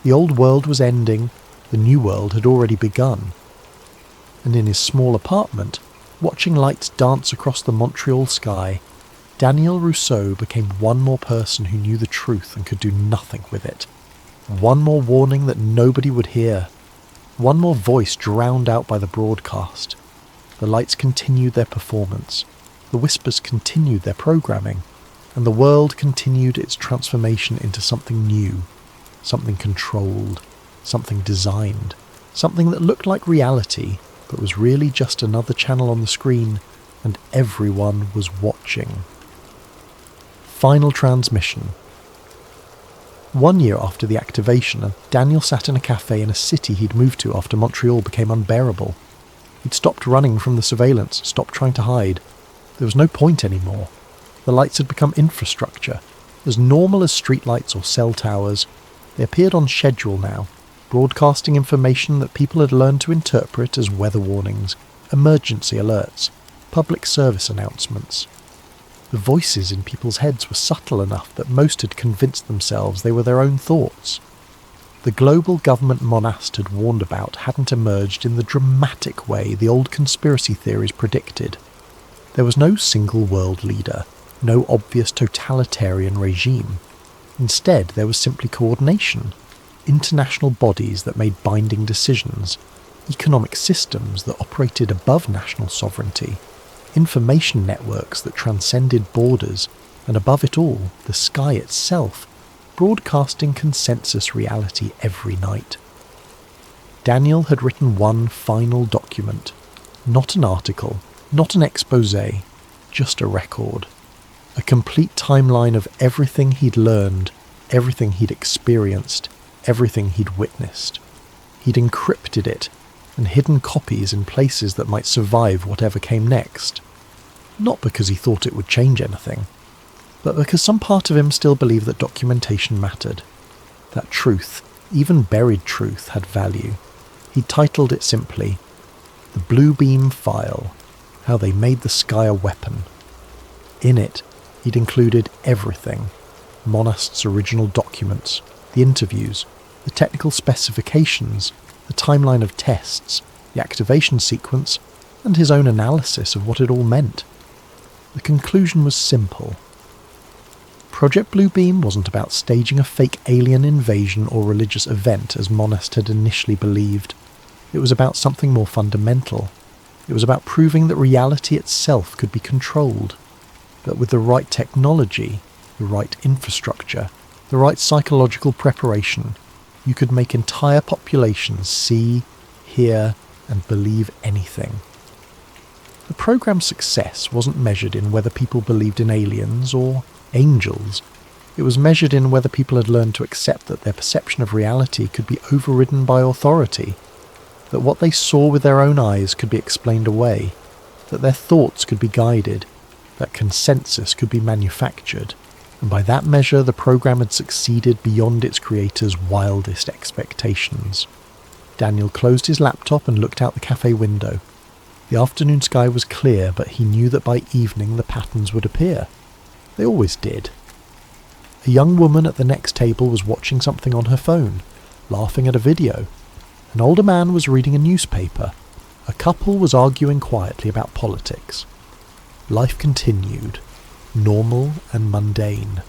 The old world was ending, the new world had already begun. And in his small apartment, Watching lights dance across the Montreal sky, Daniel Rousseau became one more person who knew the truth and could do nothing with it. One more warning that nobody would hear. One more voice drowned out by the broadcast. The lights continued their performance. The whispers continued their programming. And the world continued its transformation into something new, something controlled, something designed, something that looked like reality, but was really just another channel on the screen, and everyone was watching. Final transmission. 1 year after the activation, Daniel sat in a cafe in a city he'd moved to after Montreal became unbearable. He'd stopped running from the surveillance, stopped trying to hide. There was no point anymore. The lights had become infrastructure, as normal as streetlights or cell towers. They appeared on schedule now, broadcasting information that people had learned to interpret as weather warnings, emergency alerts, public service announcements. The voices in people's heads were subtle enough that most had convinced themselves they were their own thoughts. The global government Monast had warned about hadn't emerged in the dramatic way the old conspiracy theories predicted. There was no single world leader, no obvious totalitarian regime. Instead, there was simply coordination, international bodies that made binding decisions, economic systems that operated above national sovereignty, information networks that transcended borders, and above it all, the sky itself, broadcasting consensus reality every night. Daniel had written one final document, not an article, not an exposé, just a record. A complete timeline of everything he'd learned, everything he'd experienced, everything he'd witnessed. He'd encrypted it and hidden copies in places that might survive whatever came next. Not because he thought it would change anything, but because some part of him still believed that documentation mattered. That truth, even buried truth, had value. He titled it simply, The Blue Beam File, How They Made the Sky a Weapon. In it, he'd included everything. Monast's original documents, the interviews, the technical specifications, the timeline of tests, the activation sequence, and his own analysis of what it all meant. The conclusion was simple. Project Bluebeam wasn't about staging a fake alien invasion or religious event as Monast had initially believed. It was about something more fundamental. It was about proving that reality itself could be controlled. That with the right technology, the right infrastructure, the right psychological preparation, you could make entire populations see, hear, and believe anything. The program's success wasn't measured in whether people believed in aliens or angels. It was measured in whether people had learned to accept that their perception of reality could be overridden by authority, that what they saw with their own eyes could be explained away, that their thoughts could be guided, that consensus could be manufactured, and by that measure the program had succeeded beyond its creator's wildest expectations. Daniel closed his laptop and looked out the cafe window. The afternoon sky was clear, but he knew that by evening the patterns would appear. They always did. A young woman at the next table was watching something on her phone, laughing at a video. An older man was reading a newspaper. A couple was arguing quietly about politics. Life continued, normal and mundane,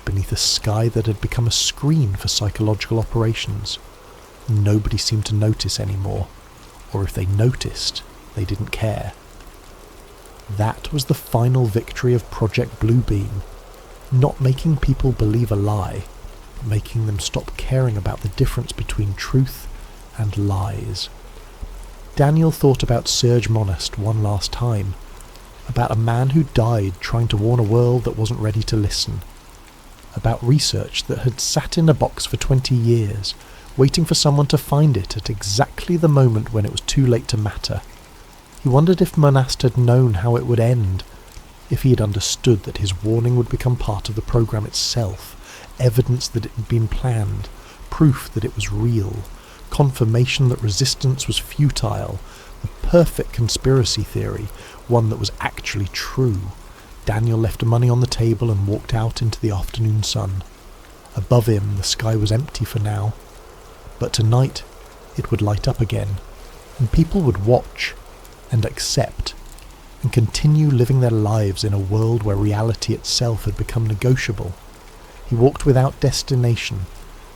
beneath a sky that had become a screen for psychological operations. Nobody seemed to notice anymore, or if they noticed, they didn't care. That was the final victory of Project Bluebeam, not making people believe a lie, but making them stop caring about the difference between truth and lies. Daniel thought about Serge Monast one last time, about a man who died trying to warn a world that wasn't ready to listen, about research that had sat in a box for 20 years, waiting for someone to find it at exactly the moment when it was too late to matter. He wondered if Monast had known how it would end, if he had understood that his warning would become part of the program itself, evidence that it had been planned, proof that it was real, confirmation that resistance was futile, the perfect conspiracy theory, one that was actually true. Daniel left money on the table and walked out into the afternoon sun. Above him the sky was empty for now, but tonight it would light up again, and people would watch and accept and continue living their lives in a world where reality itself had become negotiable. He walked without destination,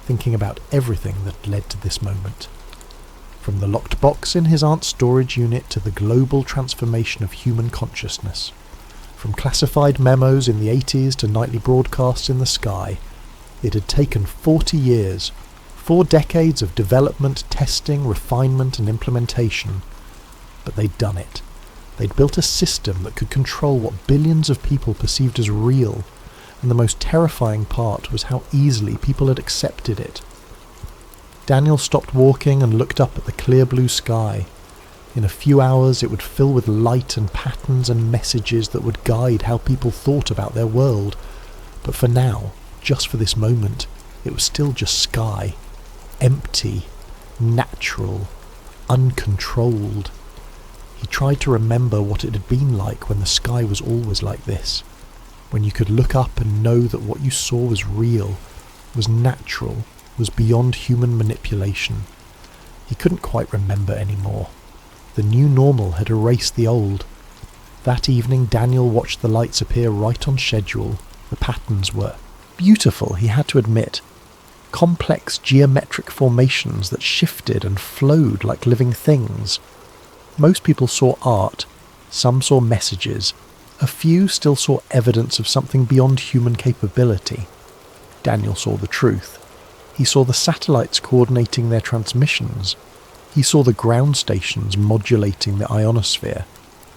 thinking about everything that led to this moment. From the locked box in his aunt's storage unit to the global transformation of human consciousness. From classified memos in the 80s to nightly broadcasts in the sky, it had taken 40 years, 4 decades of development, testing, refinement and implementation. But they'd done it. They'd built a system that could control what billions of people perceived as real, and the most terrifying part was how easily people had accepted it. Daniel stopped walking and looked up at the clear blue sky. In a few hours it would fill with light and patterns and messages that would guide how people thought about their world. But for now, just for this moment, it was still just sky. Empty, natural, uncontrolled. He tried to remember what it had been like when the sky was always like this. When you could look up and know that what you saw was real, was natural, was beyond human manipulation. He couldn't quite remember anymore. The new normal had erased the old. That evening Daniel watched the lights appear right on schedule. The patterns were beautiful, he had to admit. Complex geometric formations that shifted and flowed like living things. Most people saw art, some saw messages, a few still saw evidence of something beyond human capability. Daniel saw the truth. He saw the satellites coordinating their transmissions. He saw the ground stations modulating the ionosphere.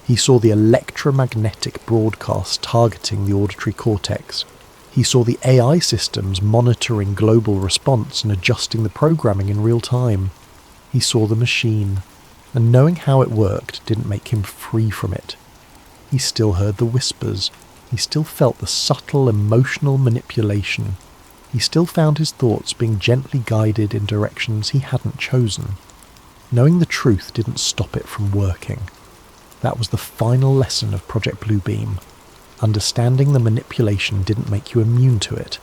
He saw the electromagnetic broadcasts targeting the auditory cortex. He saw the AI systems monitoring global response and adjusting the programming in real time. He saw the machine, and knowing how it worked didn't make him free from it. He still heard the whispers. He still felt the subtle emotional manipulation. He still found his thoughts being gently guided in directions he hadn't chosen. Knowing the truth didn't stop it from working. That was the final lesson of Project Bluebeam. Understanding the manipulation didn't make you immune to it.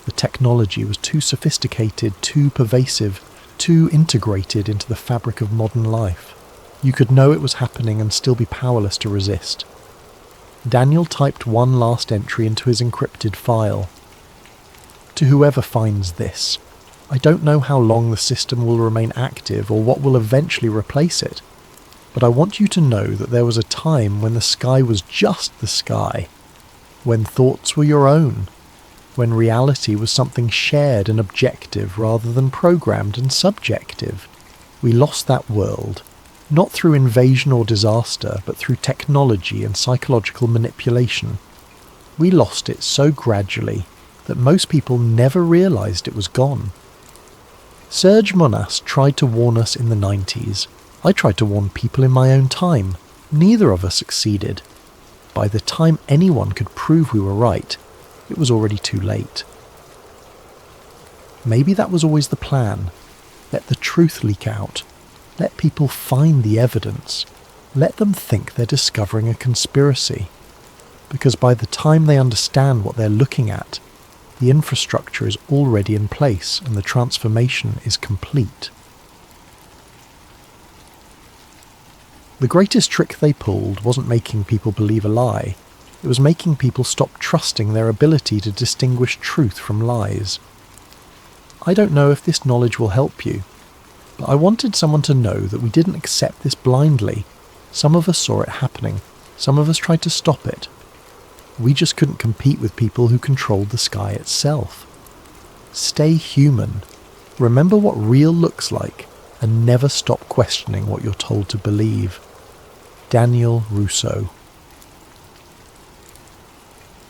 The technology was too sophisticated, too pervasive, too integrated into the fabric of modern life. You could know it was happening and still be powerless to resist. Daniel typed one last entry into his encrypted file. To whoever finds this, I don't know how long the system will remain active or what will eventually replace it, but I want you to know that there was a time when the sky was just the sky, when thoughts were your own, when reality was something shared and objective rather than programmed and subjective. We lost that world, not through invasion or disaster, but through technology and psychological manipulation. We lost it so gradually that most people never realized it was gone. Serge Monas tried to warn us in the 90s. I tried to warn people in my own time. Neither of us succeeded. By the time anyone could prove we were right, it was already too late. Maybe that was always the plan. Let the truth leak out. Let people find the evidence. Let them think they're discovering a conspiracy. Because by the time they understand what they're looking at, the infrastructure is already in place and the transformation is complete. The greatest trick they pulled wasn't making people believe a lie. It was making people stop trusting their ability to distinguish truth from lies. I don't know if this knowledge will help you, but I wanted someone to know that we didn't accept this blindly. Some of us saw it happening. Some of us tried to stop it. We just couldn't compete with people who controlled the sky itself. Stay human. Remember what real looks like, and never stop questioning what you're told to believe. Daniel Rousseau.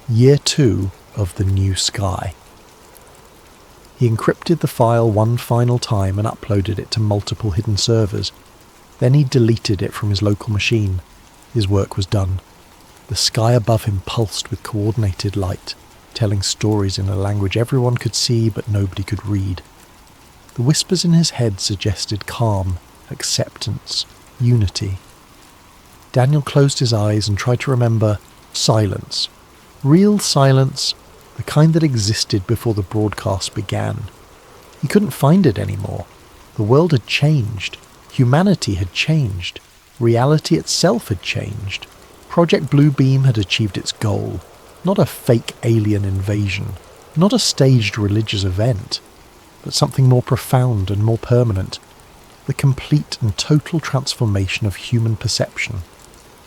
Year 2 of the New Sky. He encrypted the file one final time and uploaded it to multiple hidden servers. Then he deleted it from his local machine. His work was done. The sky above him pulsed with coordinated light, telling stories in a language everyone could see but nobody could read. The whispers in his head suggested calm, acceptance, unity. Daniel closed his eyes and tried to remember silence. Real silence, the kind that existed before the broadcast began. He couldn't find it anymore. The world had changed. Humanity had changed. Reality itself had changed. Project Bluebeam had achieved its goal, not a fake alien invasion, not a staged religious event, but something more profound and more permanent, the complete and total transformation of human perception,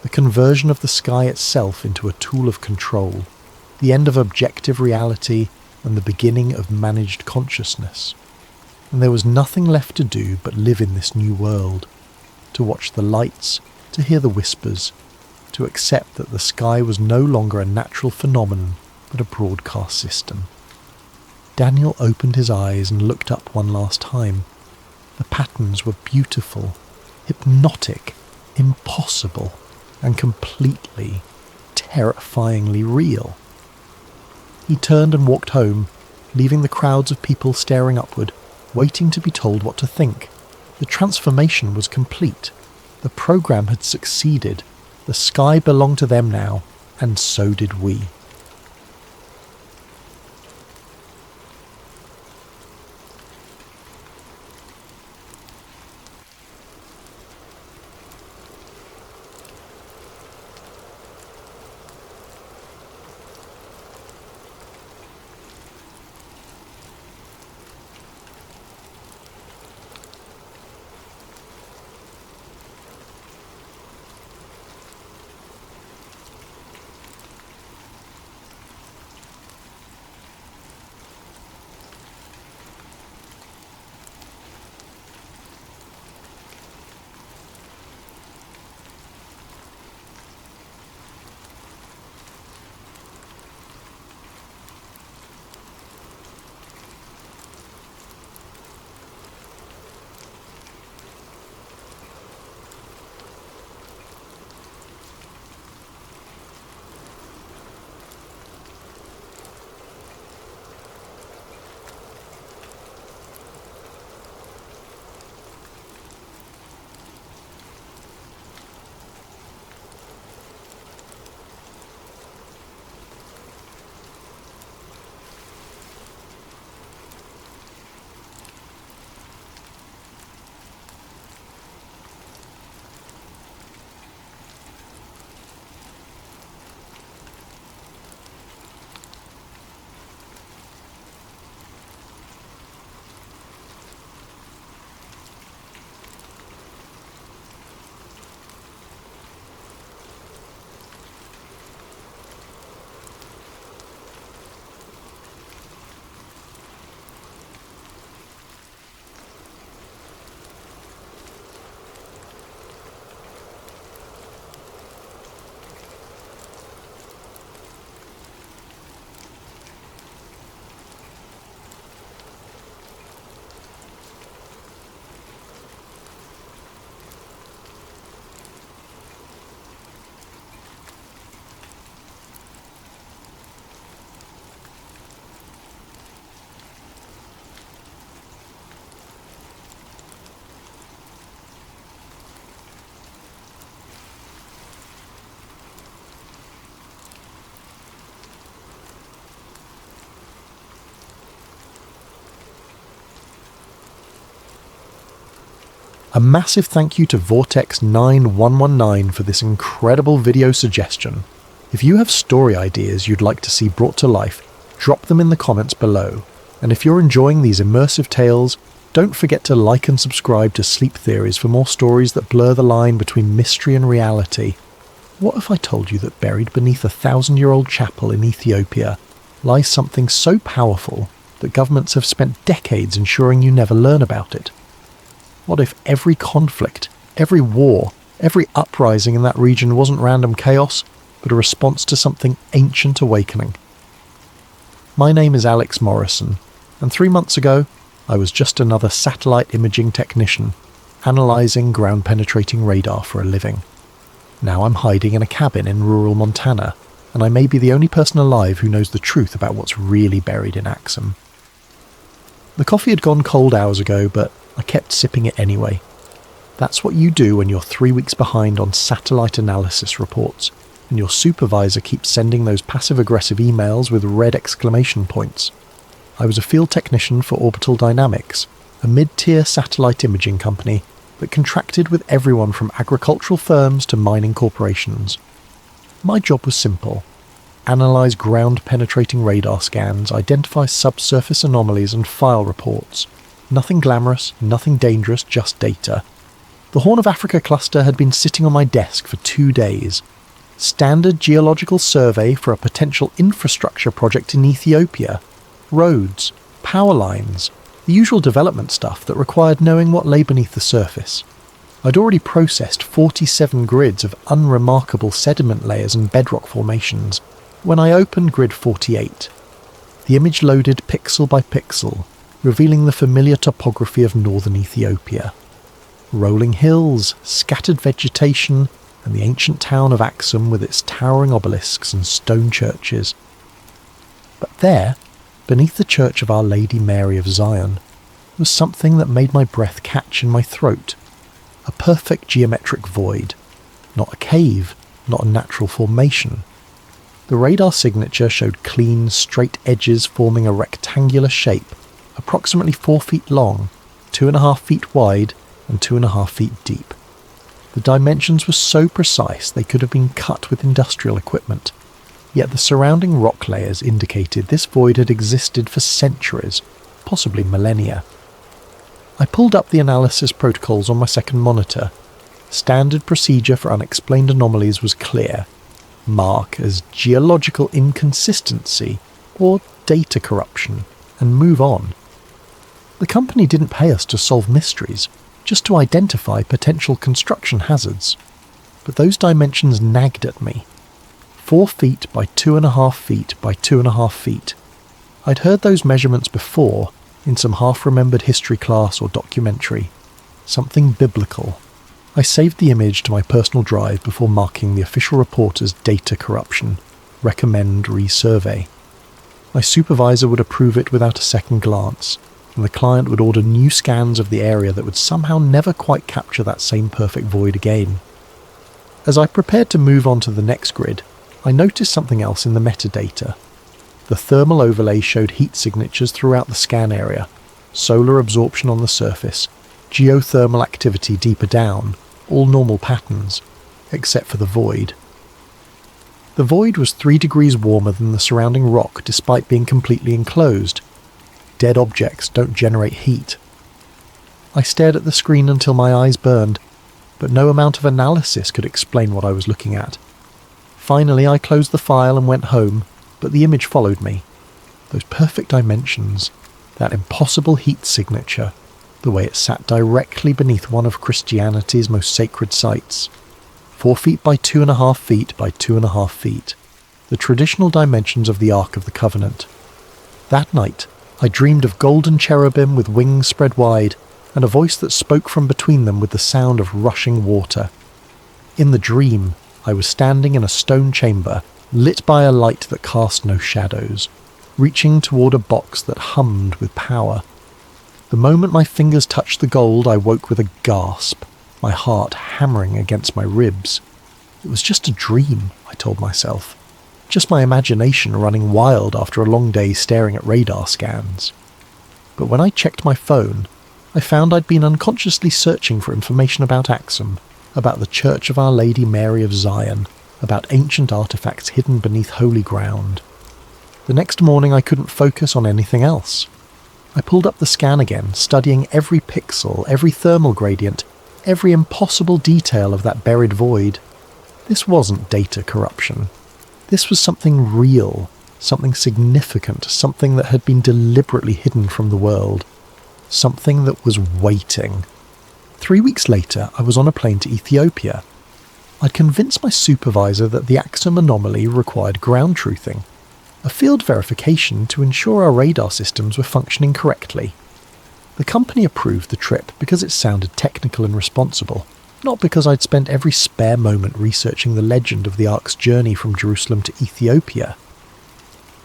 the conversion of the sky itself into a tool of control, the end of objective reality and the beginning of managed consciousness. And there was nothing left to do but live in this new world, to watch the lights, to hear the whispers, to accept that the sky was no longer a natural phenomenon but a broadcast system. Daniel opened his eyes and looked up one last time. The patterns were beautiful, hypnotic, impossible, and completely, terrifyingly real. He turned and walked home, leaving the crowds of people staring upward, waiting to be told what to think. The transformation was complete. The program had succeeded. The sky belonged to them now, and so did we. A massive thank you to Vortex9119 for this incredible video suggestion. If you have story ideas you'd like to see brought to life, drop them in the comments below. And if you're enjoying these immersive tales, don't forget to like and subscribe to Sleep Theories for more stories that blur the line between mystery and reality. What if I told you that buried beneath a 1,000-year-old chapel in Ethiopia lies something so powerful that governments have spent decades ensuring you never learn about it? What if every conflict, every war, every uprising in that region wasn't random chaos, but a response to something ancient awakening? My name is Alex Morrison, and 3 months ago, I was just another satellite imaging technician, analysing ground-penetrating radar for a living. Now I'm hiding in a cabin in rural Montana, and I may be the only person alive who knows the truth about what's really buried in Axum. The coffee had gone cold hours ago, but I kept sipping it anyway. That's what you do when you're 3 weeks behind on satellite analysis reports, and your supervisor keeps sending those passive-aggressive emails with red exclamation points. I was a field technician for Orbital Dynamics, a mid-tier satellite imaging company that contracted with everyone from agricultural firms to mining corporations. My job was simple: analyse ground-penetrating radar scans, identify subsurface anomalies and file reports. Nothing glamorous, nothing dangerous, just data. The Horn of Africa cluster had been sitting on my desk for 2 days. Standard geological survey for a potential infrastructure project in Ethiopia. Roads, power lines, the usual development stuff that required knowing what lay beneath the surface. I'd already processed 47 grids of unremarkable sediment layers and bedrock formations when I opened grid 48. The image loaded pixel by pixel, revealing the familiar topography of northern Ethiopia. Rolling hills, scattered vegetation, and the ancient town of Axum with its towering obelisks and stone churches. But there, beneath the church of Our Lady Mary of Zion, was something that made my breath catch in my throat. A perfect geometric void. Not a cave, not a natural formation. The radar signature showed clean, straight edges forming a rectangular shape, approximately 4 feet long, 2.5 feet wide, and 2.5 feet deep. The dimensions were so precise they could have been cut with industrial equipment, yet the surrounding rock layers indicated this void had existed for centuries, possibly millennia. I pulled up the analysis protocols on my second monitor. Standard procedure for unexplained anomalies was clear. Mark as geological inconsistency or data corruption, and move on. The company didn't pay us to solve mysteries, just to identify potential construction hazards. But those dimensions nagged at me. 4 feet by 2.5 feet by 2.5 feet. I'd heard those measurements before, in some half-remembered history class or documentary. Something biblical. I saved the image to my personal drive before marking the official report as data corruption. Recommend resurvey. My supervisor would approve it without a second glance, and the client would order new scans of the area that would somehow never quite capture that same perfect void again. As I prepared to move on to the next grid, I noticed something else in the metadata. The thermal overlay showed heat signatures throughout the scan area, solar absorption on the surface, geothermal activity deeper down, all normal patterns, except for the void. The void was 3 degrees warmer than the surrounding rock despite being completely enclosed. Dead objects don't generate heat. I stared at the screen until my eyes burned, but no amount of analysis could explain what I was looking at. Finally, I closed the file and went home, but the image followed me. Those perfect dimensions, that impossible heat signature, the way it sat directly beneath one of Christianity's most sacred sites. 4 feet by 2.5 feet by 2.5 feet. The traditional dimensions of the Ark of the Covenant. That night, I dreamed of golden cherubim with wings spread wide, and a voice that spoke from between them with the sound of rushing water. In the dream, I was standing in a stone chamber, lit by a light that cast no shadows, reaching toward a box that hummed with power. The moment my fingers touched the gold, I woke with a gasp, my heart hammering against my ribs. It was just a dream, I told myself. Just my imagination running wild after a long day staring at radar scans. But when I checked my phone, I found I'd been unconsciously searching for information about Axum, about the Church of Our Lady Mary of Zion, about ancient artifacts hidden beneath holy ground. The next morning I couldn't focus on anything else. I pulled up the scan again, studying every pixel, every thermal gradient, every impossible detail of that buried void. This wasn't data corruption. This was something real, something significant, something that had been deliberately hidden from the world. Something that was waiting. 3 weeks later, I was on a plane to Ethiopia. I'd convinced my supervisor that the Axum anomaly required ground truthing, a field verification to ensure our radar systems were functioning correctly. The company approved the trip because it sounded technical and responsible, not because I'd spent every spare moment researching the legend of the Ark's journey from Jerusalem to Ethiopia.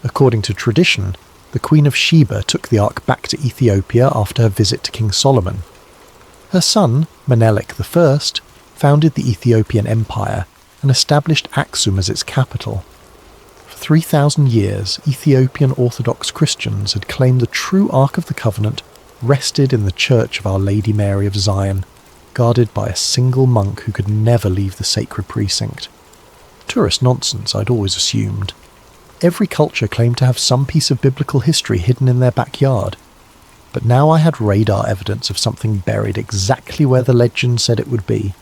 According to tradition, the Queen of Sheba took the Ark back to Ethiopia after her visit to King Solomon. Her son, Menelik I, founded the Ethiopian Empire and established Axum as its capital. For 3,000 years, Ethiopian Orthodox Christians had claimed the true Ark of the Covenant rested in the Church of Our Lady Mary of Zion, guarded by a single monk who could never leave the sacred precinct. Tourist nonsense, I'd always assumed. Every culture claimed to have some piece of biblical history hidden in their backyard. But now I had radar evidence of something buried exactly where the legend said it would be.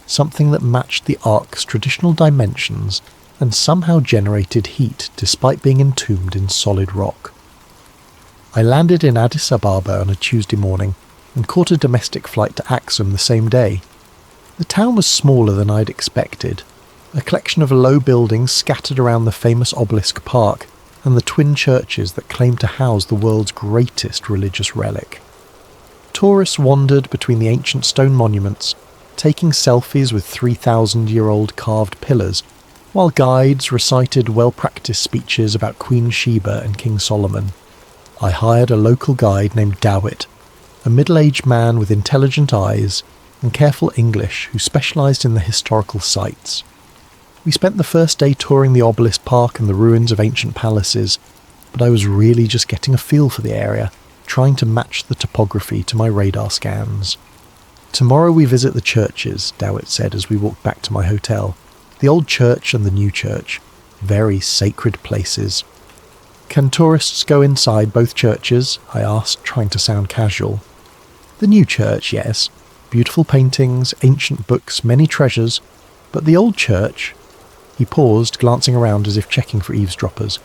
Something that matched the Ark's traditional dimensions and somehow generated heat despite being entombed in solid rock. I landed in Addis Ababa on a Tuesday morning and caught a domestic flight to Axum the same day. The town was smaller than I'd expected, a collection of low buildings scattered around the famous obelisk park and the twin churches that claim to house the world's greatest religious relic. Tourists wandered between the ancient stone monuments, taking selfies with 3,000-year-old carved pillars, while guides recited well-practiced speeches about Queen Sheba and King Solomon. I hired a local guide named Dawit, a middle-aged man with intelligent eyes and careful English who specialised in the historical sites. We spent the first day touring the obelisk park and the ruins of ancient palaces, but I was really just getting a feel for the area, trying to match the topography to my radar scans. Tomorrow we visit the churches, Dawit said as we walked back to my hotel. The old church and the new church. Very sacred places. Can tourists go inside both churches? I asked, trying to sound casual. The new church, yes. Beautiful paintings, ancient books, many treasures. But the old church... He paused, glancing around as if checking for eavesdroppers.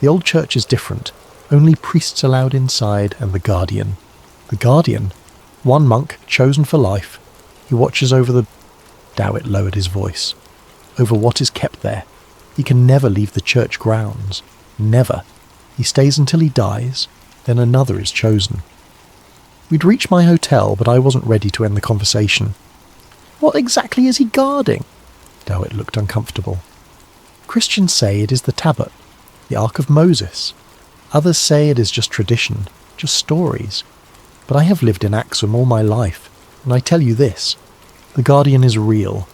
The old church is different. Only priests allowed inside and the guardian. The guardian? One monk, chosen for life. He watches over the... Dawit lowered his voice. Over what is kept there. He can never leave the church grounds. Never. He stays until he dies, then another is chosen. We'd reached my hotel, but I wasn't ready to end the conversation. What exactly is he guarding? Dawit looked uncomfortable. Christians say it is the Tablet, the Ark of Moses. Others say it is just tradition, just stories. But I have lived in Axum all my life, and I tell you this, the guardian is real.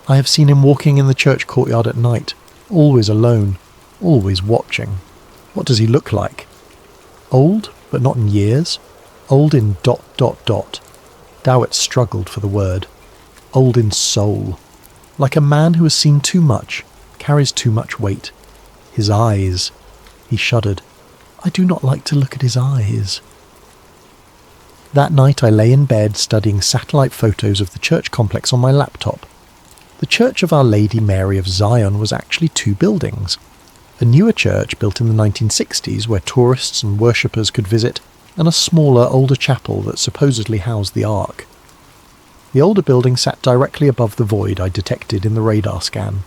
I have seen him walking in the church courtyard at night, always alone, always watching. What does he look like? Old, but not in years. Old in ... Dawit struggled for the word. Old in soul. Like a man who has seen too much, carries too much weight. His eyes. He shuddered. I do not like to look at his eyes. That night I lay in bed studying satellite photos of the church complex on my laptop. The Church of Our Lady Mary of Zion was actually two buildings. A newer church built in the 1960s where tourists and worshippers could visit, and a smaller, older chapel that supposedly housed the Ark. The older building sat directly above the void I detected in the radar scan.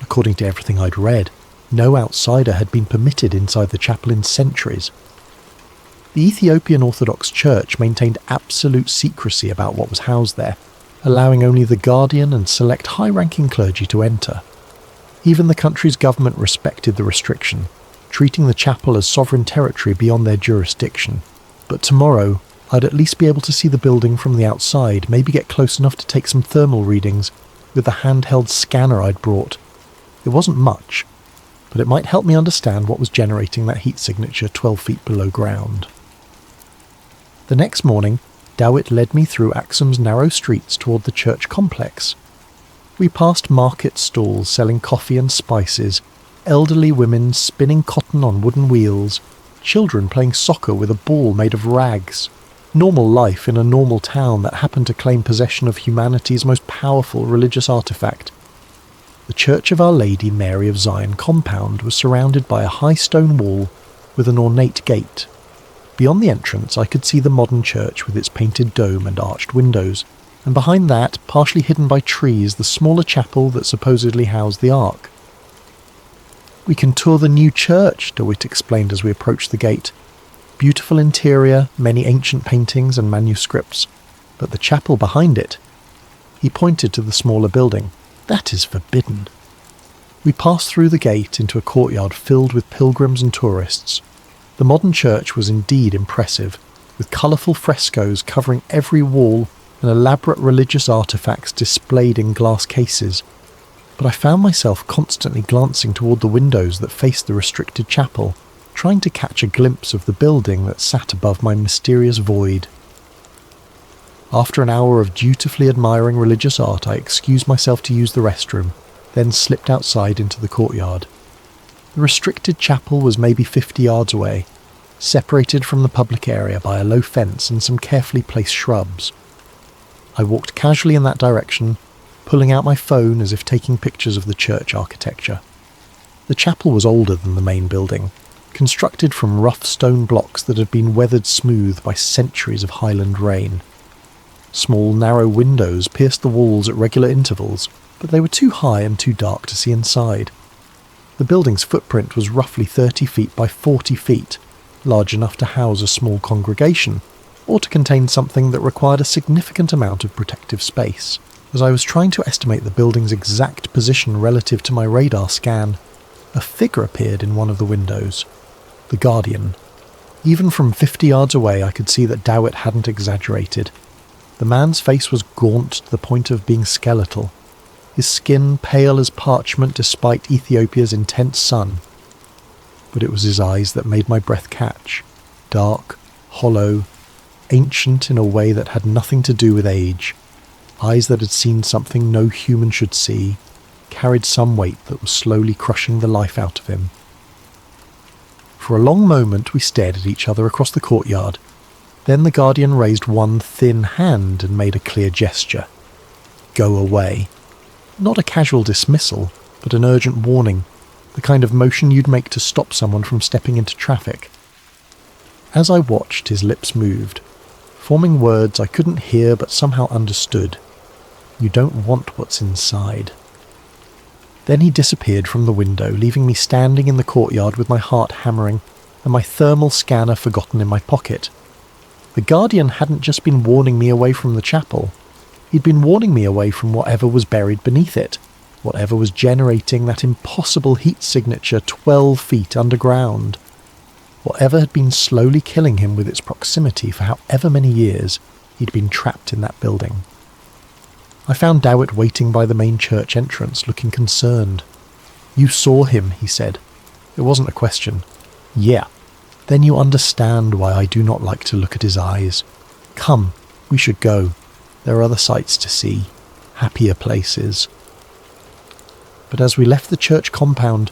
According to everything I'd read, no outsider had been permitted inside the chapel in centuries. The Ethiopian Orthodox Church maintained absolute secrecy about what was housed there, allowing only the guardian and select high-ranking clergy to enter. Even the country's government respected the restriction, treating the chapel as sovereign territory beyond their jurisdiction. But tomorrow, I'd at least be able to see the building from the outside, maybe get close enough to take some thermal readings with the handheld scanner I'd brought. It wasn't much, but it might help me understand what was generating that heat signature 12 feet below ground. The next morning, Dawit led me through Axum's narrow streets toward the church complex. We passed market stalls selling coffee and spices, elderly women spinning cotton on wooden wheels, children playing soccer with a ball made of rags. Normal life in a normal town that happened to claim possession of humanity's most powerful religious artifact. The Church of Our Lady Mary of Zion compound was surrounded by a high stone wall with an ornate gate. Beyond the entrance I could see the modern church with its painted dome and arched windows, and behind that, partially hidden by trees, the smaller chapel that supposedly housed the Ark. We can tour the new church, Dawit explained as we approached the gate. Beautiful interior, many ancient paintings and manuscripts, but the chapel behind it. He pointed to the smaller building. That is forbidden. We passed through the gate into a courtyard filled with pilgrims and tourists. The modern church was indeed impressive, with colourful frescoes covering every wall and elaborate religious artefacts displayed in glass cases. But I found myself constantly glancing toward the windows that faced the restricted chapel, trying to catch a glimpse of the building that sat above my mysterious void. After an hour of dutifully admiring religious art, I excused myself to use the restroom. then slipped outside into the courtyard. The restricted chapel was maybe 50 yards away, separated from the public area by a low fence and some carefully placed shrubs. I walked casually in that direction, pulling out my phone as if taking pictures of the church architecture. The chapel was older than the main building, constructed from rough stone blocks that had been weathered smooth by centuries of highland rain. Small, narrow windows pierced the walls at regular intervals, but they were too high and too dark to see inside. The building's footprint was roughly 30 feet by 40 feet, large enough to house a small congregation, or to contain something that required a significant amount of protective space. As I was trying to estimate the building's exact position relative to my radar scan, a figure appeared in one of the windows. The Guardian. Even from 50 yards away I could see that Dowett hadn't exaggerated. The man's face was gaunt to the point of being skeletal, his skin pale as parchment despite Ethiopia's intense sun. But it was his eyes that made my breath catch, dark, hollow, ancient in a way that had nothing to do with age, eyes that had seen something no human should see, carried some weight that was slowly crushing the life out of him. For a long moment we stared at each other across the courtyard. Then the Guardian raised one thin hand and made a clear gesture. Go away. Not a casual dismissal, but an urgent warning, the kind of motion you'd make to stop someone from stepping into traffic. As I watched, his lips moved, forming words I couldn't hear but somehow understood. You don't want what's inside. Then he disappeared from the window, leaving me standing in the courtyard with my heart hammering and my thermal scanner forgotten in my pocket. The Guardian hadn't just been warning me away from the chapel. He'd been warning me away from whatever was buried beneath it, whatever was generating that impossible heat signature 12 feet underground. Whatever had been slowly killing him with its proximity for however many years he'd been trapped in that building. I found Dowett waiting by the main church entrance, looking concerned. You saw him, he said. It wasn't a question. Yeah. Then you understand why I do not like to look at his eyes. Come, we should go. There are other sights to see, happier places. But as we left the church compound,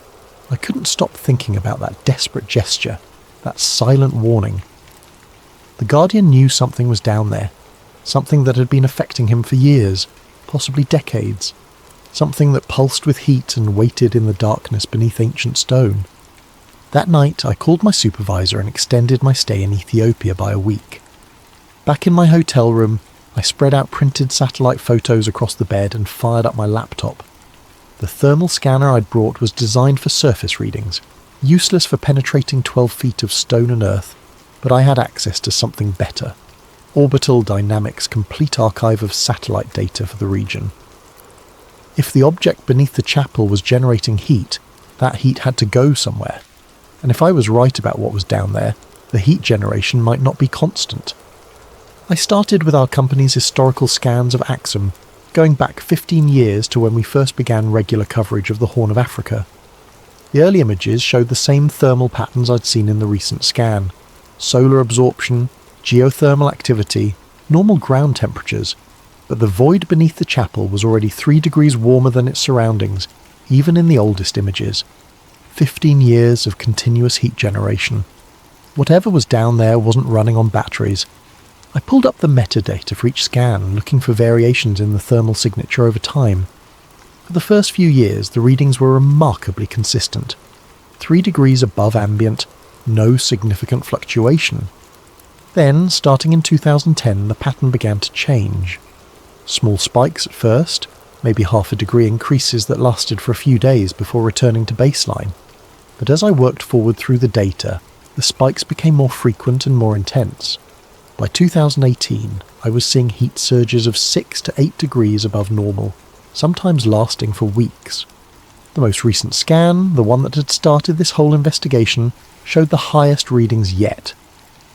I couldn't stop thinking about that desperate gesture, that silent warning. The Guardian knew something was down there, something that had been affecting him for years, possibly decades, something that pulsed with heat and waited in the darkness beneath ancient stone. That night I called my supervisor and extended my stay in Ethiopia by a week. Back in my hotel room, I spread out printed satellite photos across the bed and fired up my laptop. The thermal scanner I'd brought was designed for surface readings, useless for penetrating 12 feet of stone and earth, but I had access to something better. Orbital Dynamics' complete archive of satellite data for the region. If the object beneath the chapel was generating heat, that heat had to go somewhere. And if I was right about what was down there, the heat generation might not be constant. I started with our company's historical scans of Axum, going back 15 years to when we first began regular coverage of the Horn of Africa. The early images showed the same thermal patterns I'd seen in the recent scan. Solar absorption, geothermal activity, normal ground temperatures, but the void beneath the chapel was already 3 degrees warmer than its surroundings, even in the oldest images. 15 years of continuous heat generation. Whatever was down there wasn't running on batteries. I pulled up the metadata for each scan, looking for variations in the thermal signature over time. For the first few years, the readings were remarkably consistent. 3 degrees above ambient, no significant fluctuation. Then, starting in 2010, the pattern began to change. Small spikes at first, maybe half a degree increases that lasted for a few days before returning to baseline. But as I worked forward through the data, the spikes became more frequent and more intense. By 2018, I was seeing heat surges of 6 to 8 degrees above normal, sometimes lasting for weeks. The most recent scan, the one that had started this whole investigation, showed the highest readings yet.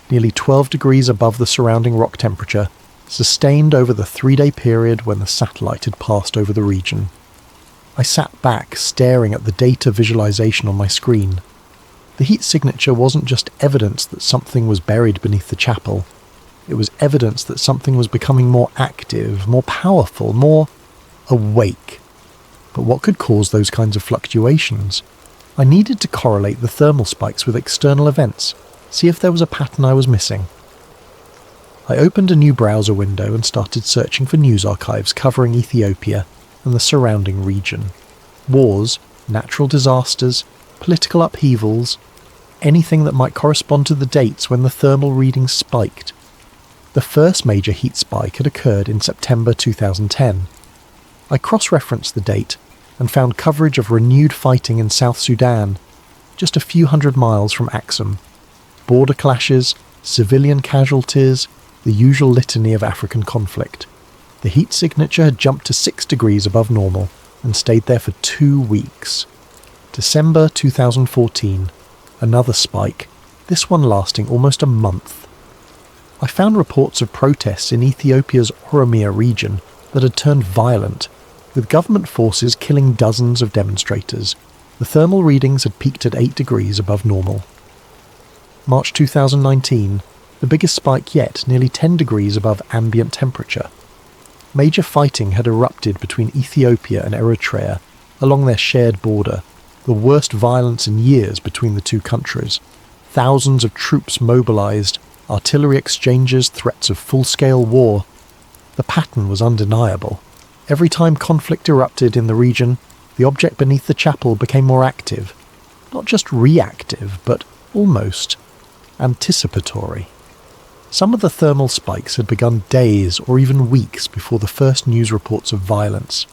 Nearly 12 degrees above the surrounding rock temperature, sustained over the 3-day period when the satellite had passed over the region. I sat back, staring at the data visualization on my screen. The heat signature wasn't just evidence that something was buried beneath the chapel. It was evidence that something was becoming more active, more powerful, more awake. But what could cause those kinds of fluctuations? I needed to correlate the thermal spikes with external events, see if there was a pattern I was missing. I opened a new browser window and started searching for news archives covering Ethiopia and the surrounding region. Wars, natural disasters, political upheavals, anything that might correspond to the dates when the thermal readings spiked. The first major heat spike had occurred in September 2010. I cross-referenced the date and found coverage of renewed fighting in South Sudan, just a few hundred miles from Axum. Border clashes, civilian casualties, the usual litany of African conflict. The heat signature had jumped to 6 degrees above normal and stayed there for 2 weeks. December 2014, another spike, this one lasting almost a month. I found reports of protests in Ethiopia's Oromia region that had turned violent, with government forces killing dozens of demonstrators. The thermal readings had peaked at 8 degrees above normal. March 2019, the biggest spike yet, nearly 10 degrees above ambient temperature. Major fighting had erupted between Ethiopia and Eritrea along their shared border, the worst violence in years between the two countries. Thousands of troops mobilized, artillery exchanges, threats of full-scale war. The pattern was undeniable. Every time conflict erupted in the region, the object beneath the chapel became more active. Not just reactive, but almost anticipatory. Some of the thermal spikes had begun days or even weeks before the first news reports of violence.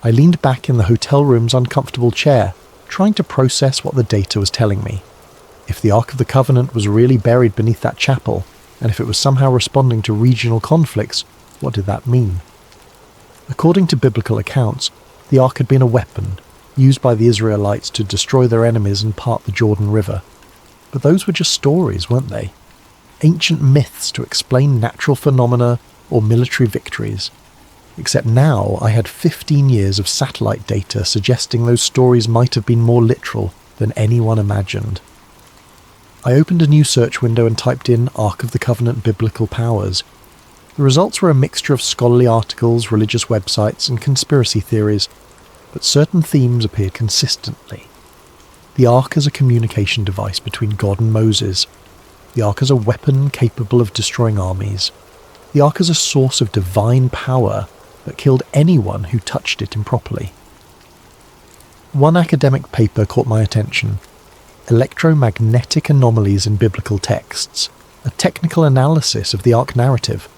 I leaned back in the hotel room's uncomfortable chair, trying to process what the data was telling me. If the Ark of the Covenant was really buried beneath that chapel, and if it was somehow responding to regional conflicts, what did that mean? According to biblical accounts, the Ark had been a weapon used by the Israelites to destroy their enemies and part the Jordan River. But those were just stories, weren't they? Ancient myths to explain natural phenomena or military victories. Except now I had 15 years of satellite data suggesting those stories might have been more literal than anyone imagined. I opened a new search window and typed in Ark of the Covenant Biblical Powers. The results were a mixture of scholarly articles, religious websites, and conspiracy theories, but certain themes appeared consistently. The Ark as a communication device between God and Moses. The Ark as a weapon capable of destroying armies. The Ark as a source of divine power that killed anyone who touched it improperly. One academic paper caught my attention. Electromagnetic Anomalies in Biblical Texts, a technical analysis of the Ark narrative.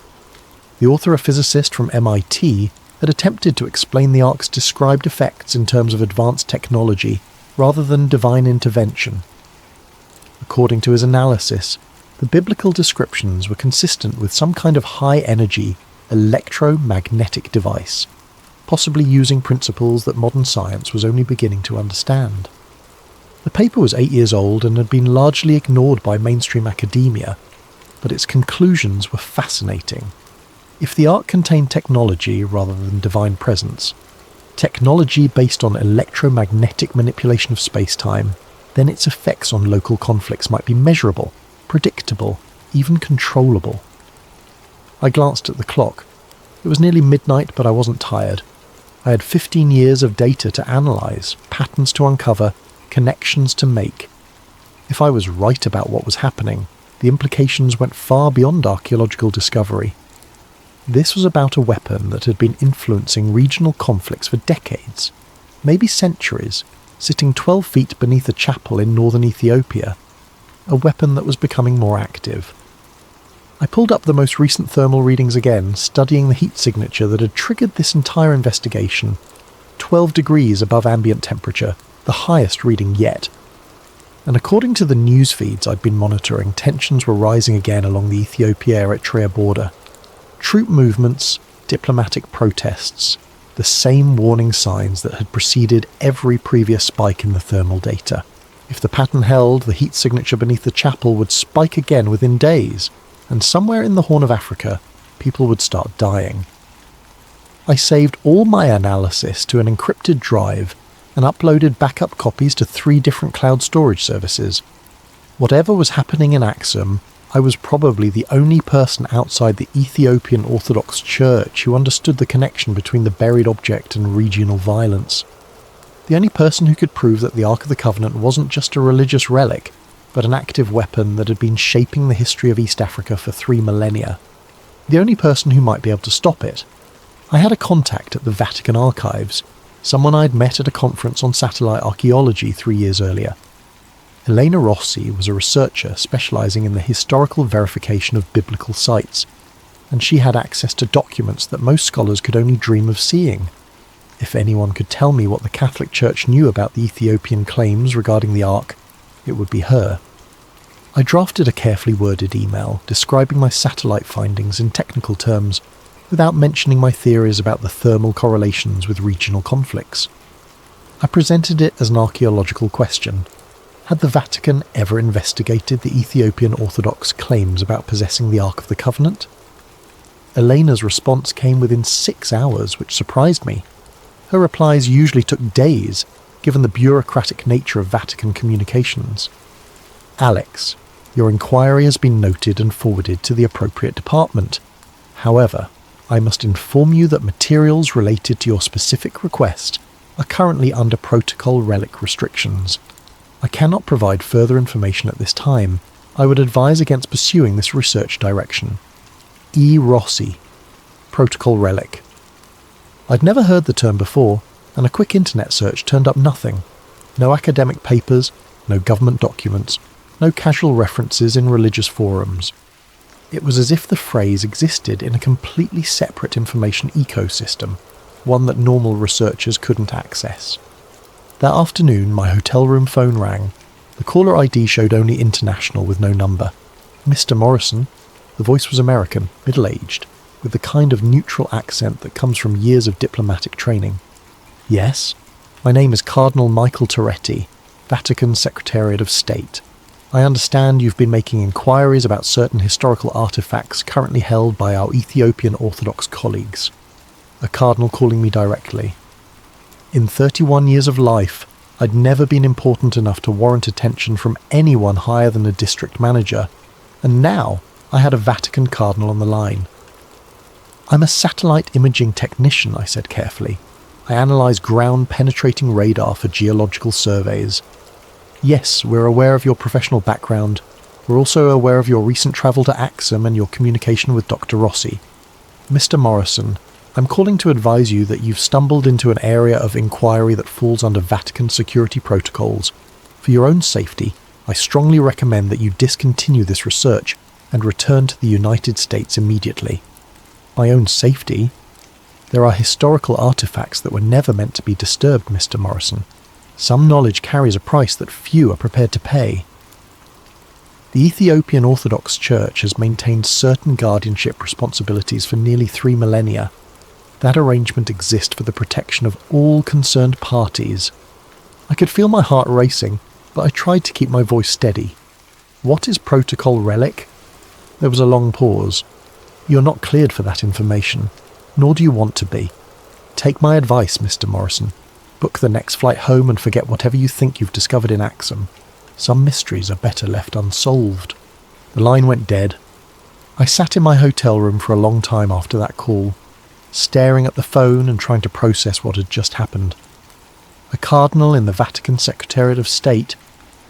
The author, a physicist from MIT, had attempted to explain the Ark's described effects in terms of advanced technology rather than divine intervention. According to his analysis, the biblical descriptions were consistent with some kind of high-energy, electromagnetic device, possibly using principles that modern science was only beginning to understand. The paper was 8 years old and had been largely ignored by mainstream academia, but its conclusions were fascinating. If the Ark contained technology rather than divine presence, technology based on electromagnetic manipulation of space-time, then its effects on local conflicts might be measurable, predictable, even controllable. I glanced at the clock. It was nearly midnight, but I wasn't tired. I had 15 years of data to analyse, patterns to uncover, connections to make. If I was right about what was happening, the implications went far beyond archaeological discovery. This was about a weapon that had been influencing regional conflicts for decades, maybe centuries, sitting 12 feet beneath a chapel in northern Ethiopia. A weapon that was becoming more active. I pulled up the most recent thermal readings again, studying the heat signature that had triggered this entire investigation. 12 degrees above ambient temperature, the highest reading yet. And according to the news feeds I'd been monitoring, tensions were rising again along the Ethiopia-Eritrea border. Troop movements, diplomatic protests, the same warning signs that had preceded every previous spike in the thermal data. If the pattern held, the heat signature beneath the chapel would spike again within days, and somewhere in the Horn of Africa, people would start dying. I saved all my analysis to an encrypted drive and uploaded backup copies to 3 different cloud storage services. Whatever was happening in Axum, I was probably the only person outside the Ethiopian Orthodox Church who understood the connection between the buried object and regional violence. The only person who could prove that the Ark of the Covenant wasn't just a religious relic, but an active weapon that had been shaping the history of East Africa for 3 millennia. The only person who might be able to stop it. I had a contact at the Vatican Archives, someone I'd met at a conference on satellite archaeology 3 years earlier. Elena Rossi was a researcher specialising in the historical verification of biblical sites, and she had access to documents that most scholars could only dream of seeing. If anyone could tell me what the Catholic Church knew about the Ethiopian claims regarding the Ark, it would be her. I drafted a carefully worded email describing my satellite findings in technical terms, without mentioning my theories about the thermal correlations with regional conflicts. I presented it as an archaeological question. Had the Vatican ever investigated the Ethiopian Orthodox claims about possessing the Ark of the Covenant? Elena's response came within 6 hours, which surprised me. Her replies usually took days, given the bureaucratic nature of Vatican communications. Alex, your inquiry has been noted and forwarded to the appropriate department. However, I must inform you that materials related to your specific request are currently under protocol relic restrictions. I cannot provide further information at this time. I would advise against pursuing this research direction. E. Rossi, Protocol Relic. I'd never heard the term before, and a quick internet search turned up nothing. No academic papers, no government documents, no casual references in religious forums. It was as if the phrase existed in a completely separate information ecosystem, one that normal researchers couldn't access. That afternoon, my hotel room phone rang. The caller ID showed only international with no number. Mr. Morrison. The voice was American, middle-aged, with the kind of neutral accent that comes from years of diplomatic training. Yes, my name is Cardinal Michael Toretti, Vatican Secretariat of State. I understand you've been making inquiries about certain historical artifacts currently held by our Ethiopian Orthodox colleagues. A cardinal calling me directly. In 31 years of life, I'd never been important enough to warrant attention from anyone higher than a district manager, and now I had a Vatican cardinal on the line. I'm a satellite imaging technician, I said carefully. I analyse ground-penetrating radar for geological surveys. Yes, we're aware of your professional background. We're also aware of your recent travel to Axum and your communication with Dr. Rossi. Mr. Morrison, I'm calling to advise you that you've stumbled into an area of inquiry that falls under Vatican security protocols. For your own safety, I strongly recommend that you discontinue this research and return to the United States immediately. My own safety? There are historical artifacts that were never meant to be disturbed, Mr. Morrison. Some knowledge carries a price that few are prepared to pay. The Ethiopian Orthodox Church has maintained certain guardianship responsibilities for nearly 3 millennia. That arrangement exists for the protection of all concerned parties. I could feel my heart racing, but I tried to keep my voice steady. What is Protocol Relic? There was a long pause. You're not cleared for that information, nor do you want to be. Take my advice, Mr. Morrison. Book the next flight home and forget whatever you think you've discovered in Axum. Some mysteries are better left unsolved. The line went dead. I sat in my hotel room for a long time after that call, staring at the phone and trying to process what had just happened. A cardinal in the Vatican Secretariat of State,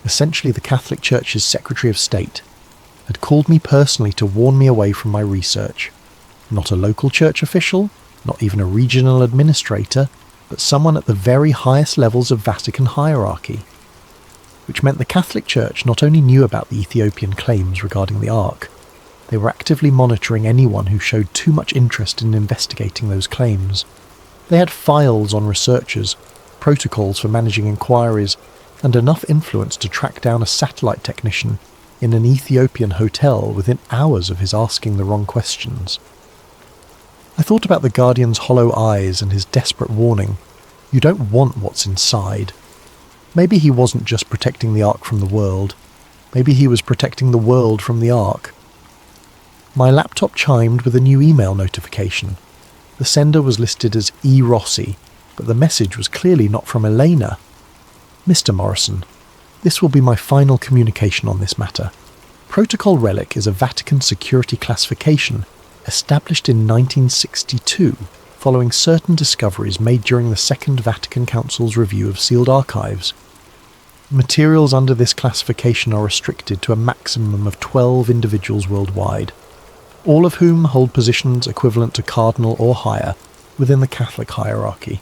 essentially the Catholic Church's Secretary of State, had called me personally to warn me away from my research. Not a local church official, not even a regional administrator, but someone at the very highest levels of Vatican hierarchy. Which meant the Catholic Church not only knew about the Ethiopian claims regarding the Ark, they were actively monitoring anyone who showed too much interest in investigating those claims. They had files on researchers, protocols for managing inquiries, and enough influence to track down a satellite technician in an Ethiopian hotel within hours of his asking the wrong questions. I thought about the Guardian's hollow eyes and his desperate warning. You don't want what's inside. Maybe he wasn't just protecting the Ark from the world. Maybe he was protecting the world from the Ark. My laptop chimed with a new email notification. The sender was listed as E. Rossi, but the message was clearly not from Elena. Mr. Morrison, this will be my final communication on this matter. Protocol Relic is a Vatican security classification established in 1962 following certain discoveries made during the Second Vatican Council's review of sealed archives. Materials under this classification are restricted to a maximum of 12 individuals worldwide, all of whom hold positions equivalent to cardinal or higher within the Catholic hierarchy.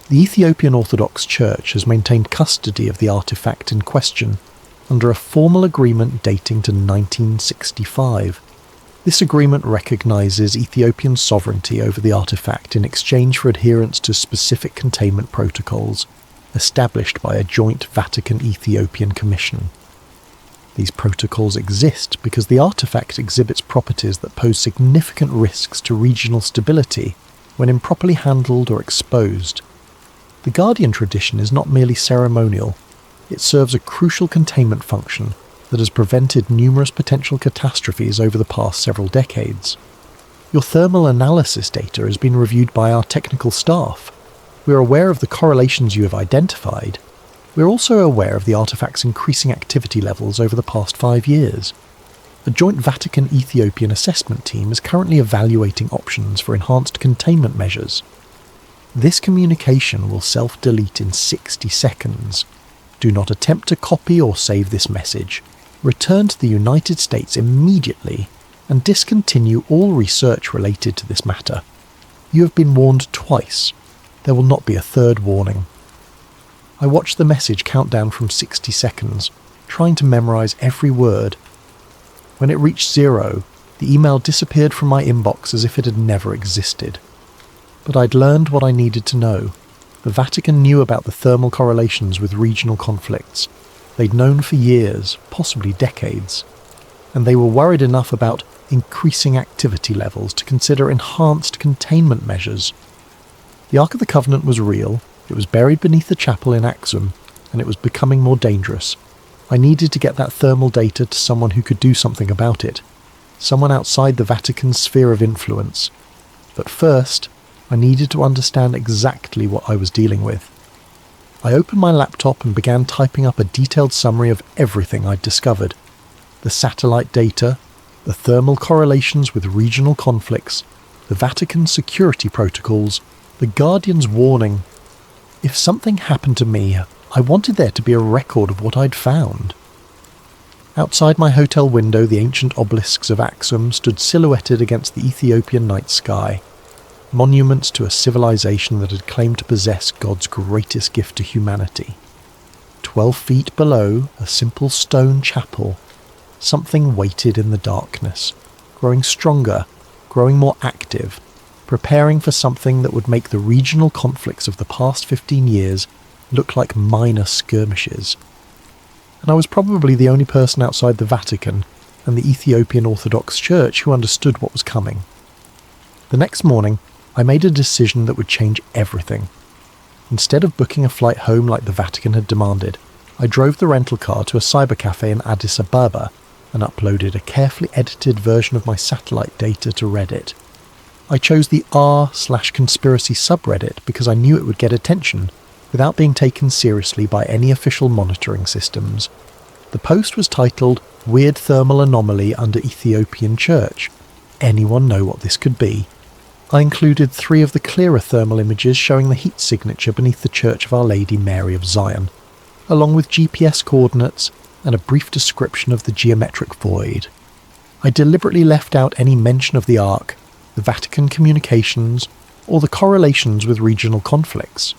The Ethiopian Orthodox Church has maintained custody of the artifact in question under a formal agreement dating to 1965. This agreement recognises Ethiopian sovereignty over the artifact in exchange for adherence to specific containment protocols established by a joint Vatican-Ethiopian commission. These protocols exist because the artifact exhibits properties that pose significant risks to regional stability when improperly handled or exposed. The Guardian tradition is not merely ceremonial, it serves a crucial containment function that has prevented numerous potential catastrophes over the past several decades. Your thermal analysis data has been reviewed by our technical staff. We are aware of the correlations you have identified. We are also aware of the artifact's increasing activity levels over the past 5 years. A joint Vatican-Ethiopian assessment team is currently evaluating options for enhanced containment measures. This communication will self-delete in 60 seconds. Do not attempt to copy or save this message. Return to the United States immediately and discontinue all research related to this matter. You have been warned twice. There will not be a third warning. I watched the message count down from 60 seconds, trying to memorize every word. When it reached 0, the email disappeared from my inbox as if it had never existed. But I'd learned what I needed to know. The Vatican knew about the thermal correlations with regional conflicts. They'd known for years, possibly decades. And they were worried enough about increasing activity levels to consider enhanced containment measures. The Ark of the Covenant was real, it was buried beneath the chapel in Axum, and it was becoming more dangerous. I needed to get that thermal data to someone who could do something about it. Someone outside the Vatican's sphere of influence. But first, I needed to understand exactly what I was dealing with. I opened my laptop and began typing up a detailed summary of everything I'd discovered. The satellite data, the thermal correlations with regional conflicts, the Vatican security protocols, the Guardian's warning. If something happened to me, I wanted there to be a record of what I'd found. Outside my hotel window, the ancient obelisks of Axum stood silhouetted against the Ethiopian night sky, monuments to a civilization that had claimed to possess God's greatest gift to humanity. 12 feet below, a simple stone chapel. Something waited in the darkness, growing stronger, growing more active, preparing for something that would make the regional conflicts of the past 15 years look like minor skirmishes. And I was probably the only person outside the Vatican and the Ethiopian Orthodox Church who understood what was coming. The next morning, I made a decision that would change everything. Instead of booking a flight home like the Vatican had demanded, I drove the rental car to a cybercafe in Addis Ababa and uploaded a carefully edited version of my satellite data to Reddit. I chose the r/conspiracy subreddit because I knew it would get attention without being taken seriously by any official monitoring systems. The post was titled "Weird Thermal Anomaly Under Ethiopian Church. Anyone know what this could be?" I included 3 of the clearer thermal images showing the heat signature beneath the Church of Our Lady Mary of Zion, along with GPS coordinates and a brief description of the geometric void. I deliberately left out any mention of the Ark, the Vatican communications, or the correlations with regional conflicts.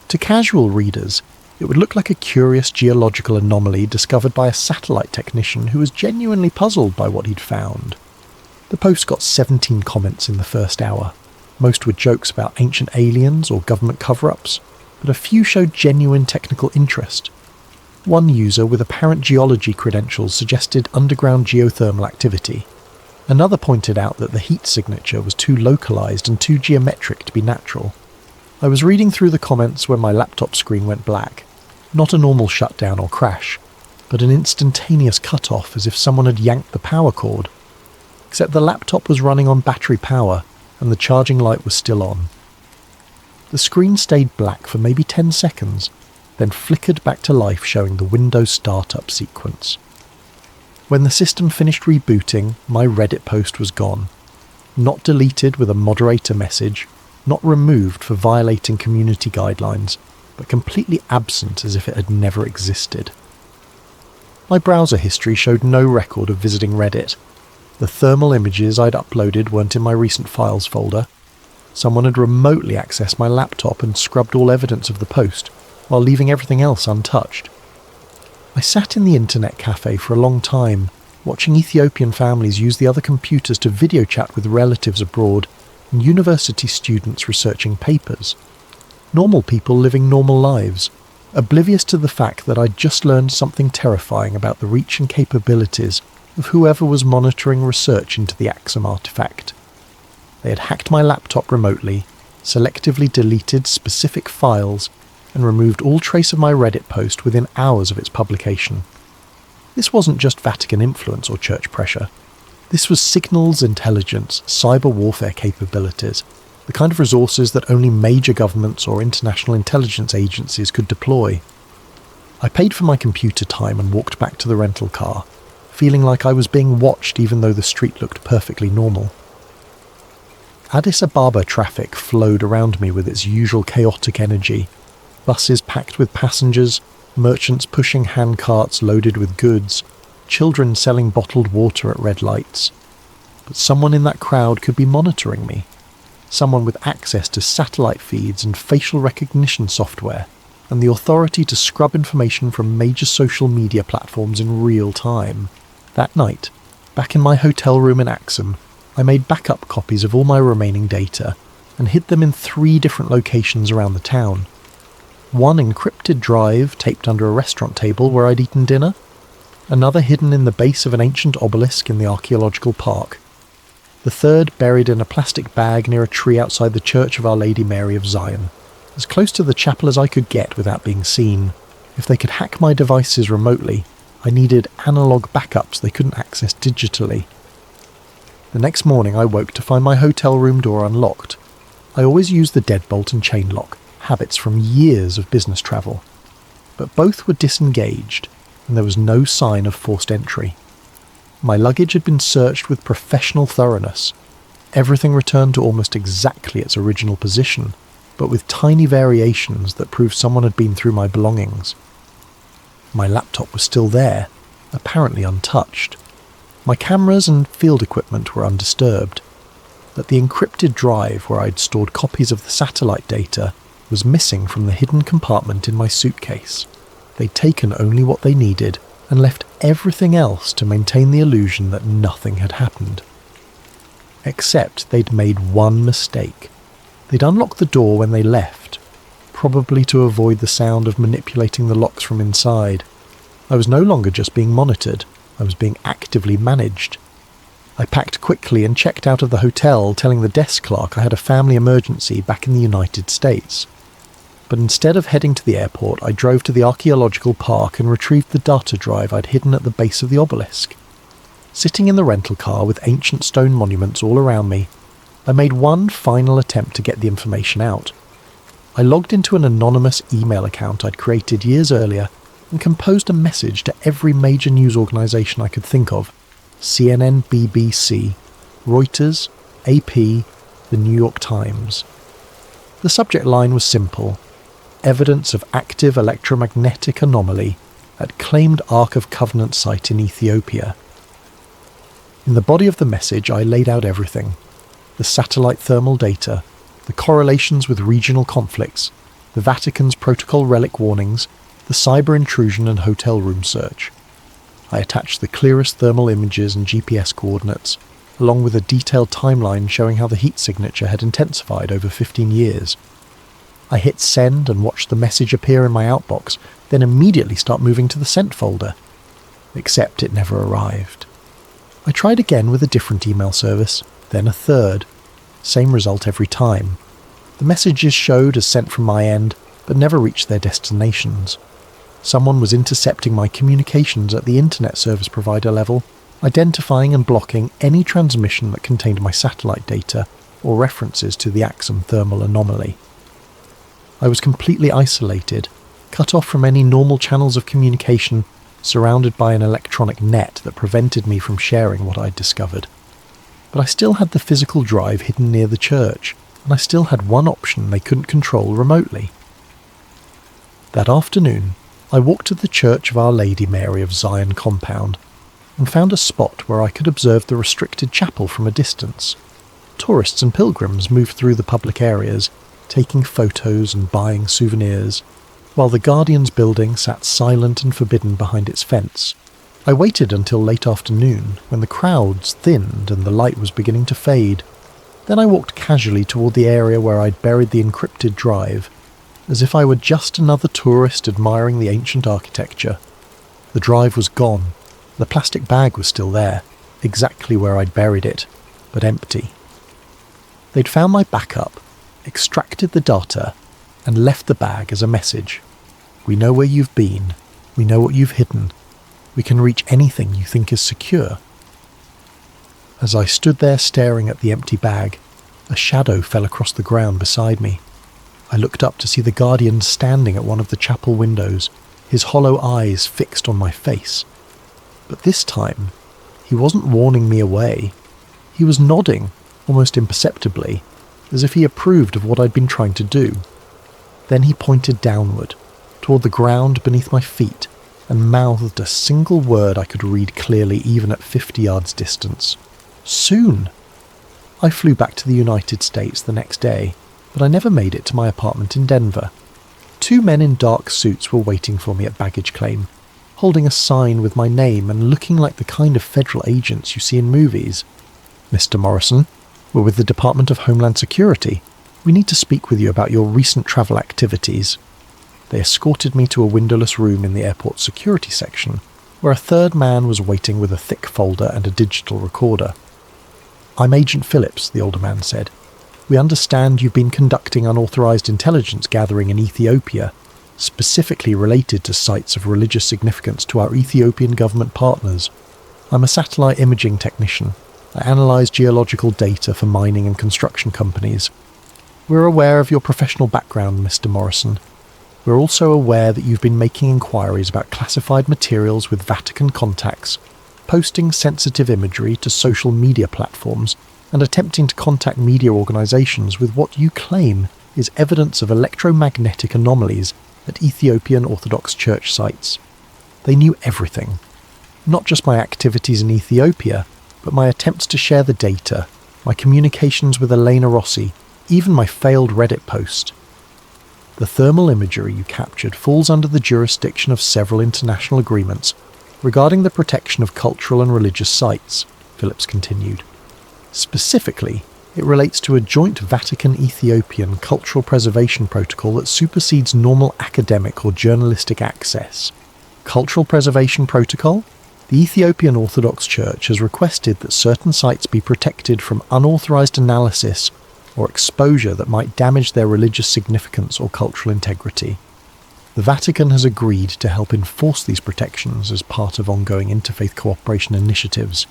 To casual readers, it would look like a curious geological anomaly discovered by a satellite technician who was genuinely puzzled by what he'd found. The post got 17 comments in the first hour. Most were jokes about ancient aliens or government cover-ups, but a few showed genuine technical interest. One user with apparent geology credentials suggested underground geothermal activity. Another pointed out that the heat signature was too localized and too geometric to be natural. I was reading through the comments when my laptop screen went black. Not a normal shutdown or crash, but an instantaneous cut-off as if someone had yanked the power cord. Except the laptop was running on battery power and the charging light was still on. The screen stayed black for maybe 10 seconds, then flickered back to life showing the Windows startup sequence. When the system finished rebooting, my Reddit post was gone. Not deleted with a moderator message, not removed for violating community guidelines, but completely absent as if it had never existed. My browser history showed no record of visiting Reddit. The thermal images I'd uploaded weren't in my recent files folder. Someone had remotely accessed my laptop and scrubbed all evidence of the post, while leaving everything else untouched. I sat in the internet cafe for a long time, watching Ethiopian families use the other computers to video chat with relatives abroad and university students researching papers. Normal people living normal lives, oblivious to the fact that I'd just learned something terrifying about the reach and capabilities of whoever was monitoring research into the Axum artifact. They had hacked my laptop remotely, selectively deleted specific files, and removed all trace of my Reddit post within hours of its publication. This wasn't just Vatican influence or church pressure. This was signals intelligence, cyber warfare capabilities, the kind of resources that only major governments or international intelligence agencies could deploy. I paid for my computer time and walked back to the rental car, feeling like I was being watched even though the street looked perfectly normal. Addis Ababa traffic flowed around me with its usual chaotic energy. Buses packed with passengers, merchants pushing handcarts loaded with goods, children selling bottled water at red lights. But someone in that crowd could be monitoring me. Someone with access to satellite feeds and facial recognition software, and the authority to scrub information from major social media platforms in real time. That night, back in my hotel room in Axum, I made backup copies of all my remaining data and hid them in 3 different locations around the town. One encrypted drive taped under a restaurant table where I'd eaten dinner, another hidden in the base of an ancient obelisk in the archaeological park, the third buried in a plastic bag near a tree outside the Church of Our Lady Mary of Zion, as close to the chapel as I could get without being seen. If they could hack my devices remotely, I needed analog backups they couldn't access digitally. The next morning I woke to find my hotel room door unlocked. I always used the deadbolt and chain lock, habits from years of business travel. But both were disengaged, and there was no sign of forced entry. My luggage had been searched with professional thoroughness. Everything returned to almost exactly its original position, but with tiny variations that proved someone had been through my belongings. My laptop was still there, apparently untouched. My cameras and field equipment were undisturbed, but the encrypted drive where I'd stored copies of the satellite data was missing from the hidden compartment in my suitcase. They'd taken only what they needed and left everything else to maintain the illusion that nothing had happened. Except they'd made one mistake. They'd unlocked the door when they left, probably to avoid the sound of manipulating the locks from inside. I was no longer just being monitored, I was being actively managed. I packed quickly and checked out of the hotel, telling the desk clerk I had a family emergency back in the United States. But instead of heading to the airport, I drove to the archaeological park and retrieved the data drive I'd hidden at the base of the obelisk. Sitting in the rental car with ancient stone monuments all around me, I made one final attempt to get the information out. I logged into an anonymous email account I'd created years earlier and composed a message to every major news organisation I could think of: CNN, BBC, Reuters, AP, the New York Times. The subject line was simple: evidence of active electromagnetic anomaly at claimed Ark of Covenant site in Ethiopia. In the body of the message I laid out everything: the satellite thermal data, the correlations with regional conflicts, the Vatican's protocol relic warnings, the cyber intrusion and hotel room search. I attached the clearest thermal images and GPS coordinates, along with a detailed timeline showing how the heat signature had intensified over 15 years. I hit send and watched the message appear in my outbox, then immediately start moving to the sent folder. Except it never arrived. I tried again with a different email service, then a third. Same result every time. The messages showed as sent from my end, but never reached their destinations. Someone was intercepting my communications at the internet service provider level, identifying and blocking any transmission that contained my satellite data or references to the Axum thermal anomaly. I was completely isolated, cut off from any normal channels of communication, surrounded by an electronic net that prevented me from sharing what I'd discovered. But I still had the physical drive hidden near the church, and I still had one option they couldn't control remotely. That afternoon, I walked to the Church of Our Lady Mary of Zion compound and found a spot where I could observe the restricted chapel from a distance. Tourists and pilgrims moved through the public areas, taking photos and buying souvenirs, while the Guardian's building sat silent and forbidden behind its fence. I waited until late afternoon, when the crowds thinned and the light was beginning to fade. Then I walked casually toward the area where I'd buried the encrypted drive, as if I were just another tourist admiring the ancient architecture. The drive was gone. The plastic bag was still there, exactly where I'd buried it, but empty. They'd found my backup, extracted the data, and left the bag as a message. We know where you've been. We know what you've hidden. We can reach anything you think is secure. As I stood there staring at the empty bag, a shadow fell across the ground beside me. I looked up to see the Guardian standing at one of the chapel windows, his hollow eyes fixed on my face. But this time, he wasn't warning me away. He was nodding, almost imperceptibly, as if he approved of what I'd been trying to do. Then he pointed downward, toward the ground beneath my feet, and mouthed a single word I could read clearly even at 50 yards distance. Soon! I flew back to the United States the next day, but I never made it to my apartment in Denver. 2 men in dark suits were waiting for me at baggage claim, holding a sign with my name and looking like the kind of federal agents you see in movies. "Mr. Morrison, we're with the Department of Homeland Security. We need to speak with you about your recent travel activities." They escorted me to a windowless room in the airport security section, where a third man was waiting with a thick folder and a digital recorder. "I'm Agent Phillips," the older man said. "We understand you've been conducting unauthorized intelligence gathering in Ethiopia, specifically related to sites of religious significance to our Ethiopian government partners. I'm a satellite imaging technician. I analyze geological data for mining and construction companies. We're aware of your professional background, Mr. Morrison. We're also aware that you've been making inquiries about classified materials with Vatican contacts, posting sensitive imagery to social media platforms, and attempting to contact media organizations with what you claim is evidence of electromagnetic anomalies at Ethiopian Orthodox Church sites. They knew everything. Not just my activities in Ethiopia, but my attempts to share the data, my communications with Elena Rossi, even my failed Reddit post. The thermal imagery you captured falls under the jurisdiction of several international agreements regarding the protection of cultural and religious sites," Phillips continued. "Specifically, it relates to a joint Vatican-Ethiopian cultural preservation protocol that supersedes normal academic or journalistic access. Cultural preservation protocol? The Ethiopian Orthodox Church has requested that certain sites be protected from unauthorized analysis or exposure that might damage their religious significance or cultural integrity. The Vatican has agreed to help enforce these protections as part of ongoing interfaith cooperation initiatives.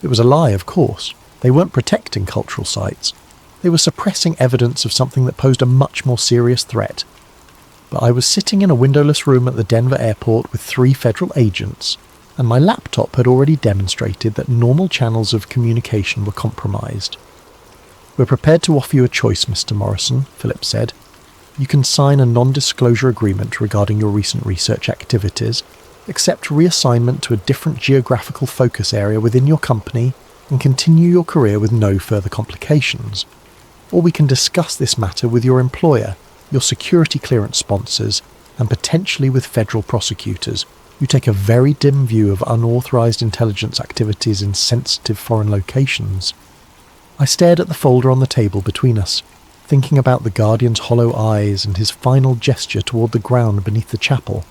It was a lie, of course. They weren't protecting cultural sites. They were suppressing evidence of something that posed a much more serious threat. But I was sitting in a windowless room at the Denver airport with 3 federal agents, and my laptop had already demonstrated that normal channels of communication were compromised. "We're prepared to offer you a choice, Mr. Morrison," Phillips said. "You can sign a non-disclosure agreement regarding your recent research activities, accept reassignment to a different geographical focus area within your company, and continue your career with no further complications. Or we can discuss this matter with your employer, your security clearance sponsors, and potentially with federal prosecutors, who take a very dim view of unauthorized intelligence activities in sensitive foreign locations." I stared at the folder on the table between us, thinking about the Guardian's hollow eyes and his final gesture toward the ground beneath the chapel.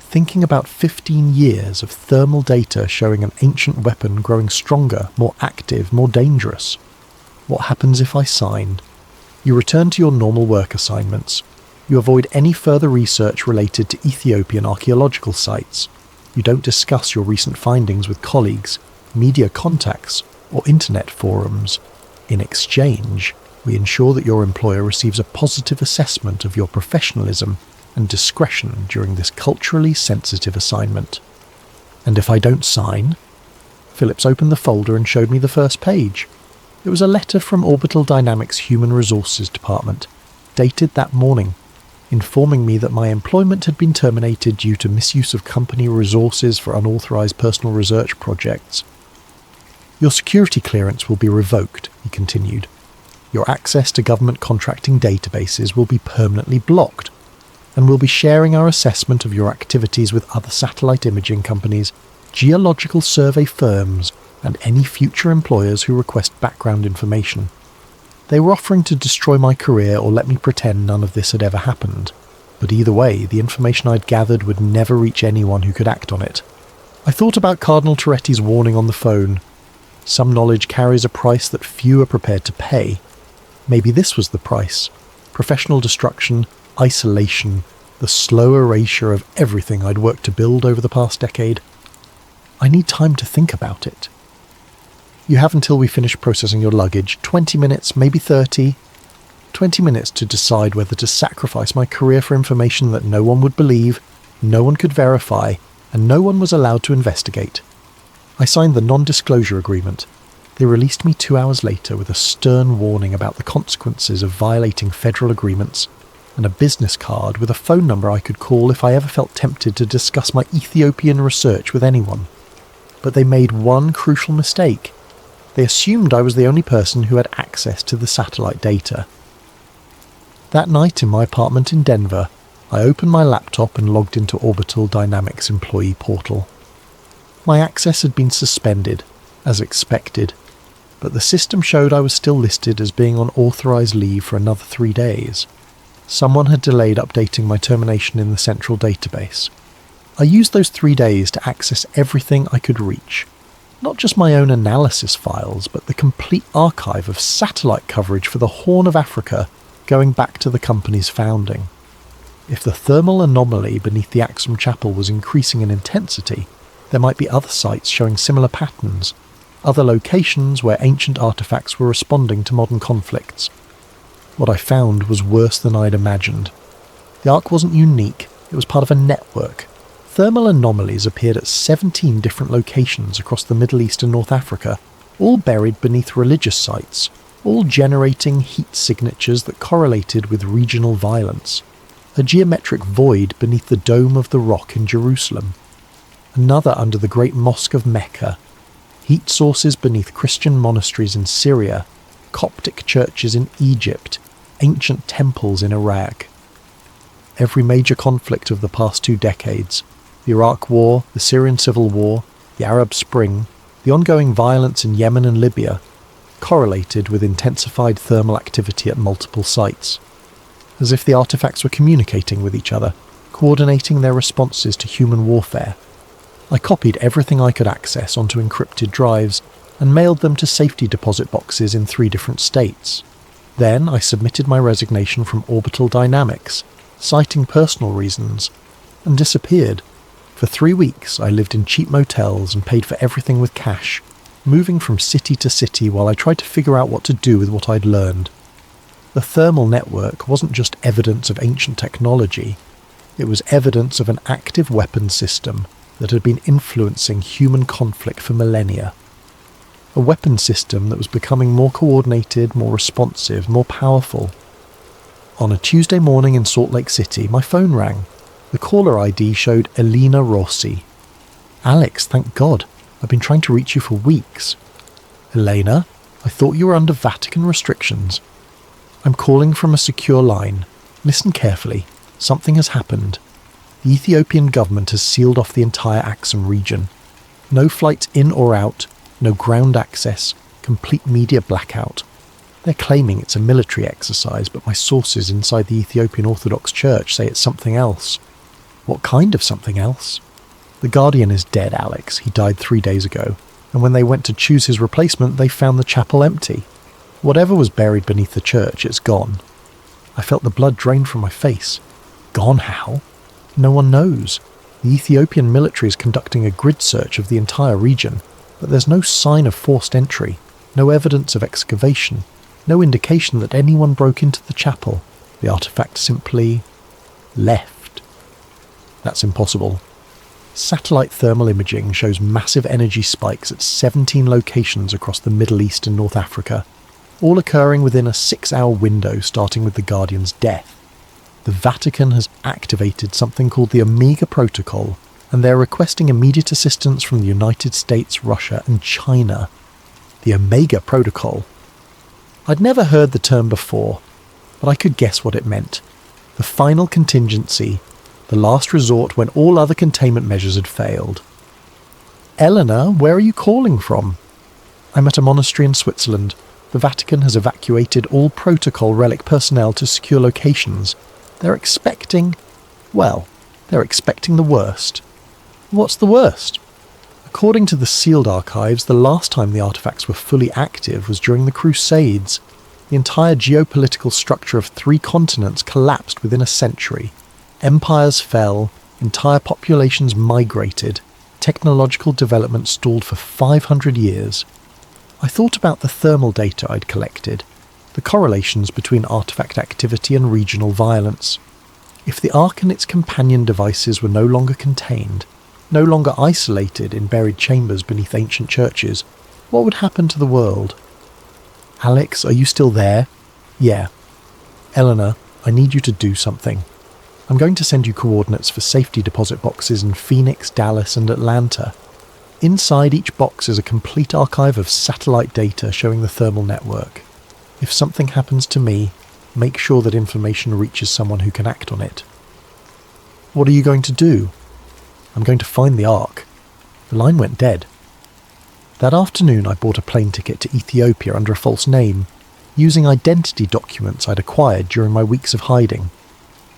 Thinking about 15 years of thermal data showing an ancient weapon growing stronger, more active, more dangerous. What happens if I sign? You return to your normal work assignments. You avoid any further research related to Ethiopian archaeological sites. You don't discuss your recent findings with colleagues, media contacts, or internet forums. In exchange, we ensure that your employer receives a positive assessment of your professionalism and discretion during this culturally sensitive assignment. And if I don't sign? Phillips opened the folder and showed me the first page. It was a letter from Orbital Dynamics' Human Resources Department, dated that morning, informing me that my employment had been terminated due to misuse of company resources for unauthorized personal research projects. Your security clearance will be revoked, he continued. Your access to government contracting databases will be permanently blocked, and we'll be sharing our assessment of your activities with other satellite imaging companies, geological survey firms, and any future employers who request background information. They were offering to destroy my career or let me pretend none of this had ever happened, but either way, the information I'd gathered would never reach anyone who could act on it. I thought about Cardinal Toretti's warning on the phone. Some knowledge carries a price that few are prepared to pay. Maybe this was the price. Professional destruction, isolation, the slow erasure of everything I'd worked to build over the past decade. I need time to think about it. You have until we finish processing your luggage, 20 minutes, maybe 30. 20 minutes to decide whether to sacrifice my career for information that no one would believe, no one could verify, and no one was allowed to investigate. I signed the non-disclosure agreement. They released me 2 hours later with a stern warning about the consequences of violating federal agreements, and a business card with a phone number I could call if I ever felt tempted to discuss my Ethiopian research with anyone. But they made one crucial mistake. They assumed I was the only person who had access to the satellite data. That night in my apartment in Denver, I opened my laptop and logged into Orbital Dynamics employee portal. My access had been suspended, as expected, but the system showed I was still listed as being on authorized leave for another 3 days. Someone had delayed updating my termination in the central database. I used those 3 days to access everything I could reach. Not just my own analysis files, but the complete archive of satellite coverage for the Horn of Africa going back to the company's founding. If the thermal anomaly beneath the Axum Chapel was increasing in intensity, there might be other sites showing similar patterns, other locations where ancient artifacts were responding to modern conflicts. What I found was worse than I'd imagined. The arc wasn't unique, it was part of a network. Thermal anomalies appeared at 17 different locations across the Middle East and North Africa, all buried beneath religious sites, all generating heat signatures that correlated with regional violence. A geometric void beneath the Dome of the Rock in Jerusalem. Another under the Great Mosque of Mecca. Heat sources beneath Christian monasteries in Syria, Coptic churches in Egypt, ancient temples in Iraq. Every major conflict of the past 2 decades, the Iraq War, the Syrian Civil War, the Arab Spring, the ongoing violence in Yemen and Libya, correlated with intensified thermal activity at multiple sites, as if the artifacts were communicating with each other, coordinating their responses to human warfare. I copied everything I could access onto encrypted drives and mailed them to safety deposit boxes in 3 different states. Then I submitted my resignation from Orbital Dynamics, citing personal reasons, and disappeared. For 3 weeks I lived in cheap motels and paid for everything with cash, moving from city to city while I tried to figure out what to do with what I'd learned. The thermal network wasn't just evidence of ancient technology, it was evidence of an active weapons system that had been influencing human conflict for millennia. A weapons system that was becoming more coordinated, more responsive, more powerful. On a Tuesday morning in Salt Lake City, my phone rang. The caller ID showed Elena Rossi. "Alex, thank God. I've been trying to reach you for weeks." "Elena, I thought you were under Vatican restrictions." "I'm calling from a secure line. Listen carefully. Something has happened. The Ethiopian government has sealed off the entire Axum region. No flights in or out, no ground access, complete media blackout. They're claiming it's a military exercise, but my sources inside the Ethiopian Orthodox Church say it's something else." "What kind of something else?" "The Guardian is dead, Alex. He died 3 days ago. And when they went to choose his replacement, they found the chapel empty. Whatever was buried beneath the church, it's gone." I felt the blood drain from my face. Gone how? No one knows. The Ethiopian military is conducting a grid search of the entire region, but there's no sign of forced entry, no evidence of excavation, no indication that anyone broke into the chapel. The artifact simply left. That's impossible. Satellite thermal imaging shows massive energy spikes at 17 locations across the Middle East and North Africa, all occurring within a 6-hour window starting with the Guardian's death. The Vatican has activated something called the Omega Protocol, and they're requesting immediate assistance from the United States, Russia and China. The Omega Protocol. I'd never heard the term before, but I could guess what it meant. The final contingency, the last resort when all other containment measures had failed. Eleanor, where are you calling from? I'm at a monastery in Switzerland. The Vatican has evacuated all protocol relic personnel to secure locations. They're expecting the worst. What's the worst? According to the sealed archives, the last time the artifacts were fully active was during the Crusades. The entire geopolitical structure of 3 continents collapsed within a century. Empires fell, entire populations migrated, technological development stalled for 500 years. I thought about the thermal data I'd collected, the correlations between artifact activity and regional violence. If the Ark and its companion devices were no longer contained, no longer isolated in buried chambers beneath ancient churches, what would happen to the world? Alex, are you still there? Yeah. Eleanor, I need you to do something. I'm going to send you coordinates for safety deposit boxes in Phoenix, Dallas and Atlanta. Inside each box is a complete archive of satellite data showing the thermal network. If something happens to me, make sure that information reaches someone who can act on it. What are you going to do? I'm going to find the Ark. The line went dead. That afternoon I bought a plane ticket to Ethiopia under a false name, using identity documents I'd acquired during my weeks of hiding.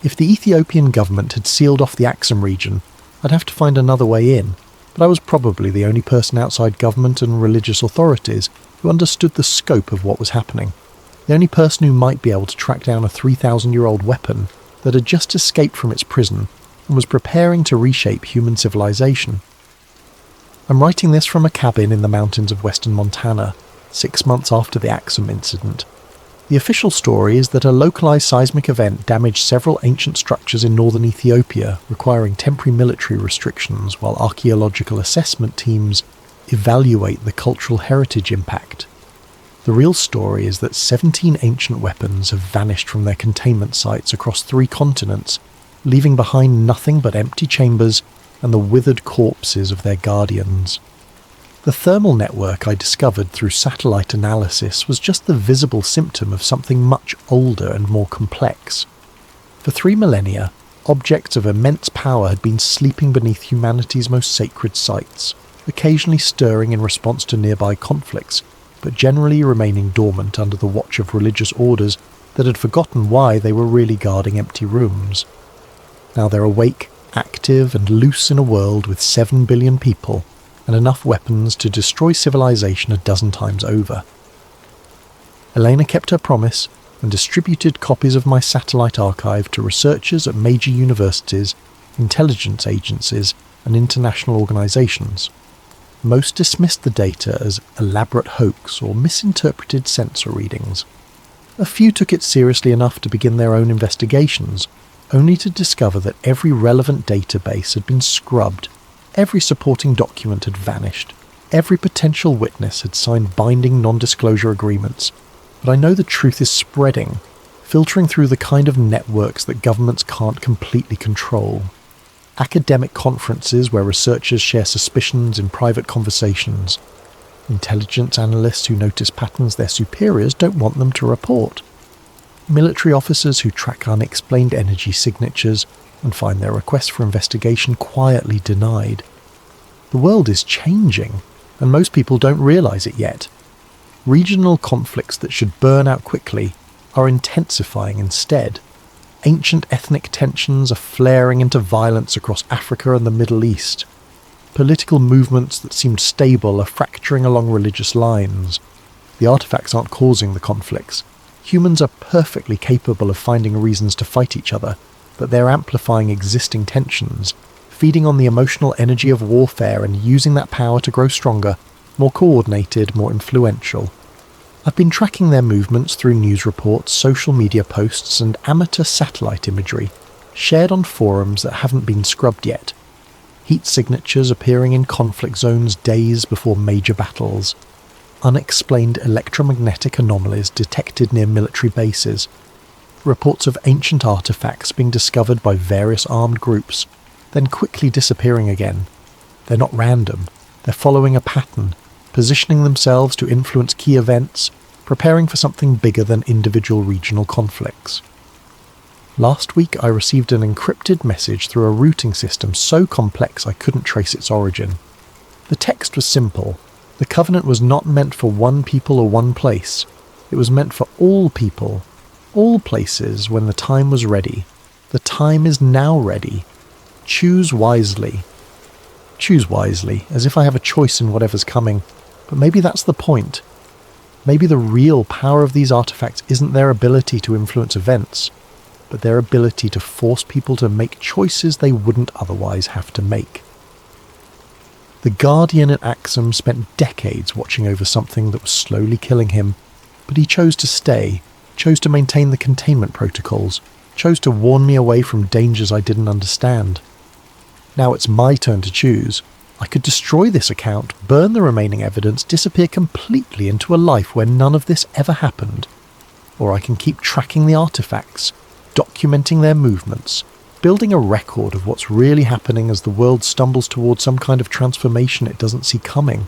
If the Ethiopian government had sealed off the Axum region, I'd have to find another way in, but I was probably the only person outside government and religious authorities who understood the scope of what was happening. The only person who might be able to track down a 3,000-year-old weapon that had just escaped from its prison and was preparing to reshape human civilization. I'm writing this from a cabin in the mountains of western Montana, 6 months after the Axum incident. The official story is that a localized seismic event damaged several ancient structures in northern Ethiopia, requiring temporary military restrictions while archaeological assessment teams evaluate the cultural heritage impact. The real story is that 17 ancient weapons have vanished from their containment sites across 3 continents, leaving behind nothing but empty chambers and the withered corpses of their guardians. The thermal network I discovered through satellite analysis was just the visible symptom of something much older and more complex. For 3 millennia, objects of immense power had been sleeping beneath humanity's most sacred sites, occasionally stirring in response to nearby conflicts, but generally remaining dormant under the watch of religious orders that had forgotten why they were really guarding empty rooms. Now they're awake, active and loose in a world with 7 billion people, and enough weapons to destroy civilization a dozen times over. Elena kept her promise and distributed copies of my satellite archive to researchers at major universities, intelligence agencies, and international organizations. Most dismissed the data as elaborate hoax or misinterpreted sensor readings. A few took it seriously enough to begin their own investigations, only to discover that every relevant database had been scrubbed. Every supporting document had vanished. Every potential witness had signed binding non-disclosure agreements. But I know the truth is spreading, filtering through the kind of networks that governments can't completely control. Academic conferences where researchers share suspicions in private conversations. Intelligence analysts who notice patterns their superiors don't want them to report. Military officers who track unexplained energy signatures and find their requests for investigation quietly denied. The world is changing, and most people don't realize it yet. Regional conflicts that should burn out quickly are intensifying instead. Ancient ethnic tensions are flaring into violence across Africa and the Middle East. Political movements that seemed stable are fracturing along religious lines. The artifacts aren't causing the conflicts. Humans are perfectly capable of finding reasons to fight each other, but they're amplifying existing tensions, feeding on the emotional energy of warfare and using that power to grow stronger, more coordinated, more influential. I've been tracking their movements through news reports, social media posts, and amateur satellite imagery. shared on forums that haven't been scrubbed yet, heat signatures appearing in conflict zones days before major battles, unexplained electromagnetic anomalies detected near military bases, reports of ancient artifacts being discovered by various armed groups, then quickly disappearing again. They're not random, they're following a pattern, positioning themselves to influence key events, preparing for something bigger than individual regional conflicts. Last week I received an encrypted message through a routing system so complex I couldn't trace its origin. The text was simple. The Covenant was not meant for one people or one place. It was meant for all people, all places when the time was ready. The time is now ready. Choose wisely. Choose wisely, as if I have a choice in whatever's coming. But maybe that's the point. Maybe the real power of these artifacts isn't their ability to influence events, but their ability to force people to make choices they wouldn't otherwise have to make. The Guardian at Axum spent decades watching over something that was slowly killing him, but he chose to stay, chose to maintain the containment protocols, chose to warn me away from dangers I didn't understand. Now it's my turn to choose. I could destroy this account, burn the remaining evidence, disappear completely into a life where none of this ever happened. Or I can keep tracking the artifacts, documenting their movements, building a record of what's really happening as the world stumbles towards some kind of transformation it doesn't see coming.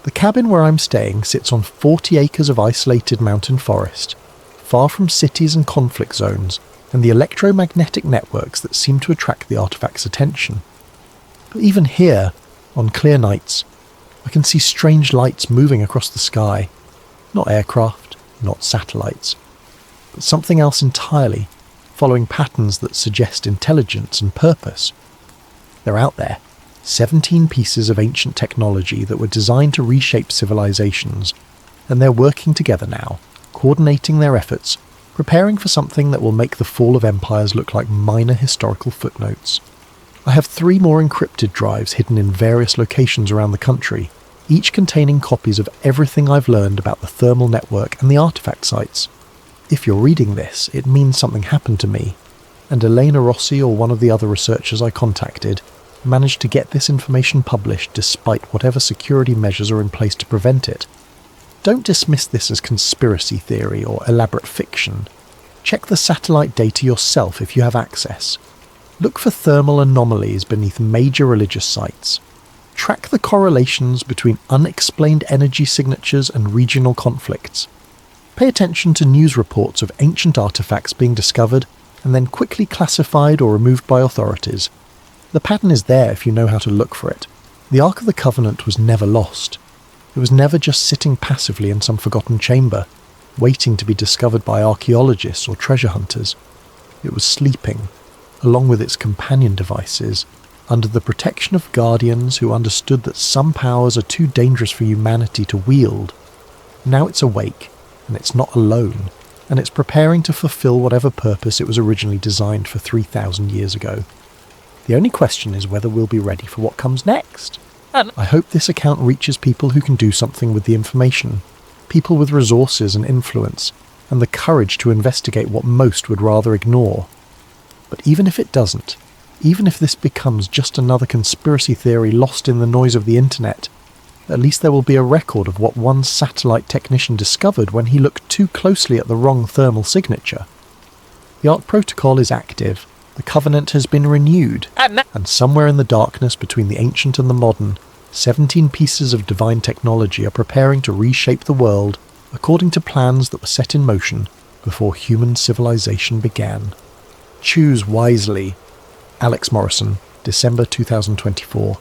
The cabin where I'm staying sits on 40 acres of isolated mountain forest, far from cities and conflict zones, and the electromagnetic networks that seem to attract the artifact's attention. But even here, on clear nights, I can see strange lights moving across the sky. Not aircraft, not satellites, but something else entirely, following patterns that suggest intelligence and purpose. They're out there, 17 pieces of ancient technology that were designed to reshape civilizations, and they're working together now, coordinating their efforts, preparing for something that will make the fall of empires look like minor historical footnotes. I have 3 more encrypted drives hidden in various locations around the country, each containing copies of everything I've learned about the thermal network and the artifact sites. If you're reading this, it means something happened to me, and Elena Rossi or one of the other researchers I contacted managed to get this information published despite whatever security measures are in place to prevent it. Don't dismiss this as conspiracy theory or elaborate fiction. Check the satellite data yourself if you have access. Look for thermal anomalies beneath major religious sites. Track the correlations between unexplained energy signatures and regional conflicts. Pay attention to news reports of ancient artifacts being discovered and then quickly classified or removed by authorities. The pattern is there if you know how to look for it. The Ark of the Covenant was never lost. It was never just sitting passively in some forgotten chamber, waiting to be discovered by archaeologists or treasure hunters. It was sleeping, along with its companion devices, under the protection of guardians who understood that some powers are too dangerous for humanity to wield. Now it's awake, and it's not alone, and it's preparing to fulfill whatever purpose it was originally designed for 3,000 years ago. The only question is whether we'll be ready for what comes next. I hope this account reaches people who can do something with the information, people with resources and influence, and the courage to investigate what most would rather ignore. But even if it doesn't, even if this becomes just another conspiracy theory lost in the noise of the internet, at least there will be a record of what one satellite technician discovered when he looked too closely at the wrong thermal signature. The Ark Protocol is active, the Covenant has been renewed, and somewhere in the darkness between the ancient and the modern, 17 pieces of divine technology are preparing to reshape the world according to plans that were set in motion before human civilization began. Choose wisely. Alex Morrison, December 2024.